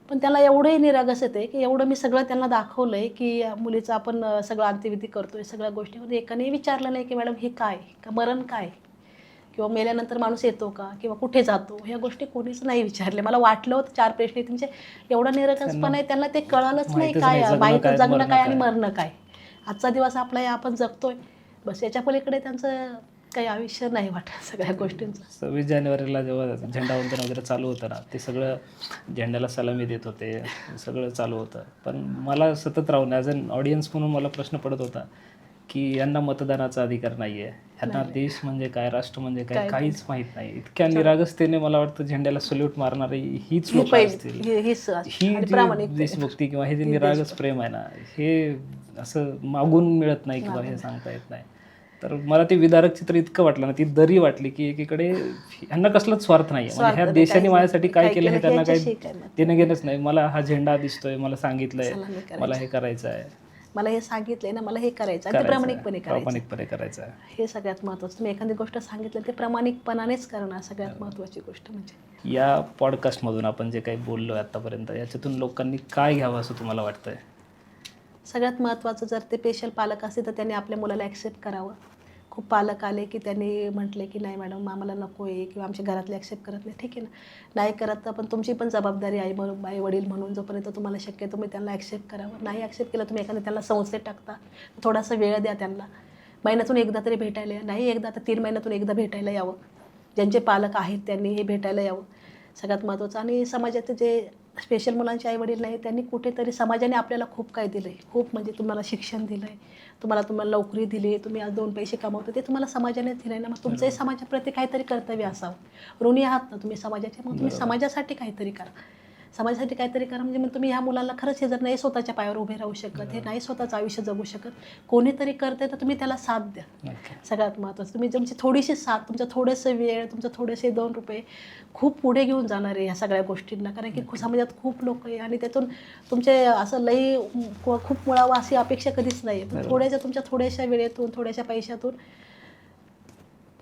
पण त्याला एवढंही निरागस येते की एवढं मी सगळं त्यांना दाखवलं आहे की मुलीचं आपण सगळं अंत्यविधी करतो आहे, सगळ्या गोष्टी. एकाने विचारलं नाही की मॅडम हे काय, का मरण काय, किंवा मेल्यानंतर माणूस येतो का, किंवा कुठे जातो, ह्या गोष्टी कोणीच नाही विचारले. मला वाटलं होतं 4 प्रश्न त्यांचे एवढा निरागसपणा आहे, त्यांना ते कळालंच नाही काय माहीत जगणं काय आणि मरणं काय. आजचा दिवस आपला आहे, आपण जगतोय बस, याच्या पलीकडे त्यांचं काही आयुष्य नाही वाटत सगळ्या गोष्टींचं. 26 जानेवारीला जेव्हा झेंडावंदन वगैरे चालू होतं ना, ते सगळं झेंड्याला सलामी देत होते, सगळं चालू होतं. पण मला सतत राहून ॲज अन ऑडियन्स म्हणून मला प्रश्न पडत होता की यांना मतदानाचा अधिकार नाही आहे, ह्यांना देश म्हणजे काय, राष्ट्र म्हणजे काय, काहीच माहीत नाही. इतक्या निरागसतेने मला वाटतं झेंड्याला सल्यूट मारणारी हीच लोक असतील. ही जी देशभक्ती किंवा हे जे निरागस प्रेम आहे ना, हे असं मागून मिळत नाही किंवा हे सांगता येत नाही. तर मला ते विदारक चित्र इतकं वाटलं ना, ती दरी वाटली की एकीकडे ह्यांना कसलाच स्वार्थ नाही आहे, म्हणजे ह्या देशाने माझ्यासाठी काय केलं हे त्यांना काही देणं घेणंच नाही. मला हा झेंडा दिसतोय, मला सांगितलंय मला हे करायचं आहे, मला हे सांगितलंय ना, मला हे करायचं आहे, ते प्रामाणिकपणे करायचं आहे. हे सगळ्यात महत्त्वाचं. तुम्ही एखादी गोष्ट सांगितलं ते प्रामाणिकपणानेच करणं सगळ्यात महत्त्वाची गोष्ट. म्हणजे या पॉडकास्टमधून आपण जे काही बोललो आतापर्यंत, याच्यातून लोकांनी काय घ्यावं असं तुम्हाला वाटतंय? सगळ्यात महत्त्वाचं, जर ते पेशल पालक असते तर त्यांनी आपल्या मुलाला ॲक्सेप्ट करावं. खूप पालक आले की त्यांनी म्हटले की नाही मॅडम आम्हाला नको आहे, किंवा आमच्या घरातले ॲक्सेप्ट करत नाही. ठीक आहे ना, नाही करत तर पण तुमची पण जबाबदारी आई वडील म्हणून जोपर्यंत तुम्हाला शक्य आहे तुम्ही त्यांना ॲक्सेप्ट करावं. नाही ॲक्सेप्ट केलं तुम्ही एखाद्या त्यांना संस्थेत टाकता, थोडासा वेळ द्या त्यांना, महिन्यातून एकदा तरी भेटायला, नाही एकदा तर 3 महिन्यातून एकदा भेटायला यावं. ज्यांचे पालक आहेत त्यांनी हे भेटायला यावं, सगळ्यात महत्त्वाचं. आणि समाजाचे जे स्पेशल मुलांचे आईवडील नाही, त्यांनी कुठेतरी समाजाने आपल्याला खूप काय दिलं आहे, खूप म्हणजे तुम्हाला शिक्षण दिलं आहे, तुम्हाला नोकरी दिली, तुम्ही आज 2 पैसे कमावतो, ते तुम्हाला समाजाने दिलं आहे ना. मग तुमचंही समाजाप्रती काहीतरी कर्तव्य असावं. ऋणी आहात ना तुम्ही समाजाचे, मग तुम्ही समाजासाठी काहीतरी करा. समाजासाठी काहीतरी करा म्हणजे मग तुम्ही ह्या मुलांना खरंच, हे जर नाही स्वतःच्या पायावर उभे राहू शकत, हे नाही स्वतःचं आयुष्य जगू शकत, कोणीतरी करते तर तुम्ही त्याला साथ द्या. सगळ्यात महत्त्वाचं, तुम्ही तुमची थोडीशी साथ, तुमचं थोडंसं वेळ, तुमचं थोडेसे 2 रुपये खूप पुढे घेऊन जाणार आहे ह्या सगळ्या गोष्टींना. कारण की समाजात खूप लोक आहे आणि त्यातून तुमचे असं लई खूप मुळावं अशी अपेक्षा कधीच नाही. पण तुमच्या थोड्याशा वेळेतून, थोड्याशा पैशातून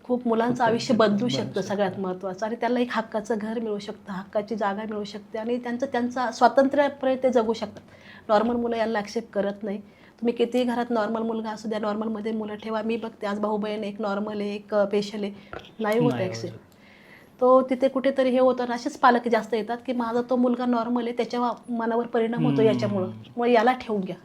खूप मुलांचं आयुष्य बदलू शकतं, सगळ्यात महत्त्वाचं. आणि त्याला एक हक्काचं घर मिळू शकतं, हक्काची जागा मिळू शकते, आणि त्यांचा स्वातंत्र्यपणे ते जगू शकतात. नॉर्मल मुलं यांना ॲक्सेप्ट करत नाही. तुम्ही कितीही घरात नॉर्मल मुलगा असू द्या, नॉर्मलमध्ये मुलं ठेवा. मी बघते आज भाऊ बहीण, एक नॉर्मल आहे, एक पेशल आहे, नाही होत ॲक्सेप्ट. तो तिथे कुठेतरी हे होतं. आणि असेच पालक जास्त येतात की माझा तो मुलगा नॉर्मल आहे, त्याच्या मनावर परिणाम होतो याच्यामुळं, मग याला ठेवून घ्या,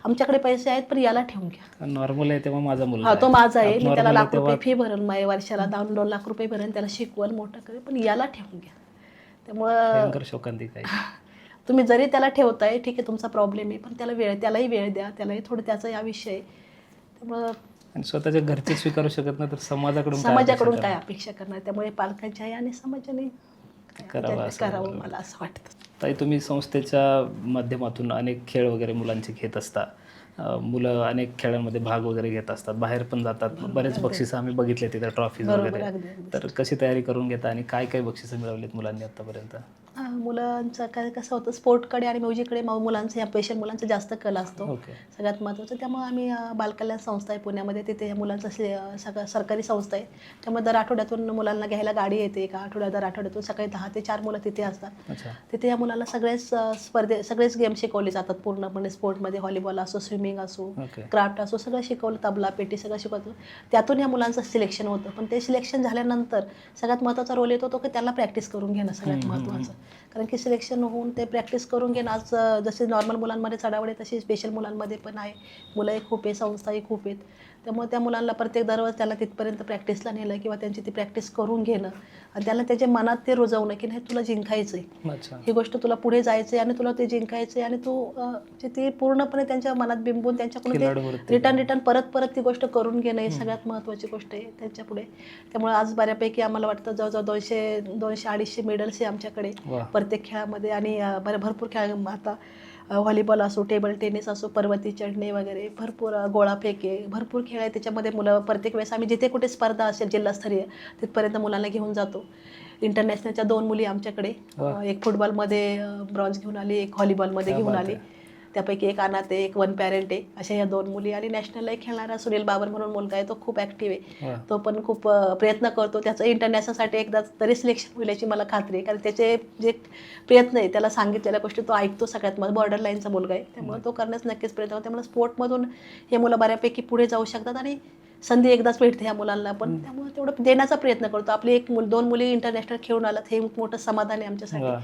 आमच्याकडे पैसे आहेत पण याला ठेवून घ्या. नॉर्मल आहे तेव्हा माझा मुलगा, हा तो माझा आहे, मी त्याला लाख रुपये फी भरेन, माझ्या वर्षाला 2 लाख रुपये भरेन, त्याला शिकवल, मोठं करेल, पण याला ठेवून घ्या. त्यामुळं शोकांतिक आहे. तुम्ही जरी त्याला ठेवताय, ठीक आहे तुमचा प्रॉब्लेम आहे, पण त्यालाही वेळ द्या, त्यालाही थोडं त्याचाही आयुष्य आहे. त्यामुळं आणि स्वतःच्या घरचे स्वीकारू शकत नाही तर समाजाकडून काय अपेक्षा करणार. त्यामुळे पालकांच्या आणि समाजाने करावं मला असं वाटतं. ताई, तुम्ही संस्थेच्या माध्यमातून अनेक खेळ वगैरे मुलांचे घेत असता, मुलं अनेक खेळांमध्ये भाग वगैरे घेत असतात, बाहेर पण जातात, बरेच बक्षिसं आम्ही बघितले तिथे, ट्रॉफीज वगैरे. तर कशी तयारी करून घेता आणि काय काय बक्षिसं मिळवलीत मुलांनी आतापर्यंत? मुलांचं काय कसं होतं, स्पोर्टकडे आणि म्युझिककडे मुलांचं, या पेशल मुलांचं जास्त कल असतो, सगळ्यात महत्त्वाचं. त्यामुळे आम्ही बालकल्याण संस्था आहे पुण्यामध्ये, तिथे या मुलांचं सगळं सरकारी संस्था आहे. त्यामुळे दर आठवड्यातून मुलांना घ्यायला गाडी येते, एका दर आठवड्यातून सकाळी 10 ते 4 मुलं तिथे असतात. तिथे या मुलांना सगळेच गेम शिकवले जातात पूर्णपणे. स्पोर्टमध्ये व्हॉलीबॉल असो, स्विमिंग असो, क्राफ्ट असो, सगळं शिकवलं, तबला पेटी सगळं शिकवतो. त्यातून या मुलांचं सिलेक्शन होतं. पण ते सिलेक्शन झाल्यानंतर सगळ्यात महत्त्वाचा रोल येतो तो की त्यांना प्रॅक्टिस करून घेणं सगळ्यात महत्त्वाचं. कारण की सिलेक्शन होऊन ते प्रॅक्टिस करून घेणं, आज जसे नॉर्मल मुलांमध्ये चढावड आहे तशी स्पेशल मुलांमध्ये पण आहे. मुलंही खूप आहे, संस्थाही खूप आहेत. त्यामुळे त्या मुलांना प्रत्येक दररोज त्याला तिथपर्यंत प्रॅक्टिसला नेलं किंवा त्यांची ती प्रॅक्टिस करून घेणं आणि त्याला त्याच्या मनात ते रुजवणं की नाही तुला जिंकायचं आहे, अच्छा. ही गोष्ट तुला पुढे जायचं आहे आणि तुला ते जिंकायचं आहे आणि तू म्हणजे ती पूर्णपणे त्यांच्या मनात बिंबून त्यांच्याकडून खिलाडू ते वृत्ती. रिटर्न परत ती गोष्ट करून घेणं ही सगळ्यात महत्त्वाची गोष्ट आहे त्यांच्या पुढे. त्यामुळे आज बऱ्यापैकी आम्हाला वाटतं जवळजवळ 200-250 मेडल्स आहे आमच्याकडे वा. प्रत्येक खेळामध्ये आणि भरपूर खेळ आता व्हॉलीबॉल असो, टेबल टेनिस असो, पर्वती चढणे वगैरे भरपूर गोळाफेक आहे, भरपूर खेळ आहे त्याच्यामध्ये. मुलं प्रत्येक वेळेस आम्ही जिथे कुठे स्पर्धा असेल जिल्हास्तरीय तिथपर्यंत मुलांना घेऊन जातो. इंटरनॅशनलच्या 2 मुली आमच्याकडे, एक फुटबॉलमध्ये ब्रॉन्झ घेऊन आली, एक व्हॉलीबॉलमध्ये क्या घेऊन बात आली. आहे. त्यापैकी एक अनाथ आहे, एक वन पॅरेंट आहे, अशा या 2 मुली. आणि नॅशनललाही खेळणारा सुनील बाबर म्हणून मुलगा आहे, तो खूप ॲक्टिव्ह आहे. वा. तो पण खूप प्रयत्न करतो. त्याचं इंटरनॅशनलसाठी एकदा तरी सिलेक्शन होईल याची मला खात्री आहे, कारण त्याचे जे प्रयत्न आहे त्याला सांगितलेल्या गोष्टी तो ऐकतो. सगळ्यात मला बॉर्डर लाईनचा मुलगा आहे, त्यामुळे तो करण्यास नक्कीच प्रयत्न करतो. त्यामुळे स्पोर्टमधून हे मुलं बऱ्यापैकी पुढे जाऊ शकतात आणि संधी एकदाच भेटते ह्या मुलांना पण, त्यामुळे तेवढं देण्याचा प्रयत्न करतो. आपली 2 मुली इंटरनॅशनल खेळून आलात हे एक मोठं समाधान आहे आमच्यासाठी. वा.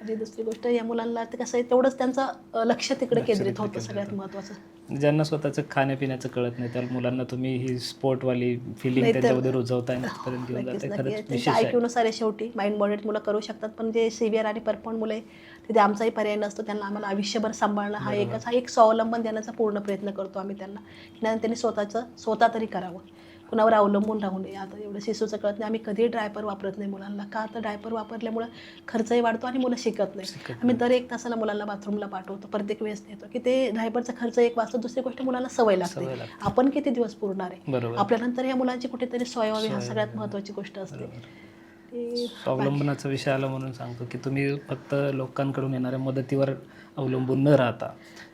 आणि दुसरी गोष्ट या मुलांना ते कसं आहे तेवढंच त्यांचं लक्ष तिकडे केंद्रित होतं. केंद्रित सगळ्यात होतं. महत्त्वाचं ज्यांना स्वतःचं खाण्यापिण्याचं कळत नाही त्या मुलांना तुम्ही ही स्पोर्टवाली फिलिंग नाही तर- त्यांच्यामध्ये रुजवताय तिथपर्यंत घेऊन नक्कीच जाताय. नक्की खरंच विशेष त्यांच्या आहे. आयक्यूनुसार आहे शेवटी. माइंड मॉडेट मुलं करू शकतात, पण जे सिव्हिअर आणि परफॉर्म मुलं आहे तिथे आमचाही पर्याय नसतो. त्यांना आम्हाला आयुष्यभर सांभाळणं हा एक स्वावलंबन देण्याचा पूर्ण प्रयत्न करतो आम्ही त्यांना, की नाही त्यांनी स्वतः तरी करावं, कुणावर अवलंबून राहू नये. आता एवढं शिसूचं कळत नाही, आम्ही कधीही ड्रायपर वापरत नाही मुलांना. का तर ड्रायपर वापरल्यामुळं खर्चही वाढतो आणि मुलं शिकत नाही. आम्ही दर 1 तासाला मुलांना बाथरूमला पाठवतो, प्रत्येक वेळेस नेतो, की ते ड्रायपरचा खर्च एक वाचतो. दुसरी गोष्ट मुलांना सवय लागते. आपण किती दिवस पुरणार आहे, बरोबर. आपल्यानंतर या मुलांची कुठेतरी सोय व्हावी, हा सगळ्यात महत्त्वाची गोष्ट असते. ती स्वावलंबनाचा विषय आला म्हणून सांगतो की तुम्ही फक्त लोकांकडून येणाऱ्या मदतीवर अवलंबून न राहता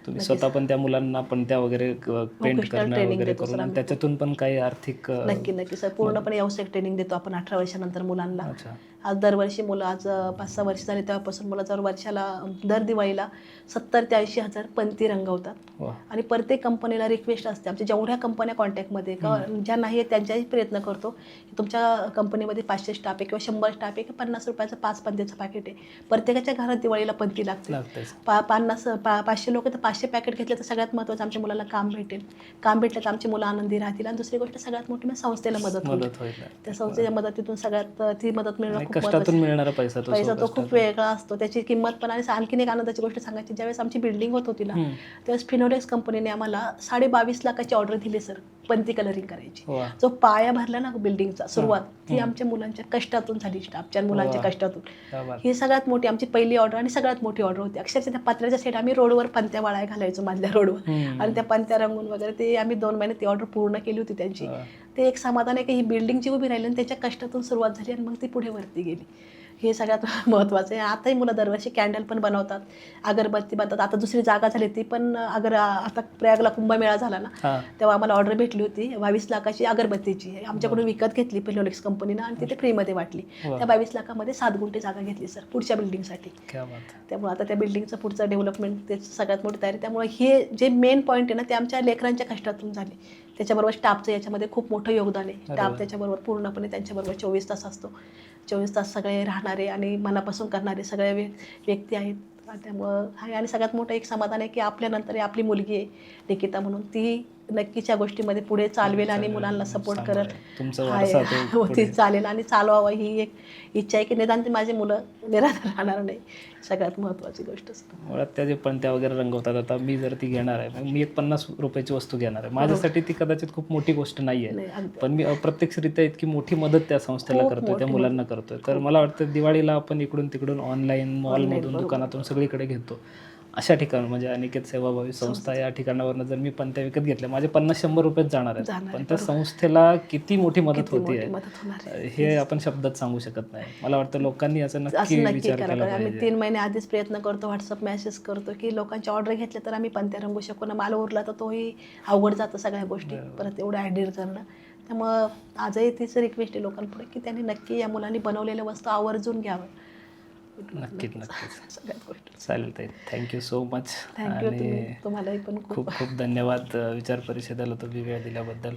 तुम्ही स्वतः पण त्या मुलांना पणत्या वगैरे पेंट करणं ट्रेनिंग वगैरे देतो करून सर आणि त्याच्यातून पण काही आर्थिक नक्की सर पूर्णपणे व्यावसायिक ट्रेनिंग देतो आपण 18 वर्षानंतर मुलांना. अच्छा. आज दरवर्षी मुलं आज 5-6 वर्ष झाले तेव्हापासून मुलं दर वर्षाला दर दिवाळीला 70,000 ते 80,000 पंती रंगवतात. वा. आणि प्रत्येक कंपनीला रिक्वेस्ट असते, आमच्या जेवढ्या कंपन्या कॉन्टॅक्टमध्ये किंवा ज्या नाही आहेत त्यांच्याही प्रयत्न करतो की तुमच्या कंपनीमध्ये 500 स्टाफ आहे किंवा 100 स्टाफ आहे की ₹50 5 पंतीचं पॅकेट आहे. प्रत्येकाच्या घरात दिवाळीला पंती लागते. 500 लोक तर 500 पॅकेट घेतले तर सगळ्यात महत्त्वाचं आमच्या मुलाला काम भेटेल. काम भेटलं तर आमची मुलं आनंदी राहतील. आणि दुसरी गोष्ट सगळ्यात मोठी म्हणजे संस्थेला मदत होईल. त्या संस्थेच्या मदतीतून सगळ्यात ती मदत मिळणं खूप कष्टातून मिळणारा पैसा तो खूप वेगळा असतो, त्याची किंमत पण. आणि आणखीन एक आनंदाची गोष्ट सांगायची, ज्यावेळेस आमची बिल्डिंग होत होती ना त्यावेळेस फिनोलेक्स कंपनीने आम्हाला 22.5 लाखाची ऑर्डर दिली सर, पंती कलरिंग करायची. वा. जो पाया भरला ना बिल्डिंगचा सुरुवात ती आमच्या मुलांच्या कष्टातून झाली, स्टाफच्या मुलांच्या कष्टातून. क्या बात. ही सगळ्यात मोठी आमची पहिली ऑर्डर आणि सगळ्यात मोठी ऑर्डर होती. अक्षरशः त्या पत्र्याच्या सेट आम्ही रोडवर पंत्या वाळाय घालायचो मधल्या रोडवर आणि त्या पंत्या रंगून वगैरे ते आम्ही 2 महिने ती ऑर्डर पूर्ण केली होती त्यांची. ते एक समाधान आहे की ही बिल्डिंगची उभी राहिली आणि त्याच्या कष्टातून सुरुवात झाली आणि मग ती पुढे वरती गेली. हे सगळ्यात महत्त्वाचं आहे. आताही मुलं दरवर्षी कॅन्डल पण बनवतात, अगरबत्ती बनतात. आता दुसरी जागा झाली ती पण आता प्रयागला कुंभमेळा झाला ना तेव्हा आम्हाला ऑर्डर भेटली होती 22 लाखाची अगरबत्तीची. आमच्याकडून विकत घेतली फिनोलेक्स कंपनीनं आणि तिथे फ्रीमध्ये वाटली. त्या 22 लाखामध्ये 7 गुंठे जागा घेतली सर पुढच्या बिल्डिंगसाठी. त्यामुळे आता त्या बिल्डिंगचं पुढचं डेव्हलपमेंट त्याची सगळ्यात मोठी तयारी. त्यामुळे हे जे मेन पॉईंट आहे ना ते आमच्या लेकरांच्या कष्टातून झाले. त्याच्याबरोबर स्टाफचं याच्यामध्ये खूप मोठं योगदान आहे. स्टाफ त्याच्याबरोबर पूर्णपणे त्यांच्याबरोबर 24 तास असतो. 24 तास सगळे राहणारे आणि मनापासून करणारे सगळे व्यक्ती आहेत. त्यामुळं आहे. आणि सगळ्यात मोठं एक समाधान आहे की आपल्यानंतर आपली मुलगी आहे निकिता म्हणून, ती नक्कीच या गोष्टीमध्ये पुढे चालवेल आणि मुलांना सपोर्ट करत ती चालेल आणि चालवावं ही एक इच्छा आहे की निदान ती माझी मुलं निराधार राहणार नाही. सगळ्यात महत्त्वाची गोष्ट. मुळात त्या जे पणत्या वगैरे रंगवतात, आता मी जर ती घेणार आहे, मी एक 50 रुपयाची वस्तू घेणार आहे, माझ्यासाठी ती कदाचित खूप मोठी गोष्ट नाही आहे, पण मी अप्रत्यक्षरित्या इतकी मोठी मदत त्या संस्थेला करतोय, त्या मुलांना करतोय. तर मला वाटतं दिवाळीला आपण इकडून तिकडून ऑनलाईन मॉलमधून दुकानातून सगळीकडे घेतो. अशा ठिकाणी म्हणजे अनिकेत सेवाभावी संस्था या ठिकाणावरनं जर मी पंत्या विकत घेतल्या माझे 50-100 रुपयेच जाणार आहेत, पण त्या संस्थेला किती मोठी मदत होती हे आपण शब्दात सांगू शकत नाही. मला वाटतं लोकांनी याचा नक्की विचार केला पाहिजे. आम्ही 3 महिने आधीच प्रयत्न करतो, व्हॉट्सअप मेसेज करतो की लोकांची ऑर्डर घेतले तर आम्ही पंत्या रंगू शकू ना. माल उरला तर तोही अवघड जातं सगळ्या गोष्टी परत एवढं हँडल करणं. त्यामुळं आजही तीच रिक्वेस्ट आहे लोकांपुढे की त्यांनी नक्की या मुलांनी बनवलेल्या वस्तू आवर्जून घ्यावं. नक्कीच सगळ्यात गोष्ट चालेल ताई. Thank you so much. थँक्यू. तुम्हालाही पण खूप खूप धन्यवाद विचार परिषदेला तुम्ही वेळ दिल्याबद्दल.